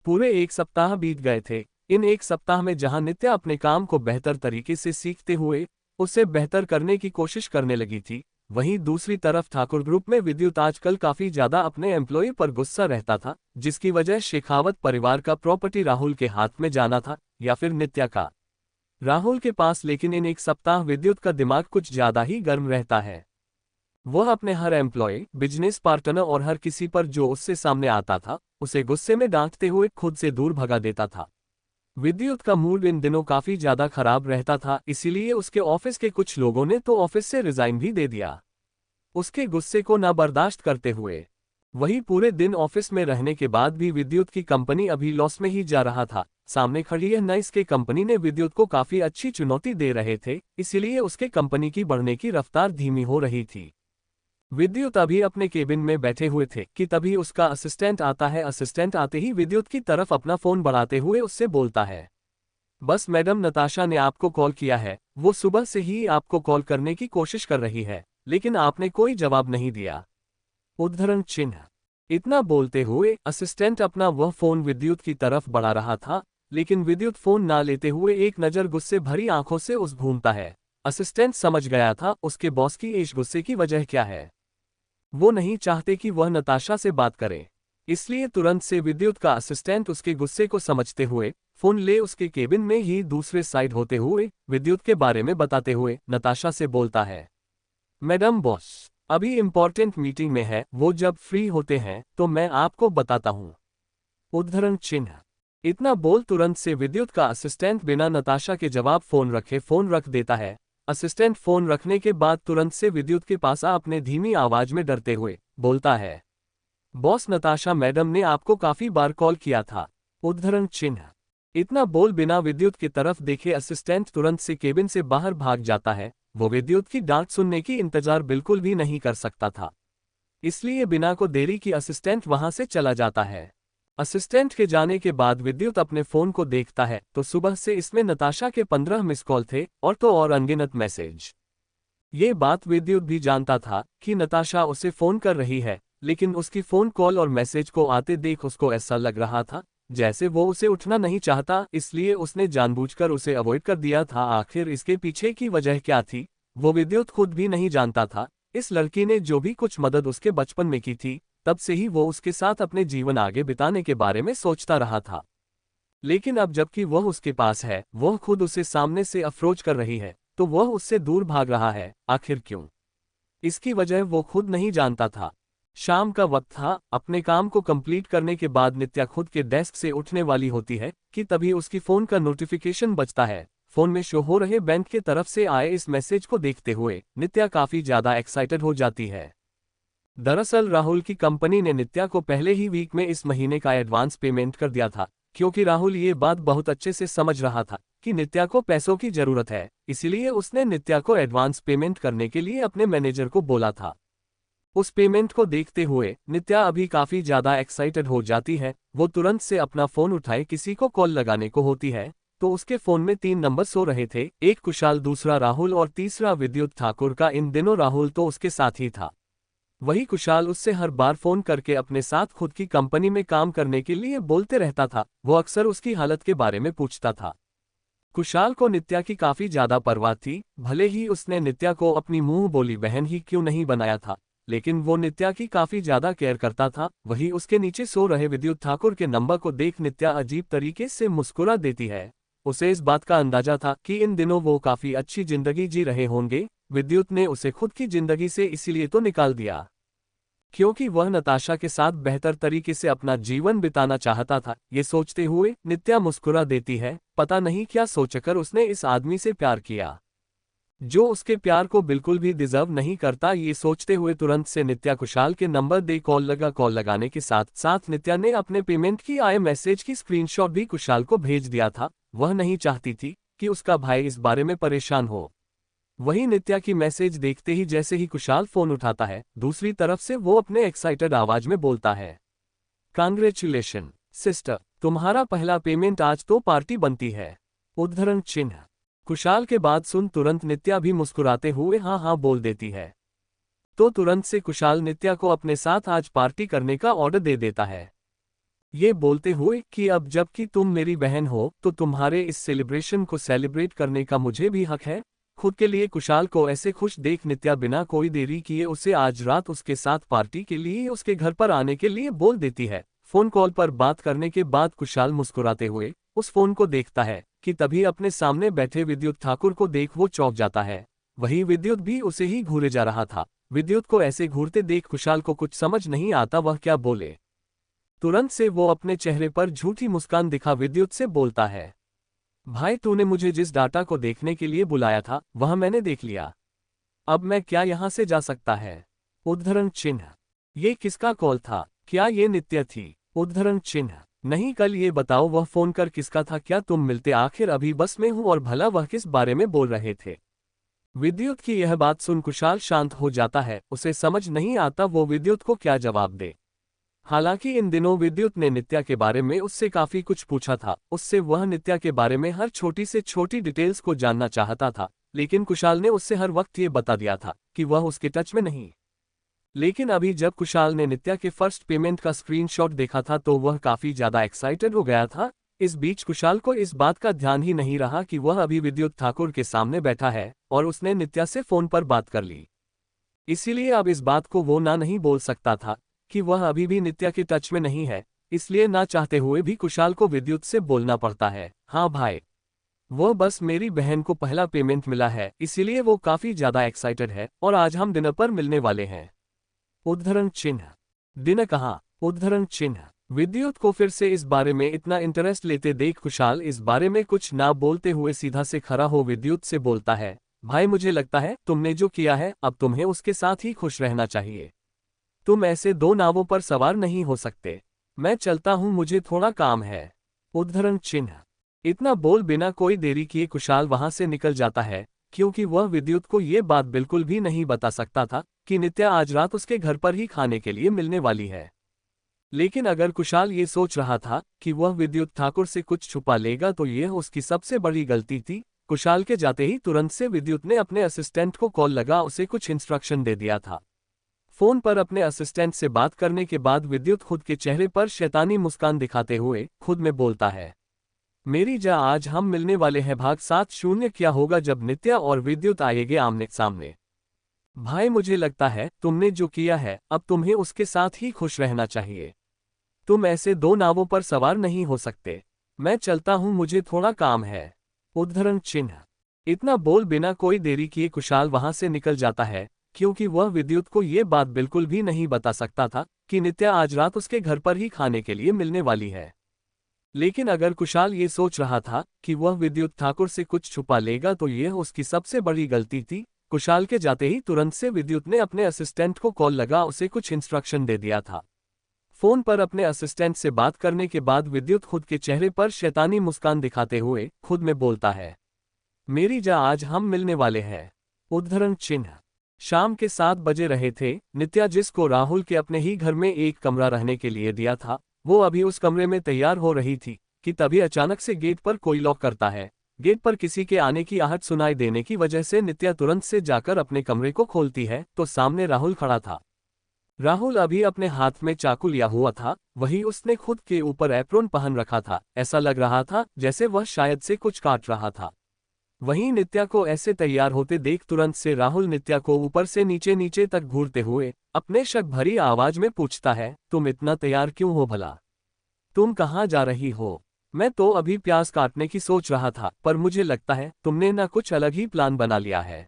पूरे एक सप्ताह बीत गए थे। इन एक सप्ताह में जहां नित्या अपने काम को बेहतर तरीके से सीखते हुए उसे बेहतर करने की कोशिश करने लगी थी, वहीं दूसरी तरफ ठाकुर ग्रुप में विद्युत आजकल काफी ज्यादा अपने एम्प्लॉय पर गुस्सा रहता था, जिसकी वजह शेखावत परिवार का प्रॉपर्टी राहुल के हाथ में जाना था या फिर नित्या का राहुल के पास। लेकिन इन एक सप्ताह विद्युत का दिमाग कुछ ज्यादा ही गर्म रहता है। वह अपने हर एम्प्लॉय, बिजनेस पार्टनर और हर किसी पर जो उससे सामने आता था उसे गुस्से में डांटते हुए खुद से दूर भगा देता था। विद्युत का मूड इन दिनों काफी ज्यादा खराब रहता था, इसीलिए उसके ऑफिस के कुछ लोगों ने तो ऑफिस से रिजाइन भी दे दिया उसके गुस्से को ना बर्दाश्त करते हुए। वही पूरे दिन ऑफिस में रहने के बाद भी विद्युत की कंपनी अभी लॉस में ही जा रहा था। सामने खड़ी है नाइस के कंपनी ने विद्युत को काफी अच्छी चुनौती दे रहे थे, इसीलिए उसके कंपनी की बढ़ने की रफ्तार धीमी हो रही थी। विद्युत अभी अपने केबिन में बैठे हुए थे कि तभी उसका असिस्टेंट आता है। असिस्टेंट आते ही विद्युत की तरफ अपना फोन बढ़ाते हुए उससे बोलता है, बस मैडम नताशा ने आपको कॉल किया है, वो सुबह से ही आपको कॉल करने की कोशिश कर रही है लेकिन आपने कोई जवाब नहीं दिया। उद्धरण चिन्ह, इतना बोलते हुए असिस्टेंट अपना वह फोन विद्युत की तरफ बढ़ा रहा था, लेकिन विद्युत फोन ना लेते हुए एक नजर गुस्से भरी आंखों से उस घूमता है। असिस्टेंट समझ गया था उसके बॉस की इस गुस्से की वजह क्या है। वो नहीं चाहते कि वह नताशा से बात करे, इसलिए तुरंत से विद्युत का असिस्टेंट उसके गुस्से को समझते हुए फोन ले उसके केबिन में ही दूसरे साइड होते हुए विद्युत के बारे में बताते हुए नताशा से बोलता है, मैडम बॉस अभी इम्पोर्टेंट मीटिंग में है, वो जब फ्री होते हैं तो मैं आपको बताता हूँ। उद्धरण चिन्ह, इतना बोल तुरंत से विद्युत का असिस्टेंट बिना नताशा के जवाब फोन रखे फोन रख देता है असिस्टेंट फोन रखने के बाद तुरंत से विद्युत के पास अपने धीमी आवाज में डरते हुए बोलता है, बॉस नताशा मैडम ने आपको काफी बार कॉल किया था। उद्धरण चिन्ह। इतना बोल बिना विद्युत की तरफ देखे असिस्टेंट तुरंत से केबिन से बाहर भाग जाता है। वो विद्युत की डांट सुनने की इंतजार बिल्कुल भी नहीं कर सकता था, इसलिए बिना को देरी की असिस्टेंट वहां से चला जाता है। असिस्टेंट के जाने के बाद विद्युत अपने फोन को देखता है तो सुबह से इसमें नताशा के 15 मिस कॉल थे और तो और अनगिनत मैसेज। ये बात विद्युत भी जानता था कि नताशा उसे फोन कर रही है, लेकिन उसकी फोन कॉल और मैसेज को आते देख उसको ऐसा लग रहा था जैसे वो उसे उठना नहीं चाहता, इसलिए उसने जानबूझकर उसे अवॉइड कर दिया था। आखिर इसके पीछे की वजह क्या थी, वो विद्युत खुद भी नहीं जानता था। इस लड़की ने जो भी कुछ मदद उसके बचपन में की थी, तब से ही वो उसके साथ अपने जीवन आगे बिताने के बारे में सोचता रहा था। लेकिन अब जबकि वह उसके पास है, वह खुद उसे सामने से अप्रोच कर रही है, तो वह उससे दूर भाग रहा है। आखिर क्यों? इसकी वजह वो खुद नहीं जानता था। शाम का वक्त था। अपने काम को कंप्लीट करने के बाद नित्या खुद के डेस्क से उठने वाली होती है कि तभी उसकी फोन का नोटिफिकेशन बजता है। फोन में शो हो रहे बैंक की तरफ से आए इस मैसेज को देखते हुए नित्या काफी ज्यादा एक्साइटेड हो जाती है। दरअसल राहुल की कंपनी ने नित्या को पहले ही वीक में इस महीने का एडवांस पेमेंट कर दिया था, क्योंकि राहुल ये बात बहुत अच्छे से समझ रहा था कि नित्या को पैसों की जरूरत है। इसीलिए उसने नित्या को एडवांस पेमेंट करने के लिए अपने मैनेजर को बोला था। उस पेमेंट को देखते हुए नित्या अभी काफी ज्यादा एक्साइटेड हो जाती है। वो तुरंत से अपना फोन उठाए किसी को कॉल लगाने को होती है तो उसके फोन में 3 नंबर सो रहे थे, एक कुशाल, दूसरा राहुल और तीसरा विद्युत ठाकुर का। इन दिनों राहुल तो उसके साथ ही था, वही कुशाल उससे हर बार फोन करके अपने साथ खुद की कंपनी में काम करने के लिए बोलते रहता था। वो अक्सर उसकी हालत के बारे में पूछता था। कुशाल को नित्या की काफी ज्यादा परवाह थी। भले ही उसने नित्या को अपनी मुंह बोली बहन ही क्यों नहीं बनाया था, लेकिन वो नित्या की काफी ज्यादा केयर करता था। वही उसके नीचे सो रहे विद्युत ठाकुर के नंबर को देख नित्या अजीब तरीके से मुस्कुरा देती है। उसे इस बात का अंदाजा था कि इन दिनों वो काफी अच्छी जिंदगी जी रहे होंगे। विद्युत ने उसे खुद की जिंदगी से इसीलिए तो निकाल दिया क्योंकि वह नताशा के साथ बेहतर तरीके से अपना जीवन बिताना चाहता था। ये सोचते हुए नित्या मुस्कुरा देती है। पता नहीं क्या सोचकर उसने इस आदमी से प्यार किया जो उसके प्यार को बिल्कुल भी डिजर्व नहीं करता। ये सोचते हुए तुरंत से नित्या कुशाल के नंबर दे कॉल लगा। कॉल लगाने के साथ साथ नित्या ने अपने पेमेंट की आए मैसेज की स्क्रीनशॉट भी कुशाल को भेज दिया था। वह नहीं चाहती थी कि उसका भाई इस बारे में परेशान हो। वही नित्या की मैसेज देखते ही जैसे ही कुशाल फोन उठाता है, दूसरी तरफ से वो अपने एक्साइटेड आवाज में बोलता है, कांग्रेचुलेशन सिस्टर, तुम्हारा पहला पेमेंट आज तो पार्टी बनती है। उद्धरण चिन्ह। कुशाल के बाद सुन तुरंत नित्या भी मुस्कुराते हुए हाँ हाँ बोल देती है। तो तुरंत से कुशाल नित्या को अपने साथ आज पार्टी करने का ऑर्डर दे देता है, ये बोलते हुए कि अब जबकि तुम मेरी बहन हो तो तुम्हारे इस सेलिब्रेशन को सेलिब्रेट करने का मुझे भी हक है। खुद के लिए कुशाल को ऐसे खुश देख नित्या बिना कोई देरी किए उसे आज रात उसके साथ पार्टी के लिए उसके घर पर आने के लिए बोल देती है। फोन कॉल पर बात करने के बाद कुशाल मुस्कुराते हुए उस फोन को देखता है कि तभी अपने सामने बैठे विद्युत ठाकुर को देख वो चौंक जाता है। वही विद्युत भी उसे ही घूरे जा रहा था। विद्युत को ऐसे घूरते देख कुशाल को कुछ समझ नहीं आता वह क्या बोले। तुरंत से वो अपने चेहरे पर झूठी मुस्कान दिखा विद्युत से बोलता है, भाई तूने मुझे जिस डाटा को देखने के लिए बुलाया था वह मैंने देख लिया, अब मैं क्या यहां से जा सकता है। उद्धरण चिन्ह। ये किसका कॉल था? क्या ये नित्या थी? उद्धरण चिन्ह। नहीं, कल ये बताओ वह फोन कर किसका था? क्या तुम मिलते? आखिर अभी बस में हूं और भला वह किस बारे में बोल रहे थे? विद्युत की यह बात सुन कुशाल शांत हो जाता है। उसे समझ नहीं आता वो विद्युत को क्या जवाब दे। हालांकि इन दिनों विद्युत ने नित्या के बारे में उससे काफी कुछ पूछा था। उससे वह नित्या के बारे में हर छोटी से छोटी डिटेल्स को जानना चाहता था, लेकिन कुशाल ने उससे हर वक्त ये बता दिया था कि वह उसके टच में नहीं। लेकिन अभी जब कुशाल ने नित्या के फर्स्ट पेमेंट का स्क्रीनशॉट देखा था तो वह काफी ज्यादा एक्साइटेड हो गया था। इस बीच कुशाल को इस बात का ध्यान ही नहीं रहा कि वह अभी विद्युत ठाकुर के सामने बैठा है और उसने नित्या से फोन पर बात कर ली। इसीलिए अब इस बात को वो ना नहीं बोल सकता था कि वह अभी भी नित्या के टच में नहीं है। इसलिए ना चाहते हुए भी कुशाल को विद्युत से बोलना पड़ता है, हाँ भाई, वो बस मेरी बहन को पहला पेमेंट मिला है, इसीलिए वो काफी ज्यादा एक्साइटेड है और आज हम डिनर पर मिलने वाले हैं। उद्धरण चिन्ह। डिनर कहाँ? उद्धरण चिन्ह। विद्युत को फिर से इस बारे में इतना इंटरेस्ट लेते देख कुशाल इस बारे में कुछ ना बोलते हुए सीधा से खड़ा हो विद्युत से बोलता है, भाई मुझे लगता है तुमने जो किया है अब तुम्हें उसके साथ ही खुश रहना चाहिए। तुम ऐसे दो नावों पर सवार नहीं हो सकते। मैं चलता हूं, मुझे थोड़ा काम है। उद्धरण चिन्ह। इतना बोल बिना कोई देरी किए कुशाल वहां से निकल जाता है, क्योंकि वह विद्युत को ये बात बिल्कुल भी नहीं बता सकता था कि नित्या आज रात उसके घर पर ही खाने के लिए मिलने वाली है। लेकिन अगर कुशाल ये सोच रहा था कि वह विद्युत ठाकुर से कुछ छुपा लेगा तो यह उसकी सबसे बड़ी गलती थी। कुशाल के जाते ही तुरंत से विद्युत ने अपने असिस्टेंट को कॉल लगा उसे कुछ इंस्ट्रक्शन दे दिया था। फोन पर अपने असिस्टेंट से बात करने के बाद विद्युत खुद के चेहरे पर शैतानी मुस्कान दिखाते हुए खुद में बोलता है, मेरी जा आज हम मिलने वाले हैं। भाग 7 क्या होगा जब नित्या और विद्युत आएंगे आमने सामने। भाई मुझे लगता है तुमने जो किया है अब तुम्हें उसके साथ ही खुश रहना चाहिए। तुम ऐसे दो नावों पर सवार नहीं हो सकते। मैं चलता हूं, मुझे थोड़ा काम है। उद्धरण चिन्ह। इतना बोल बिना कोई देरी किए कुशाल वहां से निकल जाता है, क्योंकि वह विद्युत को ये बात बिल्कुल भी नहीं बता सकता था कि नित्या आज रात उसके घर पर ही खाने के लिए मिलने वाली है। लेकिन अगर कुशाल ये सोच रहा था कि वह विद्युत ठाकुर से कुछ छुपा लेगा तो यह उसकी सबसे बड़ी गलती थी। कुशाल के जाते ही तुरंत से विद्युत ने अपने असिस्टेंट को कॉल लगा उसे कुछ इंस्ट्रक्शन दे दिया था। फोन पर अपने असिस्टेंट से बात करने के बाद विद्युत खुद के चेहरे पर शैतानी मुस्कान दिखाते हुए खुद में बोलता है, मेरी जा आज हम मिलने वाले हैं। उद्धरण चिन्ह। शाम के 7 बजे रहे थे। नित्या जिसको राहुल के अपने ही घर में एक कमरा रहने के लिए दिया था, वो अभी उस कमरे में तैयार हो रही थी कि तभी अचानक से गेट पर कोई लॉक करता है। गेट पर किसी के आने की आहट सुनाई देने की वजह से नित्या तुरंत से जाकर अपने कमरे को खोलती है तो सामने राहुल खड़ा था। राहुल अभी अपने हाथ में चाकू लिया हुआ था, वही उसने खुद के ऊपर एप्रोन पहन रखा था। ऐसा लग रहा था जैसे वह शायद से कुछ काट रहा था। वहीं नित्या को ऐसे तैयार होते देख तुरंत से राहुल नित्या को ऊपर से नीचे नीचे तक घूरते हुए अपने शक भरी आवाज में पूछता है, तुम इतना तैयार क्यों हो भला? तुम कहाँ जा रही हो? मैं तो अभी प्याज काटने की सोच रहा था, पर मुझे लगता है तुमने ना कुछ अलग ही प्लान बना लिया है।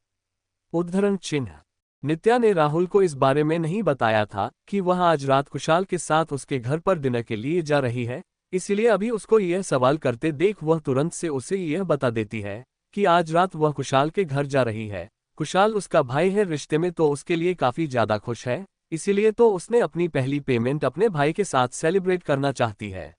उद्धरण चिन्ह। नित्या ने राहुल को इस बारे में नहीं बताया था कि वह आज रात कुशाल के साथ उसके घर पर डिनर के लिए जा रही है, इसलिए अभी उसको यह सवाल करते देख वह तुरंत से उसे यह बता देती है कि आज रात वह कुशाल के घर जा रही है। कुशाल उसका भाई है, रिश्ते में तो उसके लिए काफी ज्यादा खुश है, इसीलिए तो उसने अपनी पहली पेमेंट अपने भाई के साथ सेलिब्रेट करना चाहती है।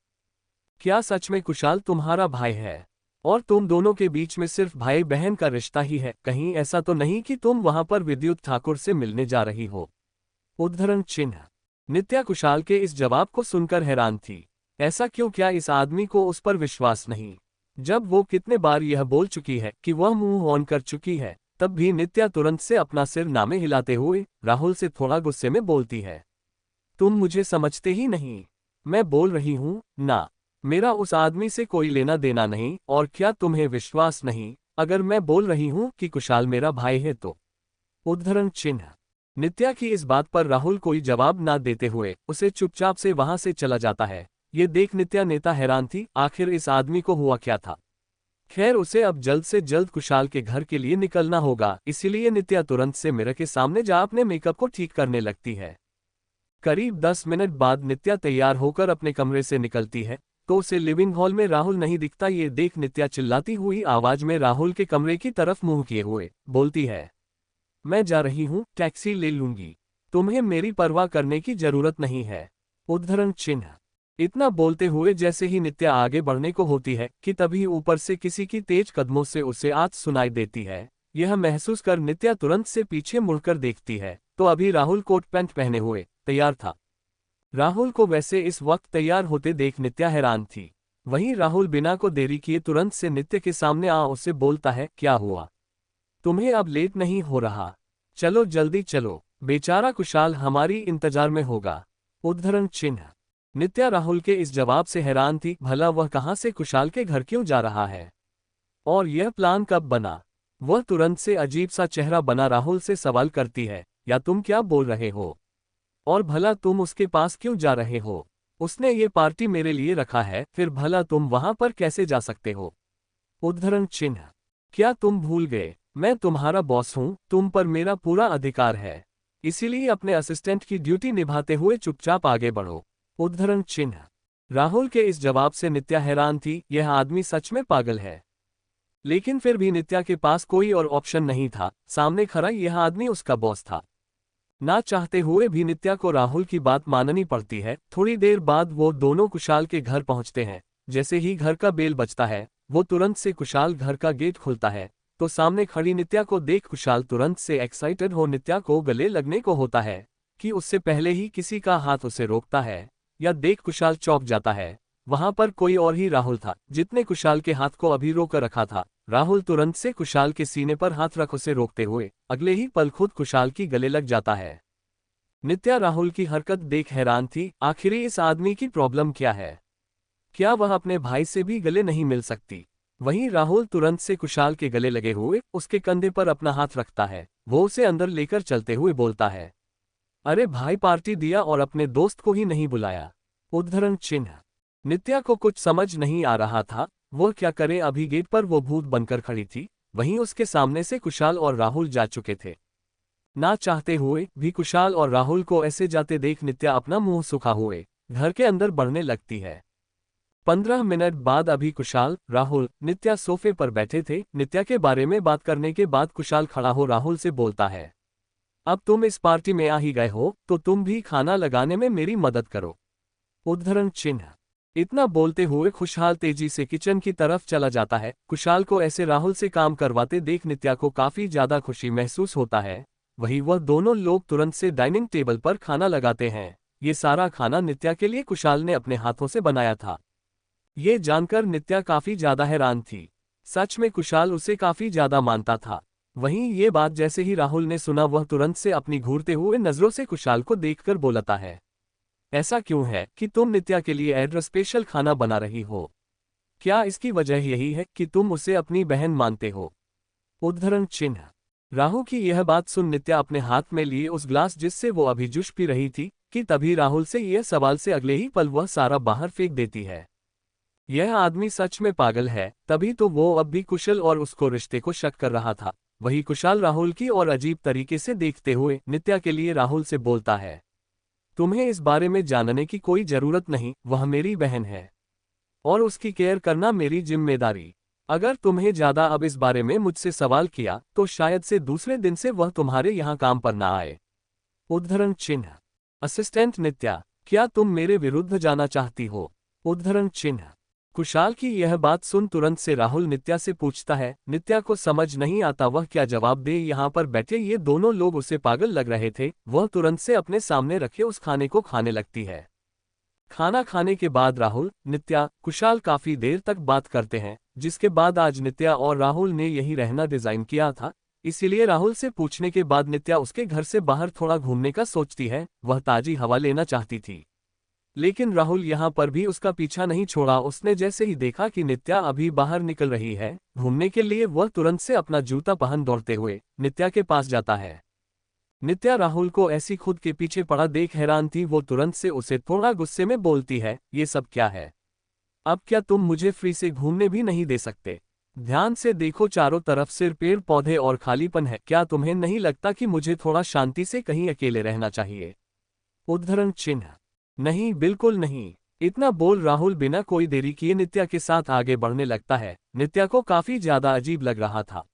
क्या सच में कुशाल तुम्हारा भाई है और तुम दोनों के बीच में सिर्फ भाई बहन का रिश्ता ही है? कहीं ऐसा तो नहीं कि तुम वहां पर विद्युत ठाकुर से मिलने जा रही हो? उद्धरण चिन्ह। नित्या कुशाल के इस जवाब को सुनकर हैरान थी। ऐसा क्यों? क्या इस आदमी को उस पर विश्वास नहीं? जब वो कितने बार यह बोल चुकी है कि वह मुंह ऑन कर चुकी है, तब भी नित्या तुरंत से अपना सिर नामे हिलाते हुए राहुल से थोड़ा गुस्से में बोलती है, तुम मुझे समझते ही नहीं। मैं बोल रही हूं ना, मेरा उस आदमी से कोई लेना देना नहीं। और क्या तुम्हें विश्वास नहीं अगर मैं बोल रही हूं कि कुशाल मेरा भाई है तो? उद्धरण चिन्ह। नित्या की इस बात पर राहुल कोई जवाब ना देते हुए उसे चुपचाप से वहां से चला जाता है। ये देख नित्या नेता हैरान थी, आखिर इस आदमी को हुआ क्या था। खैर उसे अब जल्द से जल्द कुशाल के घर के लिए निकलना होगा, इसीलिए नित्या तुरंत से मिरर के सामने जा अपने मेकअप को ठीक करने लगती है। करीब 10 मिनट बाद नित्या तैयार होकर अपने कमरे से निकलती है तो उसे लिविंग हॉल में राहुल नहीं दिखता। ये देख नित्या चिल्लाती हुई आवाज में राहुल के कमरे की तरफ मुंह किए हुए बोलती है, मैं जा रही हूं, टैक्सी ले लूंगी। तुम्हें मेरी परवाह करने की जरूरत नहीं है। उद्धरण चिन्ह। इतना बोलते हुए जैसे ही नित्या आगे बढ़ने को होती है कि तभी ऊपर से किसी की तेज कदमों से उसे आवाज सुनाई देती है। यह महसूस कर नित्या तुरंत से पीछे मुड़कर देखती है तो अभी राहुल कोट पैंट पहने हुए तैयार था। राहुल को वैसे इस वक्त तैयार होते देख नित्या हैरान थी। वहीं राहुल बिना को देरी किए तुरंत से नित्या के सामने आ उससे बोलता है, क्या हुआ? तुम्हें अब लेट नहीं हो रहा? चलो जल्दी चलो, बेचारा कुशाल हमारी इंतजार में होगा। उद्धरण चिन्ह। नित्या राहुल के इस जवाब से हैरान थी, भला वह कहां से कुशाल के घर क्यों जा रहा है और यह प्लान कब बना? वह तुरंत से अजीब सा चेहरा बना राहुल से सवाल करती है, या तुम क्या बोल रहे हो? और भला तुम उसके पास क्यों जा रहे हो? उसने ये पार्टी मेरे लिए रखा है, फिर भला तुम वहां पर कैसे जा सकते हो? उद्धरण चिन्ह। क्या तुम भूल गए, मैं तुम्हारा बॉस हूं, तुम पर मेरा पूरा अधिकार है, इसीलिए अपने असिस्टेंट की ड्यूटी निभाते हुए चुपचाप आगे बढ़ो। उद्धरण चिन्ह। राहुल के इस जवाब से नित्या हैरान थी, यह आदमी सच में पागल है। लेकिन फिर भी नित्या के पास कोई और ऑप्शन नहीं था, सामने खड़ा यह आदमी उसका बॉस था। ना चाहते हुए भी नित्या को राहुल की बात माननी पड़ती है। थोड़ी देर बाद वो दोनों कुशाल के घर पहुंचते हैं। जैसे ही घर का बेल बजता है, वो तुरंत से कुशाल घर का गेट खुलता है, तो सामने खड़ी नित्या को देख कुशाल तुरंत से एक्साइटेड हो नित्या को गले लगने को होता है कि उससे पहले ही किसी का हाथ उसे रोकता है। या देख कुशाल चौंक जाता है। वहां पर कोई और ही राहुल था, जितने कुशाल के हाथ को अभी रोक रखा था। राहुल तुरंत से कुशाल के सीने पर हाथ रख उसे रोकते हुए अगले ही पल खुद कुशाल की गले लग जाता है। नित्या राहुल की हरकत देख हैरान थी। आखिर इस आदमी की प्रॉब्लम क्या है? क्या वह अपने भाई से भी गले नहीं मिल सकती? वहीं राहुल तुरंत से कुशाल के गले लगे हुए उसके कंधे पर अपना हाथ रखता है। वो उसे अंदर लेकर चलते हुए बोलता है, अरे भाई, पार्टी दिया और अपने दोस्त को ही नहीं बुलाया। उद्धरण चिन्ह। नित्या को कुछ समझ नहीं आ रहा था, वो क्या करे। अभी गेट पर वो भूत बनकर खड़ी थी, वहीं उसके सामने से कुशाल और राहुल जा चुके थे। ना चाहते हुए भी कुशाल और राहुल को ऐसे जाते देख नित्या अपना मुंह सुखा हुए घर के अंदर बढ़ने लगती है। 15 मिनट बाद अभी कुशाल, राहुल, नित्या सोफे पर बैठे थे। नित्या के बारे में बात करने के बाद कुशाल खड़ा हो राहुल से बोलता है, अब तुम इस पार्टी में आ ही गए हो तो तुम भी खाना लगाने में मेरी मदद करो। उद्धरण चिन्ह। इतना बोलते हुए खुशहाल तेजी से किचन की तरफ चला जाता है। कुशाल को ऐसे राहुल से काम करवाते देख नित्या को काफी ज्यादा खुशी महसूस होता है। वहीं वह दोनों लोग तुरंत से डाइनिंग टेबल पर खाना लगाते हैं। ये सारा खाना नित्या के लिए कुशाल ने अपने हाथों से बनाया था। ये जानकर नित्या काफी ज्यादा हैरान थी। सच में कुशाल उसे काफी ज्यादा मानता था। वहीं ये बात जैसे ही राहुल ने सुना, वह तुरंत से अपनी घूरते हुए नजरों से कुशाल को देखकर बोलता है, ऐसा क्यों है कि तुम नित्या के लिए एक्स्ट्रा स्पेशल खाना बना रही हो? क्या इसकी वजह यही है कि तुम उसे अपनी बहन मानते हो? उद्धरण चिन्ह। राहुल की यह बात सुन नित्या अपने हाथ में लिए उस ग्लास जिससे वो अभी जूस पी रही थी कि तभी राहुल से यह सवाल से अगले ही पल वह सारा बाहर फेंक देती है। यह आदमी सच में पागल है। तभी तो वो अब भी कुशल और उसको रिश्ते को शक कर रहा था। वही कुशाल राहुल की और अजीब तरीके से देखते हुए नित्या के लिए राहुल से बोलता है, तुम्हें इस बारे में जानने की कोई जरूरत नहीं, वह मेरी बहन है और उसकी केयर करना मेरी जिम्मेदारी। अगर तुम्हें ज्यादा अब इस बारे में मुझसे सवाल किया तो शायद से दूसरे दिन से वह तुम्हारे यहाँ काम पर ना आए। उद्धरण चिन्ह। असिस्टेंट नित्या, क्या तुम मेरे विरुद्ध जाना चाहती हो? उद्धरण चिन्ह। कुशाल की यह बात सुन तुरंत से राहुल नित्या से पूछता है। नित्या को समझ नहीं आता वह क्या जवाब दे। यहाँ पर बैठे ये दोनों लोग उसे पागल लग रहे थे। वह तुरंत से अपने सामने रखे उस खाने को खाने लगती है। खाना खाने के बाद राहुल, नित्या, कुशाल काफी देर तक बात करते हैं, जिसके बाद आज नित्या और राहुल ने यही रहना डिजाइन किया था। इसीलिए राहुल से पूछने के बाद नित्या उसके घर से बाहर थोड़ा घूमने का सोचती है। वह ताजी हवा लेना चाहती थी, लेकिन राहुल यहाँ पर भी उसका पीछा नहीं छोड़ा। उसने जैसे ही देखा कि नित्या अभी बाहर निकल रही है घूमने के लिए, वह तुरंत से अपना जूता पहन दौड़ते हुए नित्या के पास जाता है। नित्या राहुल को ऐसी खुद के पीछे पड़ा देख हैरान थी। वो तुरंत से उसे थोड़ा गुस्से में बोलती है, ये सब क्या है? अब क्या तुम मुझे फ्री से घूमने भी नहीं दे सकते? ध्यान से देखो, चारों तरफ सिर्फ पेड़ पौधे और खालीपन है। क्या तुम्हें नहीं लगता कि मुझे थोड़ा शांति से कहीं अकेले रहना चाहिए? उद्धरण चिन्ह। नहीं, बिल्कुल नहीं। इतना बोल राहुल बिना कोई देरी किए नित्या के साथ आगे बढ़ने लगता है। नित्या को काफी ज्यादा अजीब लग रहा था।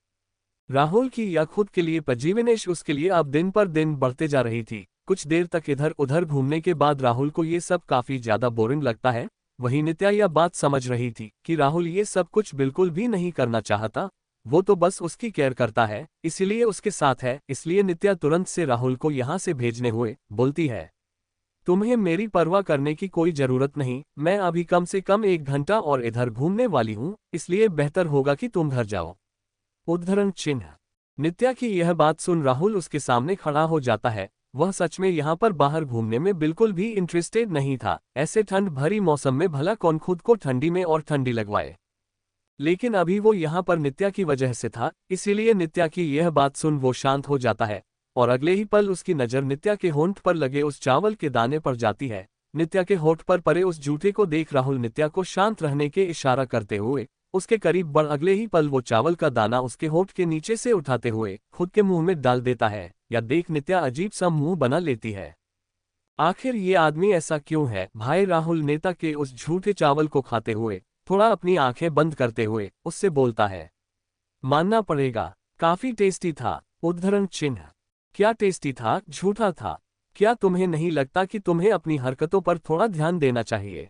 राहुल की या खुद के लिए पजीवनेश उसके लिए अब दिन पर दिन बढ़ते जा रही थी। कुछ देर तक इधर उधर घूमने के बाद राहुल को ये सब काफी ज्यादा बोरिंग लगता है। वहीं नित्या यह बात समझ रही थी कि राहुल ये सब कुछ बिल्कुल भी नहीं करना चाहता, वो तो बस उसकी केयर करता है, इसीलिए उसके साथ है। इसलिए नित्या तुरंत से राहुल को यहाँ से भेजने हुए बोलती है, तुम्हें मेरी परवाह करने की कोई जरूरत नहीं। मैं अभी कम से कम 1 घंटा और इधर घूमने वाली हूँ, इसलिए बेहतर होगा कि तुम घर जाओ। उद्धरण चिन्ह। नित्या की यह बात सुन राहुल उसके सामने खड़ा हो जाता है। वह सच में यहाँ पर बाहर घूमने में बिल्कुल भी इंटरेस्टेड नहीं था। ऐसे ठंड भरी मौसम में भला कौन खुद को ठंडी में और ठंडी लगवाए। लेकिन अभी वो यहाँ पर नित्या की वजह से था, इसीलिए नित्या की यह बात सुन वो शांत हो जाता है और अगले ही पल उसकी नज़र नित्या के होंठ पर लगे उस चावल के दाने पर जाती है। नित्या के होंठ पर पड़े उस जूठे को देख राहुल नित्या को शांत रहने के इशारा करते हुए उसके करीब बढ़ अगले ही पल वो चावल का दाना उसके होंठ के नीचे से उठाते हुए खुद के मुंह में डाल देता है। या देख नित्या अजीब सा मुंह बना लेती है। आखिर ये आदमी ऐसा क्यों है? भाई राहुल नेता के उस झूठे चावल को खाते हुए थोड़ा अपनी आंखें बंद करते हुए उससे बोलता है, मानना पड़ेगा, काफी टेस्टी था। उद्धरण चिन्ह। क्या टेस्टी था, झूठा था? क्या तुम्हें नहीं लगता कि तुम्हें अपनी हरकतों पर थोड़ा ध्यान देना चाहिए?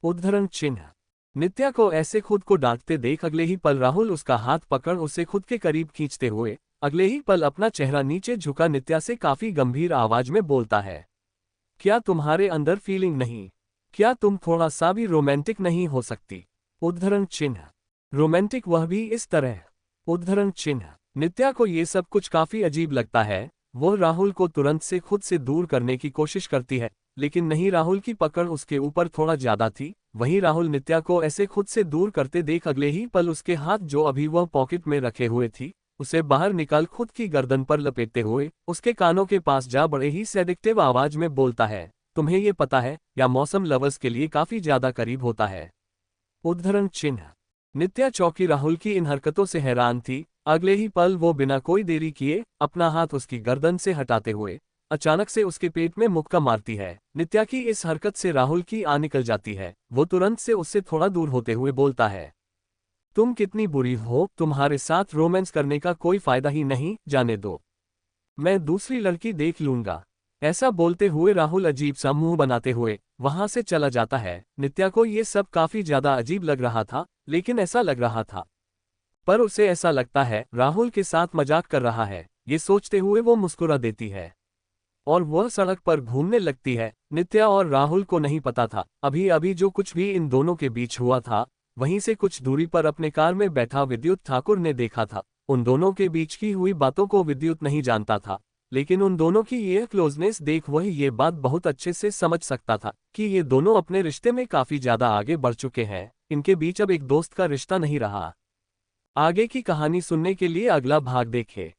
उद्धरण चिन्ह। नित्या को ऐसे खुद को डांटते देख अगले ही पल राहुल उसका हाथ पकड़ उसे खुद के करीब खींचते हुए अगले ही पल अपना चेहरा नीचे झुका नित्या से काफी गंभीर आवाज में बोलता है, क्या तुम्हारे अंदर फीलिंग नहीं? क्या तुम थोड़ा सा भी रोमांटिक नहीं हो सकती? उद्धरण चिन्ह। रोमांटिक, वह भी इस तरह? उद्धरण चिन्ह। नित्या को ये सब कुछ काफी अजीब लगता है। वो राहुल को तुरंत से खुद से दूर करने की कोशिश करती है, लेकिन नहीं, राहुल की पकड़ उसके ऊपर थोड़ा ज्यादा थी। वहीं राहुल नित्या को ऐसे खुद से दूर करते देख अगले ही पल उसके हाथ जो अभी वह पॉकेट में रखे हुए थी उसे बाहर निकाल खुद की गर्दन पर लपेटते हुए उसके कानों के पास जा बड़े ही सेडिक्टिव आवाज में बोलता है, तुम्हें ये पता है, या मौसम लवर्स के लिए काफी ज्यादा करीब होता है? उद्धरण चिन्ह। नित्या चौकी राहुल की इन हरकतों से हैरान थी। अगले ही पल वो बिना कोई देरी किए अपना हाथ उसकी गर्दन से हटाते हुए अचानक से उसके पेट में मुक्का मारती है। नित्या की इस हरकत से राहुल की आंख निकल जाती है। वो तुरंत से उससे थोड़ा दूर होते हुए बोलता है, तुम कितनी बुरी हो, तुम्हारे साथ रोमांस करने का कोई फायदा ही नहीं, जाने दो, मैं दूसरी लड़की देख लूंगा। ऐसा बोलते हुए राहुल अजीब सा मुंह बनाते हुए वहां से चला जाता है। नित्या को ये सब काफी ज्यादा अजीब लग रहा था, लेकिन ऐसा लग रहा था पर उसे ऐसा लगता है राहुल के साथ मजाक कर रहा है। ये सोचते हुए वो मुस्कुरा देती है और वह सड़क पर घूमने लगती है। नित्या और राहुल को नहीं पता था अभी अभी जो कुछ भी इन दोनों के बीच हुआ था। वहीं से कुछ दूरी पर अपने कार में बैठा विद्युत ठाकुर ने देखा था। उन दोनों के बीच की हुई बातों को विद्युत नहीं जानता था, लेकिन उन दोनों की ये क्लोजनेस देख वह ये बात बहुत अच्छे से समझ सकता था कि ये दोनों अपने रिश्ते में काफी ज्यादा आगे बढ़ चुके हैं। इनके बीच अब एक दोस्त का रिश्ता नहीं रहा। आगे की कहानी सुनने के लिए अगला भाग देखें।